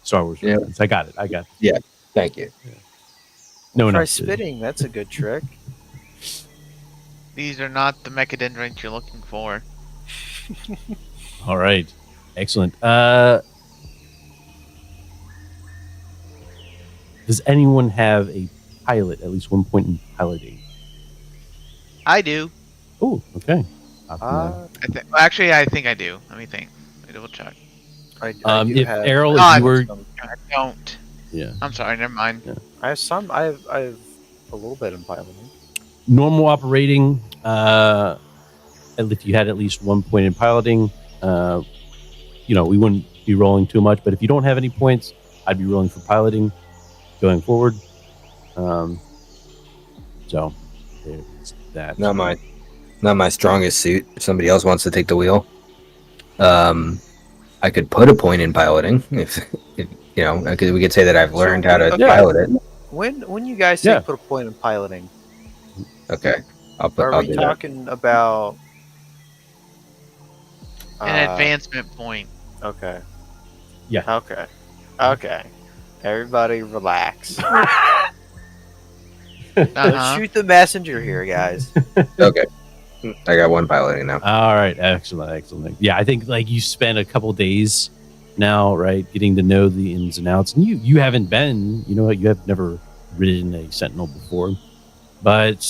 Star Wars. Yeah. reference. I got it. Thank you. No one Try else did. spitting. That's a good trick. These are not the mechadendrites you're looking for. All right. Excellent. Does anyone have a pilot, at least one point in piloting? I do. Oh, okay. I think I do. Let me think. Let me double check. I do if have, Errol, I if you were, I don't. yeah, I'm sorry. Never mind. Yeah. I have some. I have a little bit in piloting. normal operating, if you had at least 1 point in piloting, we wouldn't be rolling too much. But if you don't have any points, I'd be rolling for piloting going forward. So there's that. Not my strongest suit. If somebody else wants to take the wheel, I could put a point in piloting. If we could say that I've learned how to okay. pilot it. When you guys say put a point in piloting, Okay, are we do that. talking about An advancement point. Okay. Yeah. Okay. Everybody relax. Uh-huh. Don't shoot the messenger here, guys. Okay, I got one piloting now. All right, excellent. Yeah, I think you spent a couple days now, right, getting to know the ins and outs, and you haven't been, you have never ridden a Sentinel before, but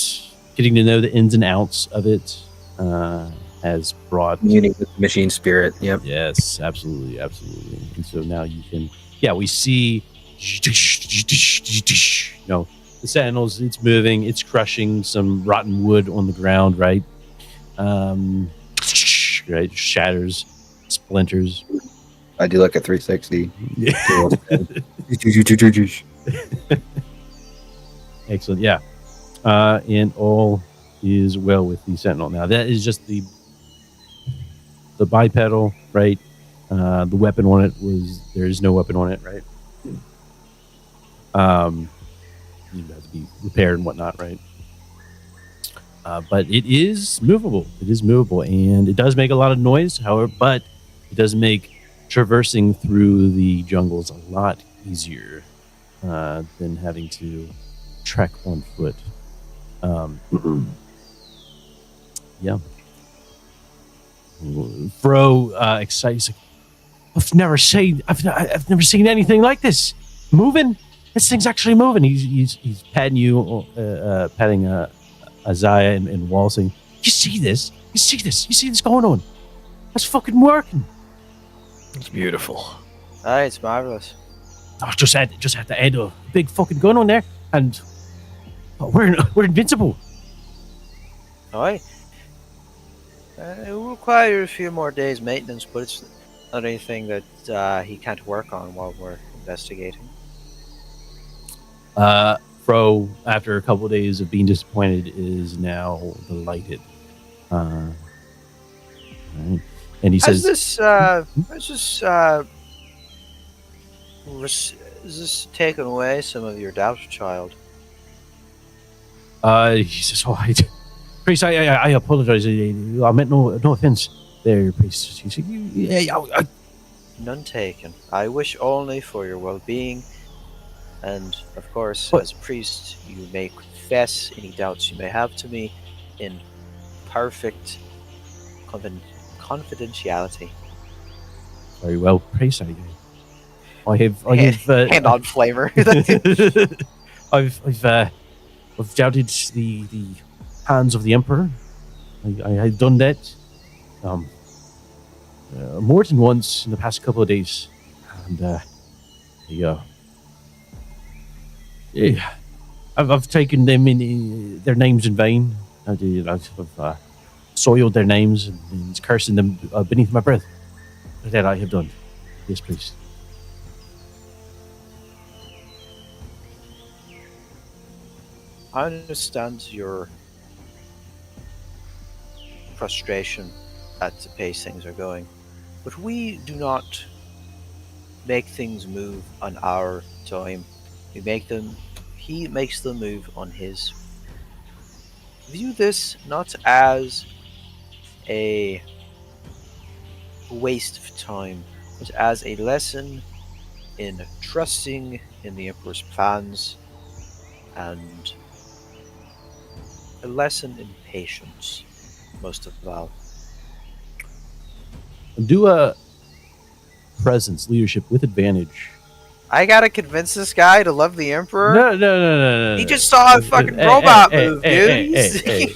getting to know the ins and outs of it has brought Communing with the machine spirit. Yep. Yes, absolutely. And so now you can, we see, the Sentinels, it's moving, it's crushing some rotten wood on the ground, right? Right, shatters, splinters. I do like a 360. Yeah. Excellent, yeah. And all is well with the Sentinel. Now, that is just the bipedal, right? The weapon on it there is no weapon on it, right? You have to be repaired and whatnot, right? But it is movable. And it does make a lot of noise, however, but it does make traversing through the jungles a lot easier than having to trek on foot. Yeah. Fro excited. I've never seen anything like this. Moving, this thing's actually moving. He's patting you, patting Isaiah and Walsing. You see this? You see this? You see this going on? That's fucking working. It's beautiful. Aye, it's marvelous. I just had to add a big fucking gun on there, and we're invincible. Aye. It will require a few more days maintenance, but it's not anything that he can't work on while we're investigating. Fro, after a couple of days of being disappointed, is now delighted. Right. And he says, Has this taken away some of your doubts, child? he says, "Oh, priest, I apologize. I meant no offense there, priest." He said, None taken. I wish only for your well-being, and of course, What? as a priest, you may confess any doubts you may have to me in perfect confidentiality. Very well, priest. I have Hand on flavor. I've doubted the hands of the emperor. I had done that more than once in the past couple of days, and I've taken them in their names in vain. I've soiled their names and cursing them beneath my breath. That I have done. Yes, please. I understand your frustration at the pace things are going, but we do not make things move on our time. He makes them move on his. View this not as a waste of time, but as a lesson in trusting in the Emperor's plans and a lesson in patience, most of all. Do a presence leadership with advantage. I gotta convince this guy to love the Emperor? No. He just saw a fucking robot move, dude. Hey.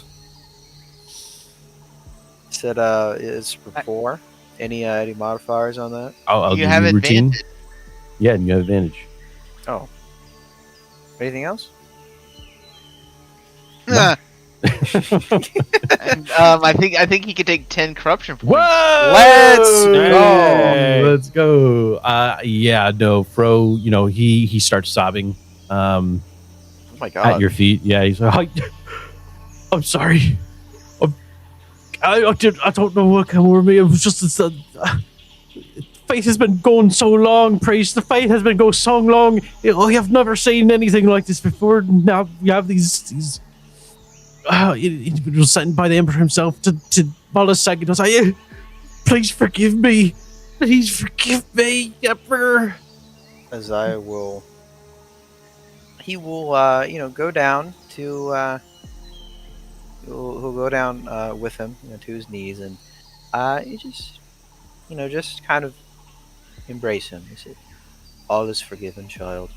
Said it's for 4. Any modifiers on that? I'll You give have you routine. advantage. Yeah, and you have advantage. Oh. Anything else? No. And, I think he could take 10 corruption points. Whoa! Let's go! Let's go. Yeah, no, Fro, he starts sobbing Oh my god. at your feet. Yeah, he's like, I'm sorry. I don't know what came over me. It was just fate has been going so long, priest. The fate has been going so long. I have never seen anything like this before. Now you have these individuals sent by the emperor himself to molest Sagittarius. Please forgive me. Please forgive me, emperor. Isaiah will. He will, go down to. He'll go down with him, to his knees, and he just kind of embrace him. He said, "All is forgiven, child."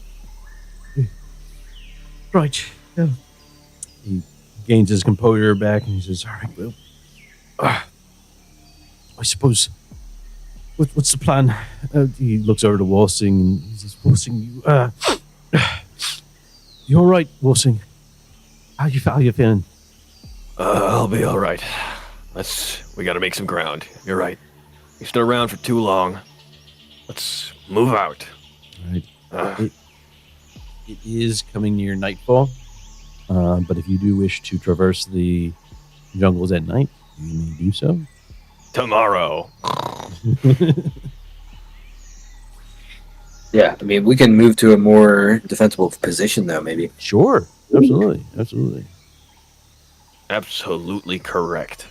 Right. Yeah. He gains his composure back and he says, "All right, well, I suppose. What's the plan?" He looks over to Walsing and he says, "Walsing, you all right, Walsing? How you feeling?" I'll be all right. We gotta make some ground. You're right. We stood around for too long. Let's move out. Right. It is coming near nightfall, but if you do wish to traverse the jungles at night, you may do so. Tomorrow. Yeah, I mean, we can move to a more defensible position, though, maybe. Sure. Absolutely. Absolutely correct.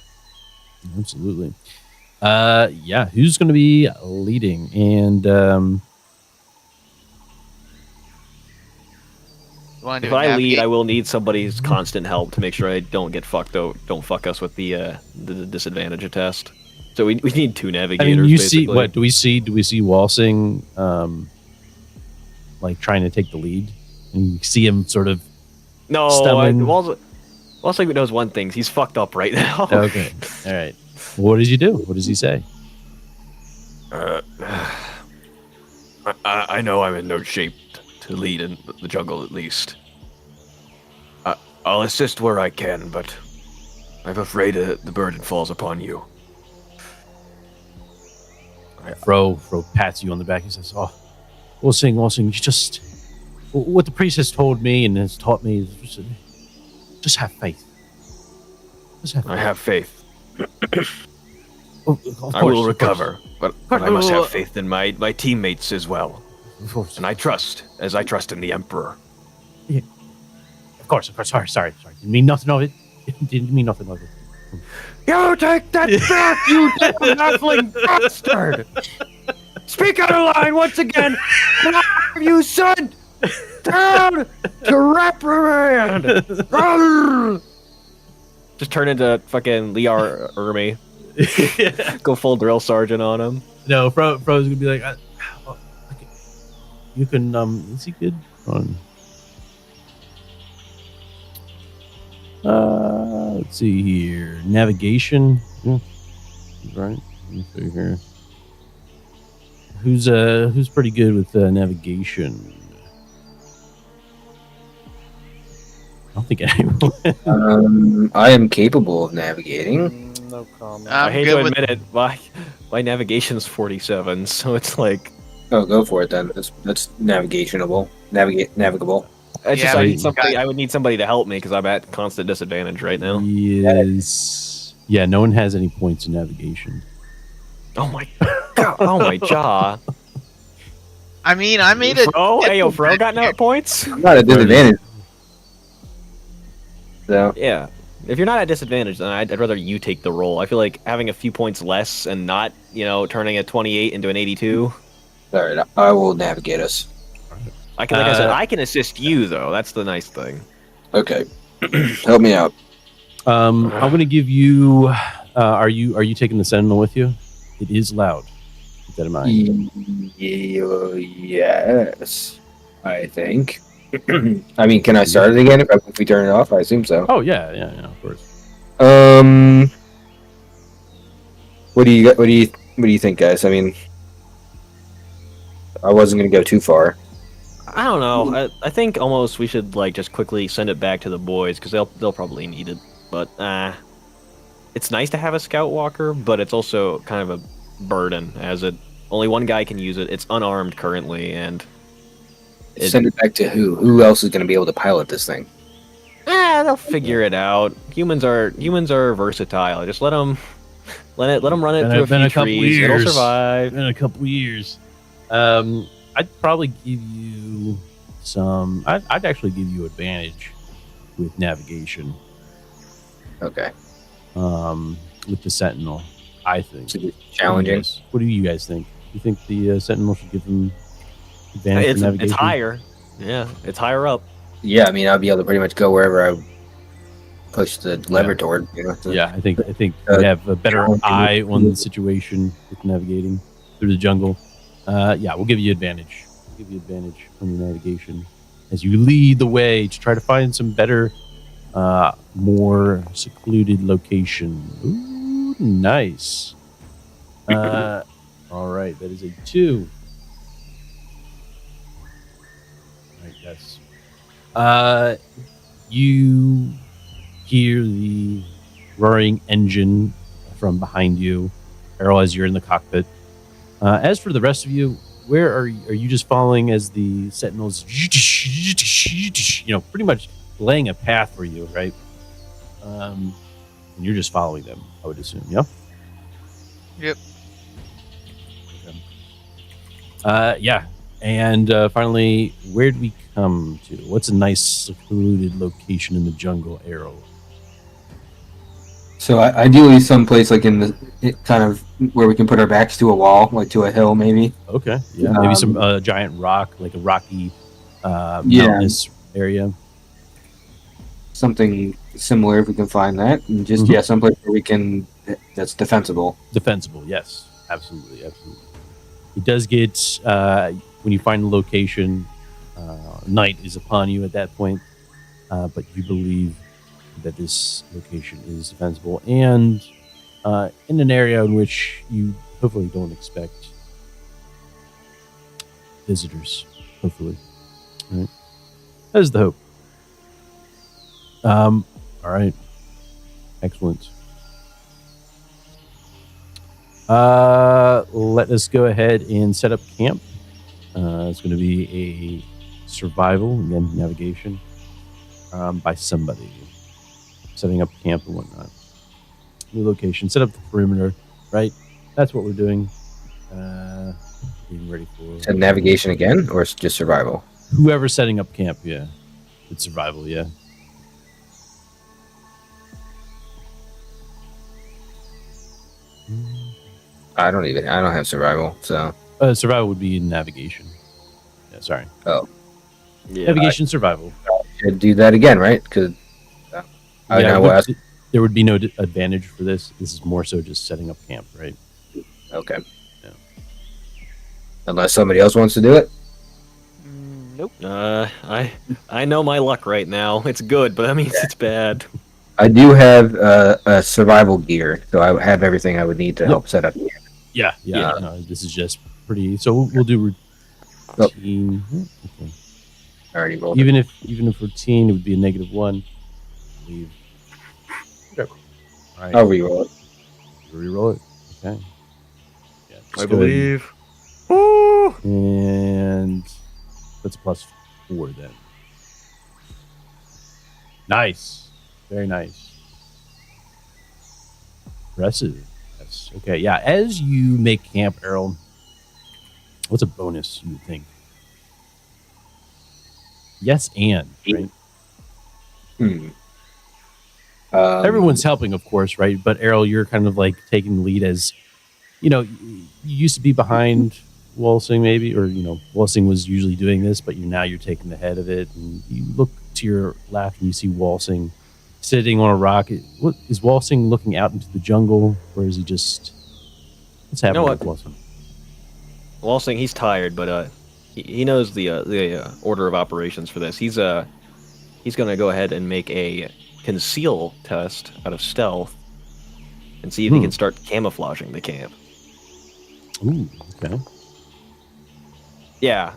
Yeah, who's going to be leading? And If I lead, I will need somebody's constant help to make sure I don't get fucked out. Don't fuck us with the disadvantage test. So we need 2 navigators. I mean, you basically. see what do we see? Do we see Walsing like trying to take the lead? And you see him sort of No, Stumbling. Wallsing knows one thing. He's fucked up right now. Okay. All right. What did you do? What does he say? I know I'm in no shape to lead in the jungle, at least. I'll assist where I can, but I'm afraid the burden falls upon you. Fro pats you on the back. He says, "Oh, Walsing, you just what the priest has told me and has taught me is just have faith. Just have faith. I have faith. Of I will course, recover, but course. I must have faith in my teammates as well. Of course. And I trust, as I trust in the Emperor. Of course. Sorry. Didn't mean nothing of it. Didn't mean nothing of it. You take that back, you damn halfling bastard! Speak out of line once again! You son! Down to reprimand! Just turn into fucking Liar Ermy. Go full drill sergeant on him. No, Fro's gonna be like, okay. You can. Is he good? On. Let's see here. Navigation. Yeah. Right. Let me see here. Who's pretty good with navigation? I don't think anyone. I am capable of navigating. No comment. I I'm hate good to with admit it, my navigation's 47, so it's like Oh, go for it then. That's navigable. it's Yeah, just but I would need somebody to help me because I'm at constant disadvantage right now. Yes. Yeah. No one has any points in navigation. Oh my god! Oh my jaw! I mean, I made it. Fro, hey yo, Fro got no points. I'm not at disadvantage. So Yeah, if you're not at disadvantage, then I'd rather you take the role. I feel like having a few points less and not, turning a 28 into an 82. all right, I will navigate us. Like I said, I can assist you though. That's the nice thing. Okay, help me out. I'm gonna give you. Are you taking the Sentinel with you? It is loud. Keep that in mind. Yes, I think. I mean, can I start it again if we turn it off? I assume so. Oh yeah, of course. What do you think, guys? I mean, I wasn't gonna go too far. I don't know. I think almost we should just quickly send it back to the boys because they'll probably need it. But it's nice to have a scout walker, but it's also kind of a burden as only one guy can use it. It's unarmed currently, and Send it back to who? Who else is gonna be able to pilot this thing? they'll figure it out. Humans are versatile. Just let them run it through a few trees. It'll survive. In a couple years. I'd probably give you some. I'd actually give you advantage with navigation. Okay, With the Sentinel, I think. so challenging. What do you guys think? You think the Sentinel should give them advantage for navigation? It's higher. Yeah, it's higher up. Yeah, I mean, I'll be able to pretty much go wherever I push the lever toward. Yeah, I think we have a better eye on the situation with navigating through the jungle. Yeah, we'll give you advantage. We'll give you advantage on your navigation as you lead the way to try to find some better, more secluded location. Ooh, nice. All right, that is a 2. All right, yes. You hear the roaring engine from behind you, Errol, as you're in the cockpit. As for the rest of you, where are you just following as the Sentinels, pretty much laying a path for you, right? And you're just following them, I would assume, yeah? Yep. Okay. Yeah. And finally, where do we come to? What's a nice secluded location in the jungle, Arrow? So ideally, someplace like in kind of where we can put our backs to a wall, like to a hill, maybe. Okay. Yeah. Maybe some giant rock, like a rocky mountainous area. Something similar if we can find that, and just someplace where we can that's defensible. Defensible, yes, absolutely. It does get when you find the location, night is upon you at that point, but you believe that this location is defensible and in an area in which you hopefully don't expect visitors. Hopefully, right? That is the hope. All right, excellent. Let us go ahead and set up camp. It's going to be a survival, again, navigation, by somebody. Setting up camp and whatnot. New location, set up the perimeter, right? That's what we're doing. Getting ready for... So navigation again, or it's just survival? Whoever's setting up camp, yeah. It's survival, yeah. I don't have survival, so. Survival would be in navigation. Yeah, sorry. Oh. Yeah, Navigation, survival. Should do that again, right? Because there would be no advantage for this. This is more so just setting up camp, right? Okay. Yeah. Unless somebody else wants to do it. Nope. I know my luck right now. It's good, but that means it's bad. I do have a survival gear, so I have everything I would need to help set up. Yeah. No, this is just pretty. So we'll do routine. Okay. I already rolled. Even if routine, it would be a -1. Leave. Okay. All right. I'll reroll it. Reroll it. Okay. Yeah, I believe. And that's +4 then. Nice. Very nice. Impressive. Yes. Okay, yeah. As you make camp, Errol, what's a bonus you would think? Yes, and right? Everyone's helping, of course, right? But Errol, you're kind of like taking the lead as, you used to be behind Walsing maybe, or, Walsing was usually doing this, but you're taking the head of it. And you look to your left and you see Walsing sitting on a rock. What is Walsing looking out into the jungle, or is he just... What's happening with Walsing? Walsing, he's tired, but he knows the order of operations for this. He's going to go ahead and make a conceal test out of stealth and see if he can start camouflaging the camp. Ooh, okay. Yeah,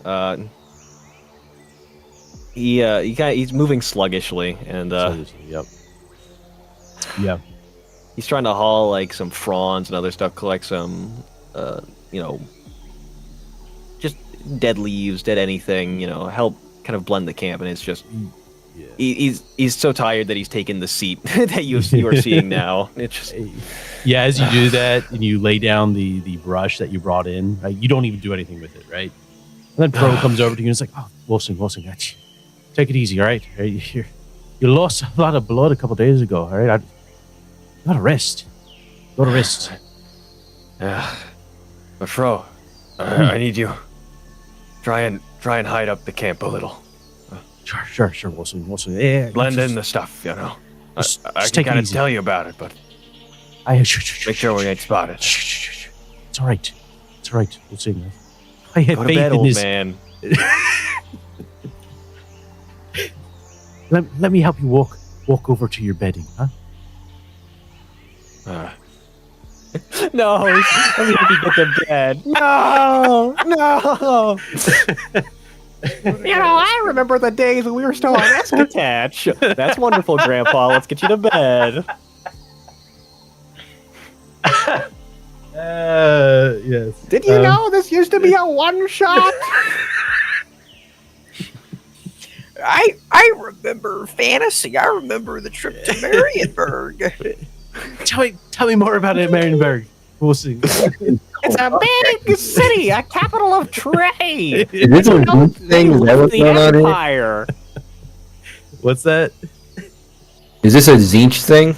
he's moving sluggishly, and Yep. Yeah. he's trying to haul like some fronds and other stuff, collect some, just dead leaves, dead anything, help kind of blend the camp. And it's just, he's so tired that he's taken the seat that you are seeing now. It's just, yeah. As you do that and you lay down the brush that you brought in, right, you don't even do anything with it, right? And then Pro comes over to you and it's like, "Oh, Wilson, take it easy, all right? You lost a lot of blood a couple days ago, all right? You gotta rest. but Fro, I need you. Try and hide up the camp a little. Sure, Wilson. Yeah, Blend in the stuff, I can kind of tell you about it, but make sure we ain't spotted. Shh. It's all right. We'll see. I have Go to faith bed, in old this. man. Let me help you walk over to your bedding, huh? No, let me help you get to bed. No. I remember the days when we were still on Escatach. That's wonderful, Grandpa. Let's get you to bed. Yes. Did you know this used to be a one-shot? I remember fantasy. I remember the trip to Marienburg. Tell me more about it, Marienburg. We'll see. It's a big city, a capital of trade. Is this a new thing? Is that what's The going on here? empire. What's that? Is this a Zinch thing?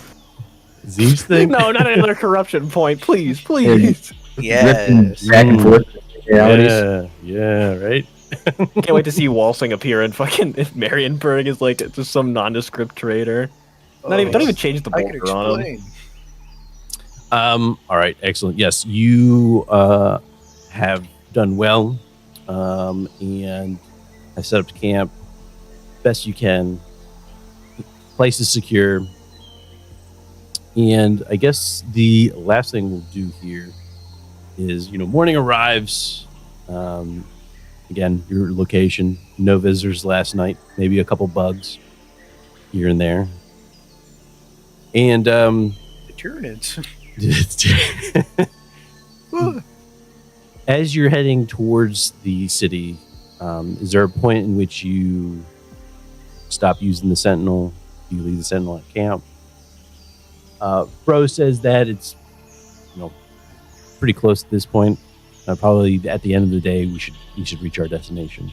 Zinch thing? No, not another corruption point. Please. Ripping Yes. back and forth realities? Yeah, right? Can't wait to see Walsing appear in fucking Marienburg as like just some nondescript trader. Don't even change the I can border on him. explain. All right, excellent. Yes, you have done well, and I set up camp best you can. Place is secure. And I guess the last thing we'll do here is, morning arrives. Again, your location, no visitors last night, maybe a couple bugs here and there. And The Tyranids. as you're heading towards the city, is there a point in which you stop using the Sentinel? Do you leave the Sentinel at camp? Bro says that it's pretty close at this point. Probably at the end of the day, we should reach our destination.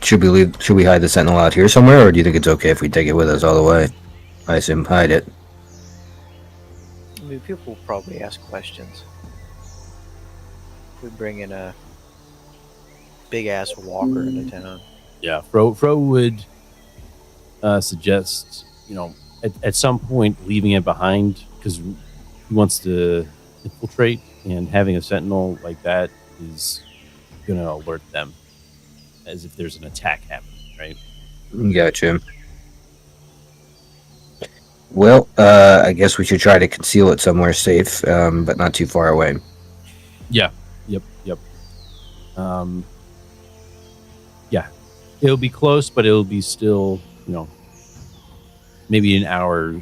Should we hide the Sentinel out here somewhere, or do you think it's okay if we take it with us all the way? I assume hide it. I mean, people will probably ask questions. If we bring in a big ass walker into town. Yeah, Fro would suggest, at some point leaving it behind, because he wants to infiltrate, and having a Sentinel like that is going to alert them as if there's an attack happening, right? Gotcha. Well, I guess we should try to conceal it somewhere safe, but not too far away. Yeah. Yep. Yeah. It'll be close, but it'll be still, maybe an hour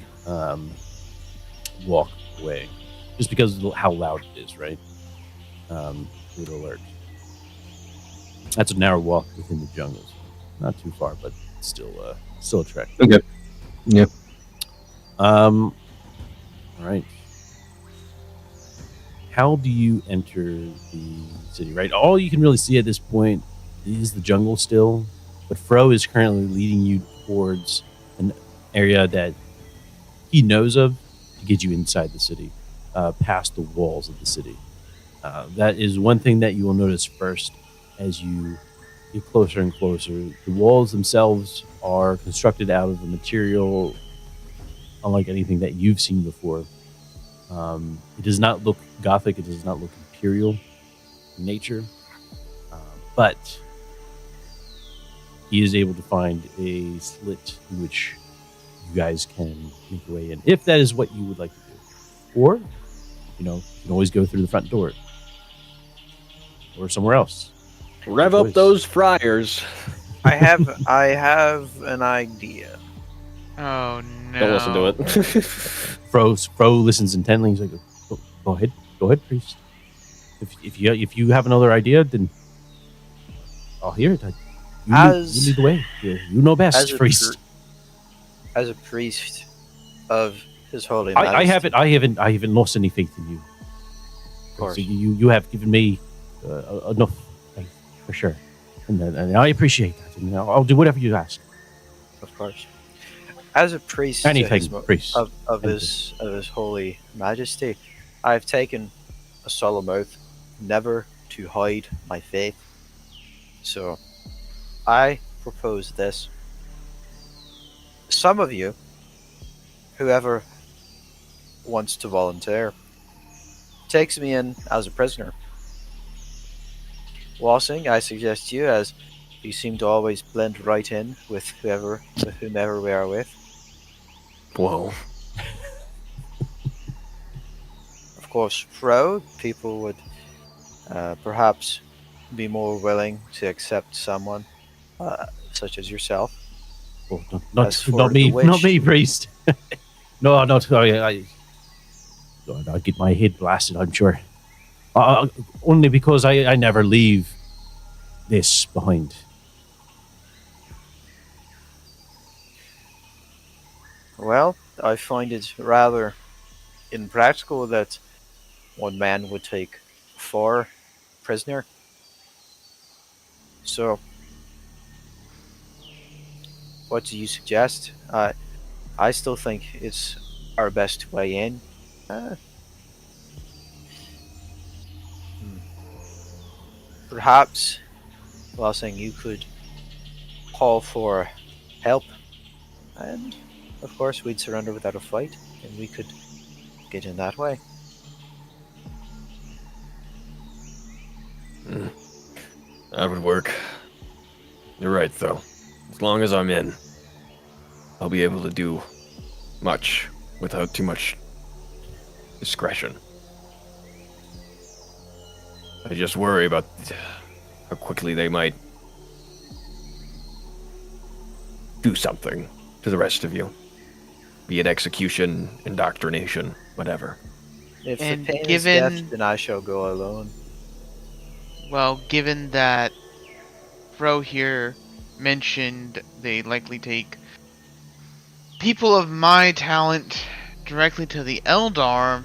walk away, just because of how loud it is, right? It would alert. That's an hour walk within the jungles. Not too far, but still a trek. Okay. Yep. All right. How do you enter the city, right? All you can really see at this point is the jungle still, but Fro is currently leading you towards an area that he knows of to get you inside the city, past the walls of the city. That is one thing that you will notice first as you get closer and closer. The walls themselves are constructed out of a material unlike anything that you've seen before. It does not look Gothic. It does not look Imperial in nature. But he is able to find a slit in which you guys can make your way in, if that is what you would like to do. Or, you can always go through the front door. Or somewhere else. Rev up those fryers. I have an idea. Oh no! Don't listen to it. Fro listens intently. He's like, go ahead, priest. If you have another idea, then I'll hear it. You lead the way. You know best, priest. As a priest of His Holy Majesty. I I haven't lost any faith in you. Of course. So you have given me enough faith, for sure. And I appreciate that. And I'll do whatever you ask. Of course. As a priest of His Holy Majesty, I have taken a solemn oath never to hide my faith. So, I propose this. Some of you, whoever wants to volunteer, takes me in as a prisoner. Walsing, I suggest you, as you seem to always blend right in with whomever we are with. Whoa. Of course, Fro, people would perhaps be more willing to accept someone such as yourself. Oh, not me, priest. No, not sorry. I'll get my head blasted, I'm sure. Only because I never leave this behind. Well, I find it rather impractical that one man would take 4 prisoner. So, what do you suggest? I still think it's our best way in. Perhaps, while saying you could call for help, and of course we'd surrender without a fight, and we could get in that way. That would work. You're right, though. As long as I'm in, I'll be able to do much without too much discretion. I just worry about how quickly they might do something to the rest of you. Be it execution, indoctrination, whatever. If And the pain is given- death, then I shall go alone. Well, given that Fro here mentioned they likely take people of my talent directly to the Eldar,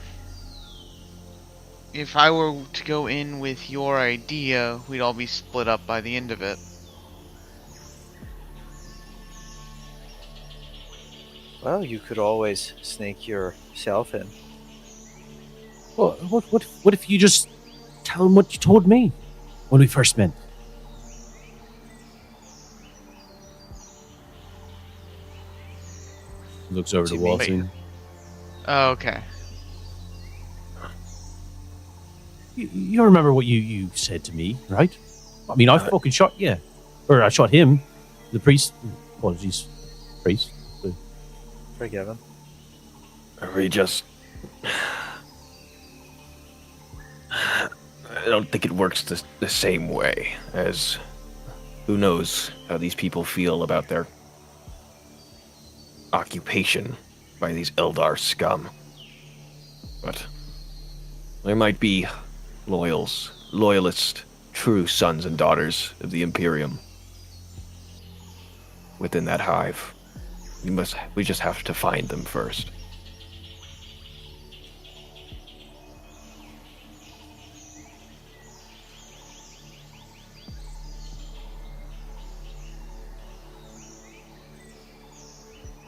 if I were to go in with your idea, we'd all be split up by the end of it. Well, you could always snake yourself in. Well, what if you just tell him what you told me when we first met? Looks over to You mean- Waltzing. Oh, okay. You remember what you said to me, right? I mean, I fucking shot you. Or I shot him. The priest. Apologies. Priest. Forgiven. Are we just... I don't think it works the same way as... Who knows how these people feel about their occupation by these Eldar scum. But there might be loyalist, true sons and daughters of the Imperium within that hive. We just have to find them first.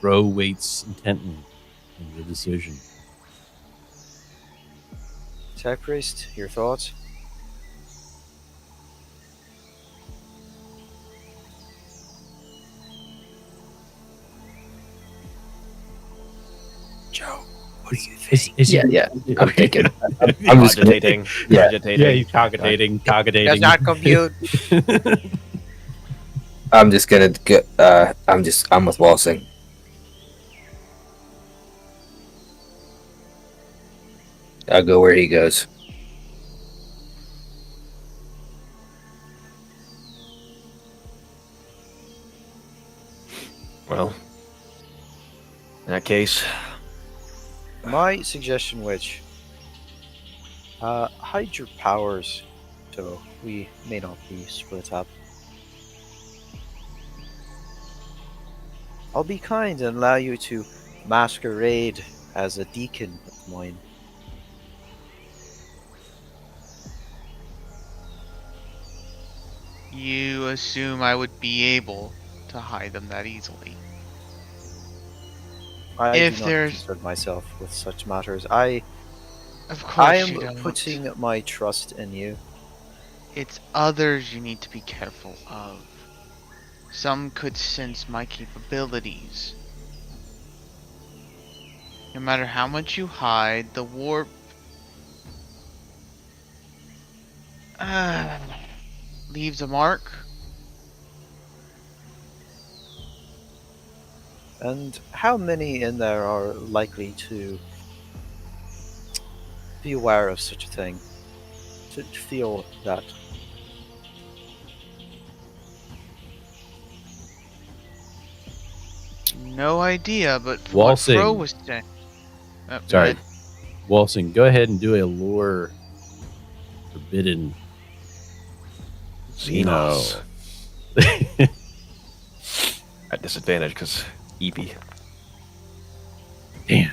Bro waits intently in the decision. Tech Priest, your thoughts? Joe, what do you think? Is Yeah, he- yeah. I'm thinking. I'm just gonna, Cogitating. yeah. Cogitating. Yeah, he's cogitating. Does not compute. I'm just gonna go. I'm with Walsing. I'll go where he goes. Well, in that case, My suggestion, which hide your powers so we may not be split up. I'll be kind and allow you to masquerade as a deacon of mine. You assume I would be able to hide them that easily. I If do not there's- concern myself with such matters. I Of course you am don't. putting my trust in you. It's others you need to be careful of. Some could sense my capabilities. No matter how much you hide, the warp leaves a mark. And how many in there are likely to be aware of such a thing? To feel that? No idea, but from Waltzing. what Fro was saying. Oh, go Sorry. ahead. Waltzing, go ahead and do a lore forbidden. Xenos. At disadvantage because EP. Damn.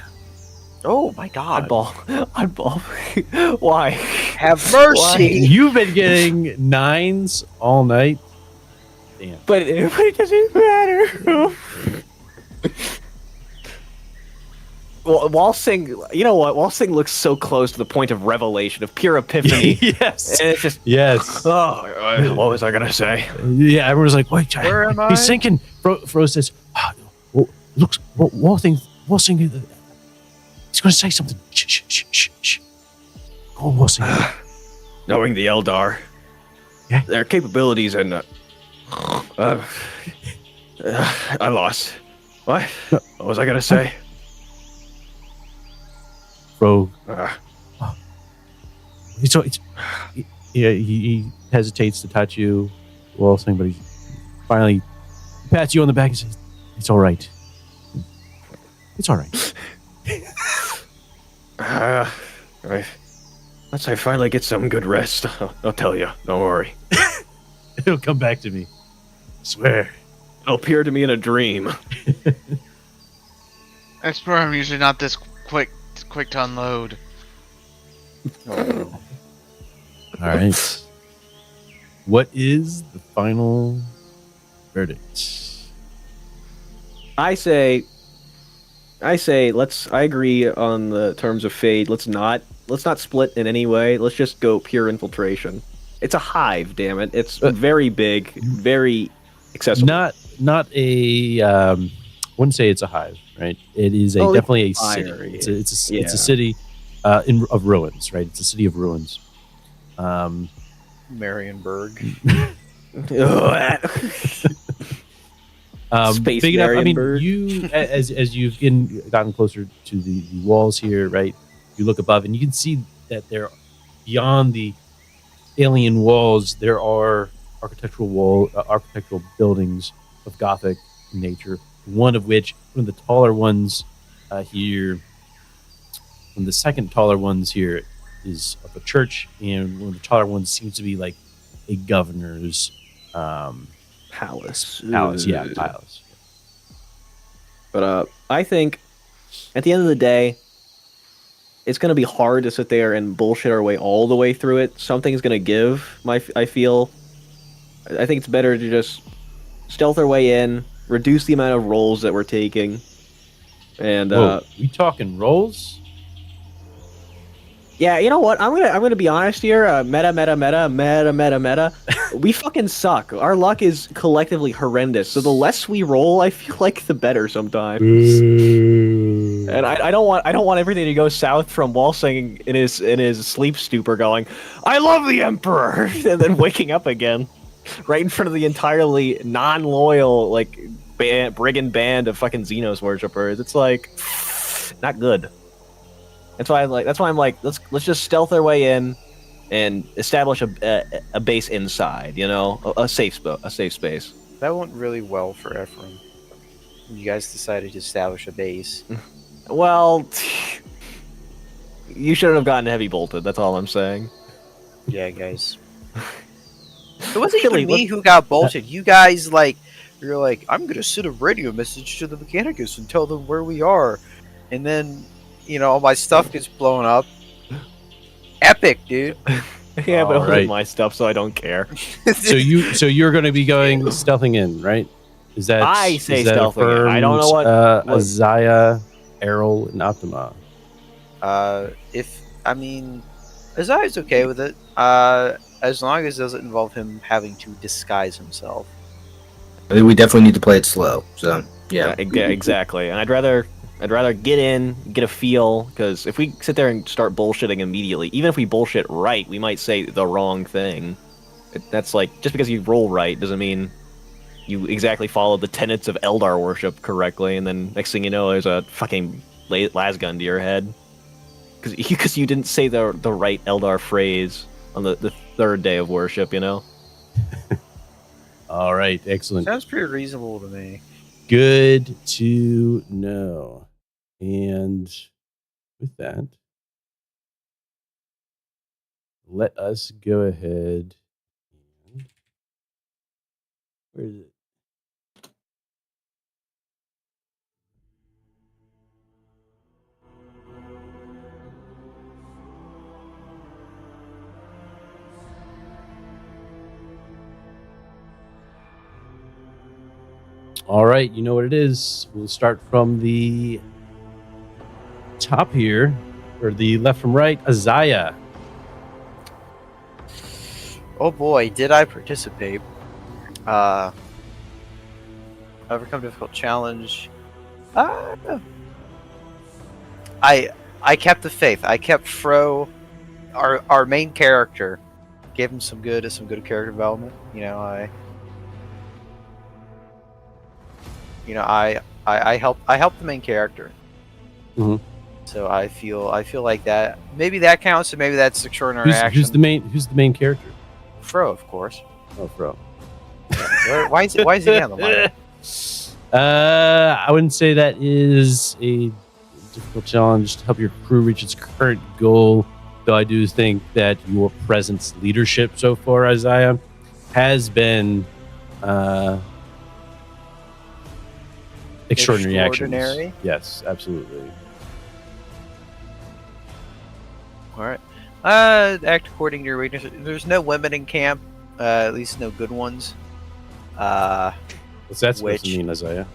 Oh my god! Oddball. Why? Have mercy! You've been getting 9s all night. Damn. But it doesn't matter. Well, Walsing, you know what? Walsing looks so close to the point of revelation, of pure epiphany. Yes. And it's just, Yes. oh, what was I gonna say? Yeah, everyone's like, wait, Where am I? he's sinking. Fro says, looks, Waltzing, he's going to say something. Shh. Go on, Wilson. Knowing the Eldar, Yeah. their capabilities, and I lost. What? What was I gonna say? Bro, Uh, he hesitates to touch you, Wilson, but he finally pats you on the back and says, "It's all right. It's all right." Right. Once I finally get some good rest, I'll tell you. Don't worry. It'll come back to me. I swear. It'll appear to me in a dream. Explorer usually not this quick to unload. All right. What is the final verdict? I say I agree on the terms of fade. Let's not split in any way. Let's just go pure infiltration. It's a hive, damn it. It's very big, very accessible. Not a wouldn't say it's a hive, right? It is definitely a city. Fire, It's a city of ruins, right? It's a city of ruins. Marienburg. Space Big enough. I mean, Marienburg. you as you've gotten closer to the walls here, right? You look above and you can see that there, beyond the alien walls, there are architectural buildings of Gothic nature. One of the taller ones here, and the second taller ones here is of a church, and one of the taller ones seems to be like a governor's Palace. palace. But I think at the end of the day, it's going to be hard to sit there and bullshit our way all the way through it. Something's going to give. I think it's better to just stealth our way in, reduce the amount of rolls that we're taking, and we talking rolls? yeah, you know what? I'm gonna be honest here. Meta. We fucking suck. Our luck is collectively horrendous. So the less we roll, I feel like the better sometimes. And I don't want everything to go south from Walsing in his sleep stupor, going, "I love the Emperor," and then waking up again, right in front of the entirely non-loyal brigand band of fucking Xenos worshippers. It's like not good. That's why I'm like, let's just stealth our way in and establish a base inside, a safe space. That went really well for Ephraim. You guys decided to establish a base. Well, you shouldn't have gotten heavy bolted. That's all I'm saying. Yeah, guys. It wasn't even me who got bolted. You guys, you're like, I'm going to send a radio message to the Mechanicus and tell them where we are. And then, all my stuff gets blown up. Epic, dude. Yeah, but it All wasn't right. my stuff, so I don't care. So you're going to be going stealthing in, right? Is that I say is that stealthing in. I don't know what- Azaya, Errol, and Optima. Azaya's okay with it. As long as it doesn't involve him having to disguise himself. I think we definitely need to play it slow. So yeah. Exactly. And I'd rather get in, get a feel, because if we sit there and start bullshitting immediately, even if we bullshit right, we might say the wrong thing. That's like, just because you roll right doesn't mean you exactly follow the tenets of Eldar worship correctly, and then next thing you know, there's a fucking lasgun to your head. Because you didn't say the right Eldar phrase on the third day of worship, All right, excellent. Sounds pretty reasonable to me. Good to know. And with that, let us go ahead. Where is it? All right, you know what it is. We'll start from the top here, or the left from right. Azaya. Oh boy, did I participate. Overcome difficult challenge. I I kept the faith. I kept Fro, our main character, gave him some good character development. I helped the main character. Mhm. So I feel like that maybe that counts, and maybe that's extraordinary action. Who's the main character? Fro, of course. Oh, Fro. Why is he on the line? I wouldn't say that is a difficult challenge to help your crew reach its current goal, though I do think that your presence leadership so far, Isaiah, has been extraordinary actions. Yes, absolutely. All right. Act according to your weakness. There's no women in camp. At least no good ones. What's that supposed to mean, Isaiah?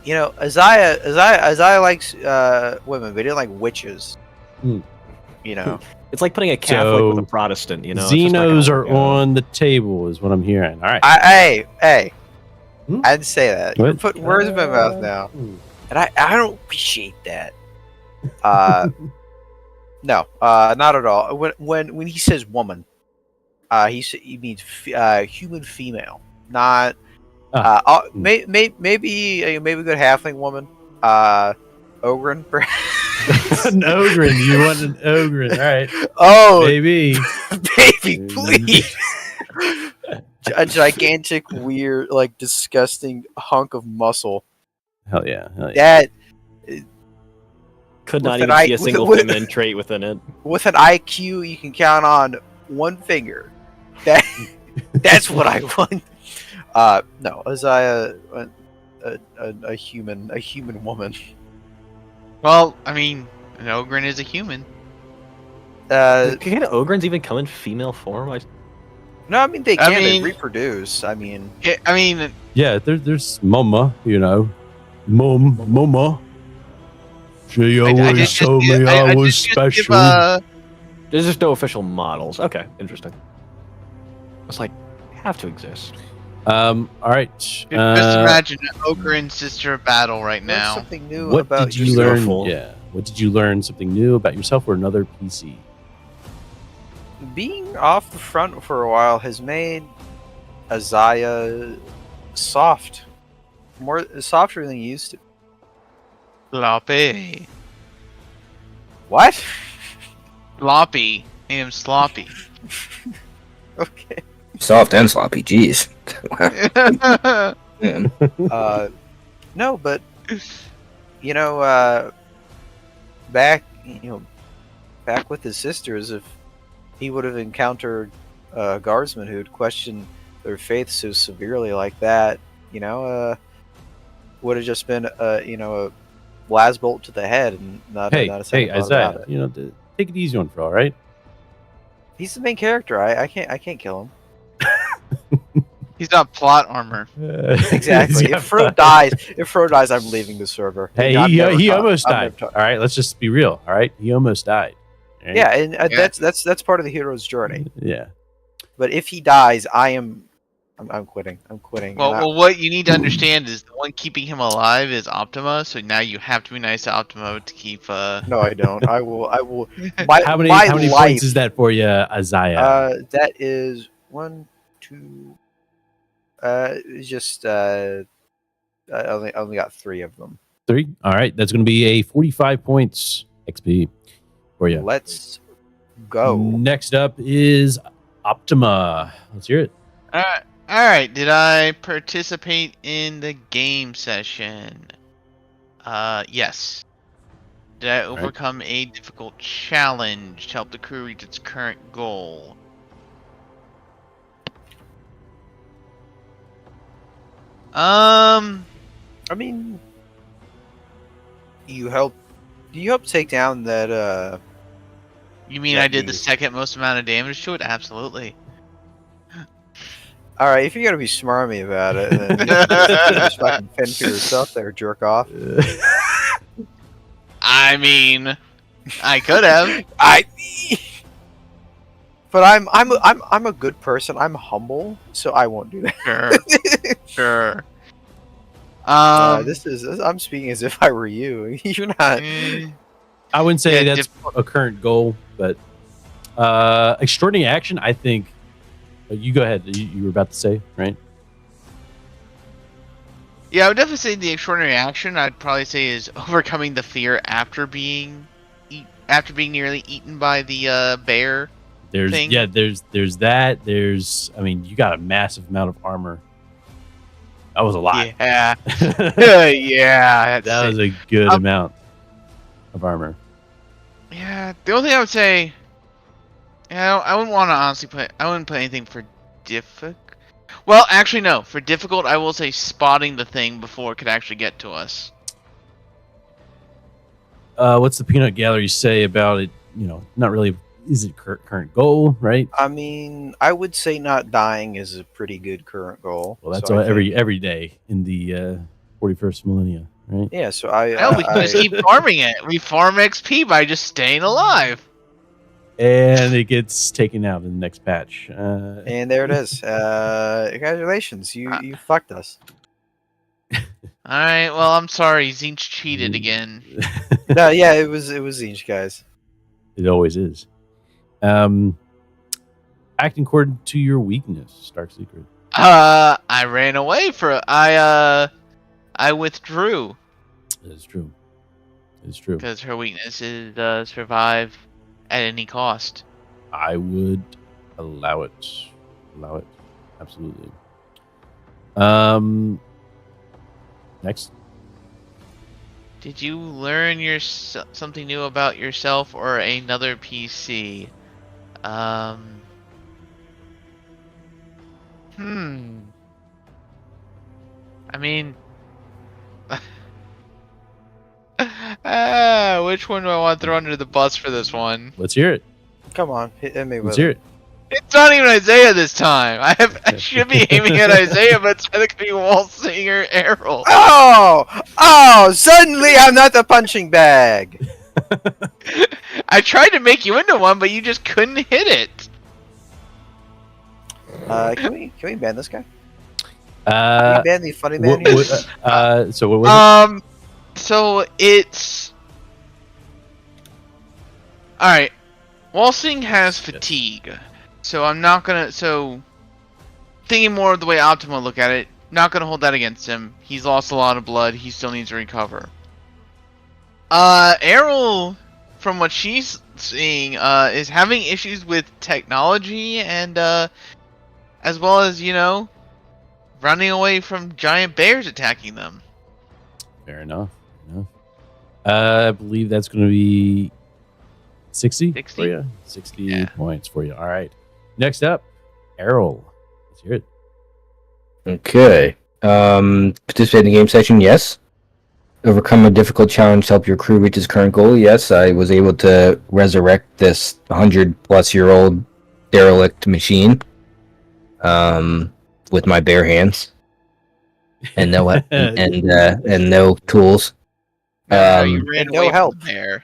Isaiah likes women, but he didn't like witches. Hmm. It's like putting a Catholic with a Protestant. Xenos are on the table, is what I'm hearing. All right. Hey. Hmm? I didn't say that. You're putting words in my mouth now, Hmm. and I don't appreciate that. No, not at all. When he says woman, he means human female, not maybe a good halfling woman. Ogren, perhaps. An Ogren. You want an Ogren? All right. Oh, baby, baby, please. A gigantic, weird, like disgusting hunk of muscle. Hell yeah. That could not with even an see a I- single with- feminine trait within it. with an IQ you can count on one finger. That's what I want. No, Isaiah, a human woman. Well, I mean, an Ogren is a human. Can Ogrins even come in female form? No, I mean they can. They mean- reproduce. I mean, Yeah, there's Mama, Mama. She always told me I was special. There's just no official models. Okay, interesting. It's like have to exist. All right. just imagine an Ogren sister battle right learn now. something new What about did you yourself. learn? Yeah. What did you learn? Something new about yourself or another PC? Being off the front for a while has made Isaiah soft, softer than he used to. Sloppy. What? Sloppy. I am sloppy. Okay. Soft and sloppy. Jeez. Man. No, but back with his sisters, if he would have encountered a guardsman who'd questioned their faith so severely like that, would have just been a blast bolt to the head and not Hey, a second thought Isaiah. about it. Take it easy on Fro, all right? He's the main character. I can't kill him. He's not plot armor. Exactly. Yeah, If Fro dies, I'm leaving the server. Hey, I'm never he ta- almost I'm died. never ta- All right, let's just be real. All right, he almost died. All right? Yeah, and that's part of the hero's journey. Yeah. But if he dies, I'm quitting. I'm quitting. Well, what you need to understand is the one keeping him alive is Optima. So now you have to be nice to Optima to keep. No, I don't. I will. How many life, points is that for you, Isaiah? That is 1, 2. I only got 3 of them. 3. All right, that's going to be a 45 points XP for you. Let's go. Next up is Optima. Let's hear it. All right. Did I participate in the game session? Yes. Did I overcome a difficult challenge to help the crew reach its current goal? I mean, you help take down that. You mean I did the second most amount of damage to it? Absolutely. All right, if you're gonna be smarmy about it, then just fucking fend for yourself there, jerk off. I mean, I could have. But I'm a good person. I'm humble, so I won't do that. Sure. Sure. I'm speaking as if I were you. You're not. I wouldn't say Yeah, that's a current goal, but extraordinary action. I think. You go ahead. You were about to say, right? Yeah, I would definitely say the extraordinary action. I'd probably say is overcoming the fear after being nearly eaten by the bear. There's thing. there's that. I mean, you got a massive amount of armor. That was a lot. Yeah, yeah. That was a good amount of armor. Yeah, the only thing I would say, I wouldn't want to honestly I wouldn't put anything for difficult. Well, actually, no. For difficult, I will say spotting the thing before it could actually get to us. What's the peanut gallery say about it? Not really. Is it current goal, right? I mean, I would say not dying is a pretty good current goal. Well, that's So every day in the 41st millennia, right? Yeah, so We can just keep farming it. We farm XP by just staying alive. And it gets taken out in the next patch. And there it is. Congratulations, you fucked us. Alright, well, I'm sorry. Zinch cheated again. No, yeah, it was Zinch, guys. It always is. Acting according to your weakness, Dark Secret. I ran away I withdrew. That is true. It's true. Because her weakness is survive at any cost. I would allow it. Absolutely. Next. Did you learn something new about yourself or another PC? I mean, which one do I want to throw under the bus for this one? Let's hear it. Come on, hit me with Let's hear it. It's not even Isaiah this time. I should be aiming at Isaiah, but it's going to be Walsinger Errol. Oh! Suddenly I'm not the punching bag. I tried to make you into one, but you just couldn't hit it. Can we ban this guy? Can we ban the funny man? So what was it? So it's all right. Walsing has fatigue, so I'm not gonna. So thinking more of the way Optima look at it, not gonna hold that against him. He's lost a lot of blood. He still needs to recover. Errol, from what she's seeing, is having issues with technology and as well as running away from giant bears attacking them. Fair enough. I believe that's going to be 60 for you. 60 points for you. All right. Next up, Errol. Let's hear it. Okay. Participate in the game session, yes. Overcome a difficult challenge to help your crew reach its current goal, yes. I was able to resurrect this 100-plus-year-old derelict machine with my bare hands and no and no tools. You ran no away help from there.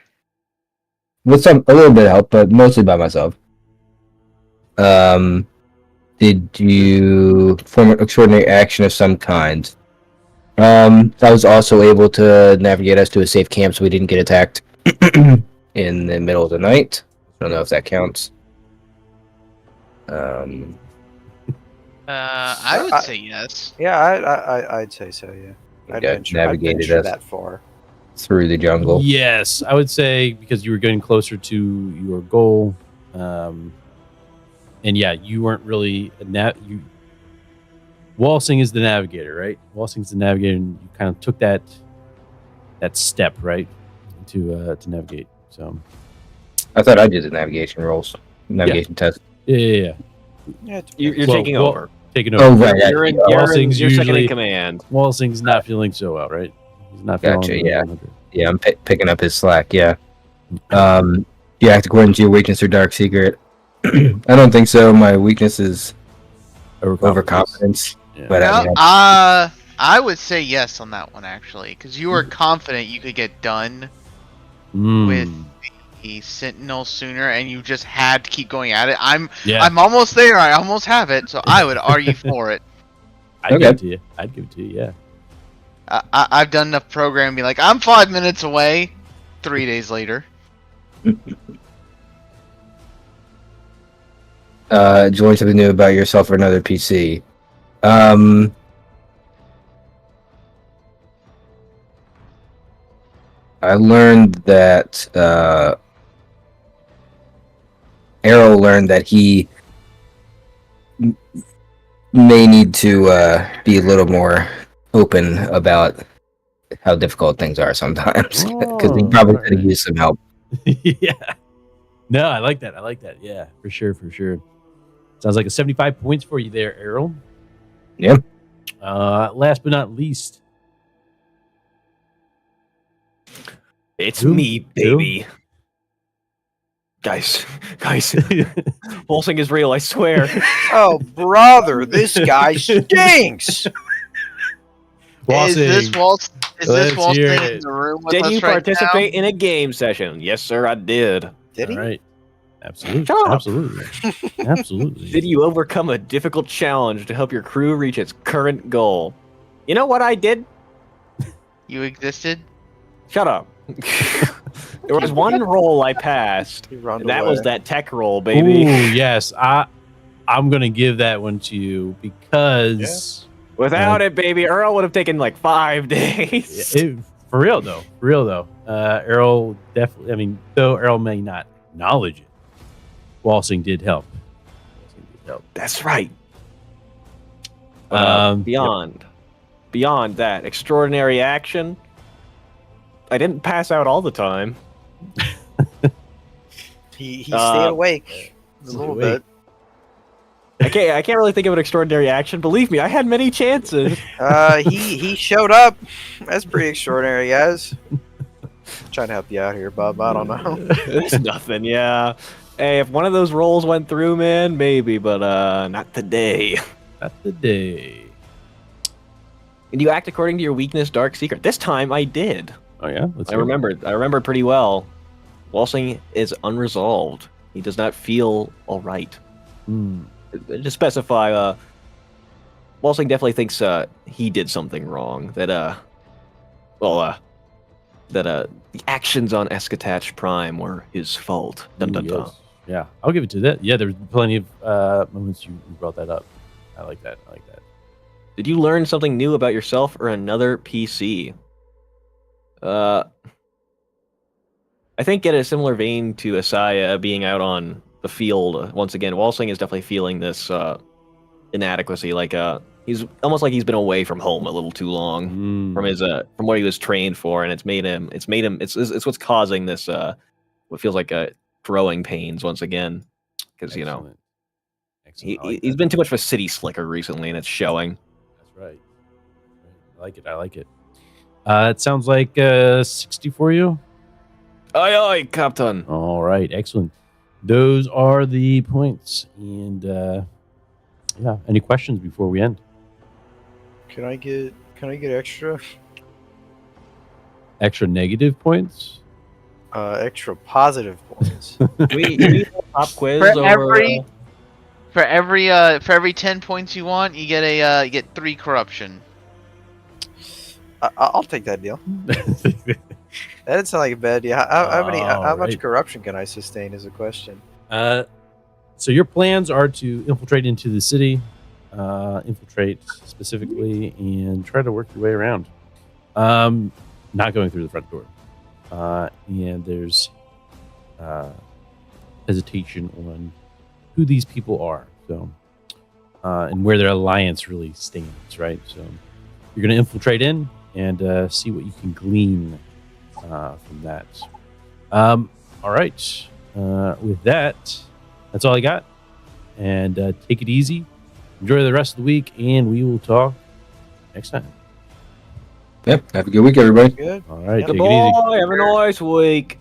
With a little bit of help, but mostly by myself. Did you perform an extraordinary action of some kind? I was also able to navigate us to a safe camp so we didn't get attacked in the middle of the night. I don't know if that counts. I would say yes. Yeah, I'd say so. Yeah, I'd navigated us that far through the jungle. Yes, I would say because you were getting closer to your goal, and yeah, you weren't really Walsing is the navigator, right? Walsing's the navigator, and you kind of took that step right to navigate. So I thought I did the navigation test. Yeah. You're taking over. Taking over. Oh, right. You're second in command. Walsing's not feeling so well, right? He's not feeling Gotcha, yeah. Yeah, I'm picking up his slack, yeah. You act according to your weakness or dark secret. I don't think so. My weakness is overconfidence. Yeah. But I would say yes on that one, actually, because you were confident you could get done with the Sentinel sooner, and you just had to keep going at it. I'm almost there. I almost have it, so I would argue for it. I'd give it to you. Yeah. I've done enough programming. Be like, I'm 5 minutes away. 3 days later. Did you learn something new about yourself or another PC? I learned that Arrow learned that he may need to be a little more open about how difficult things are sometimes, because he probably could have used some help. Yeah. No, I like that. Yeah, for sure. Sounds like a 75 points for you there, Errol. Yep. Last but not least, It's Who? me, baby. Guys, Wolsing is real, I swear. Oh, brother, this guy stinks. Is this Waltzing. Walt? Is this Let's Walt hear in it. the room with Did us you right participate in a game session? Yes, sir, I did. Did he? All right. Absolutely. Shut up. Absolutely. Did you overcome a difficult challenge to help your crew reach its current goal? You know what I did? now? You existed. Shut up. There was one roll I passed. He run And that away. was that tech roll, baby. Ooh, yes. I'm gonna give that one to you because Without it, baby, Earl would have taken like 5 days. for real though. Errol definitely. I mean, though Errol may not acknowledge it, Waltzing did help. That's right. Yep. Beyond that extraordinary action, I didn't pass out all the time. He stayed awake a little awake. bit. I can't really think of an extraordinary action. Believe me, I had many chances. He showed up. That's pretty extraordinary, guys. Trying to help you out here, bub. I don't know. It's nothing. Yeah. Hey, if one of those rolls went through, man, maybe, but not today. Not the day. And you act according to your weakness, dark secret. This time I did. Oh yeah. I remembered pretty well. Waltzing is unresolved. He does not feel all right. To specify, Waltzing definitely thinks he did something wrong. That the actions on Escatach Prime were his fault. Dun dun dun. Yes. Yeah, I'll give it to that. Yeah, there's plenty of moments you brought that up. I like that. Did you learn something new about yourself or another PC? I think in a similar vein to Asaya being out on the field once again, Waltzing is definitely feeling this inadequacy. Like he's almost like he's been away from home a little too long from his from what he was trained for, and it's what's causing this what feels like growing pains once again, because you know he's been too much of a city slicker recently, and it's showing. That's right. I like it. It sounds like 60 for you. Aye, aye, Captain. All right, excellent. Those are the points. And yeah, any questions before we end? Can I get extra? Extra negative points? Extra positive points. We need a pop quiz For over. for every 10 points you want, you get 3 corruption. I'll take that deal. That didn't sound like a bad deal. How much Alright. corruption can I sustain is a question. So your plans are to infiltrate into the city, infiltrate specifically, and try to work your way around. Not going through the front door. And there's hesitation on who these people are, so and where their alliance really stands, right? So you're going to infiltrate in and see what you can glean from that. All right. With that, that's all I got. And take it easy. Enjoy the rest of the week, and we will talk next time. Yep. Have a good week, everybody. Good. All right. Yep. Take it easy. Goodbye. Have a nice week.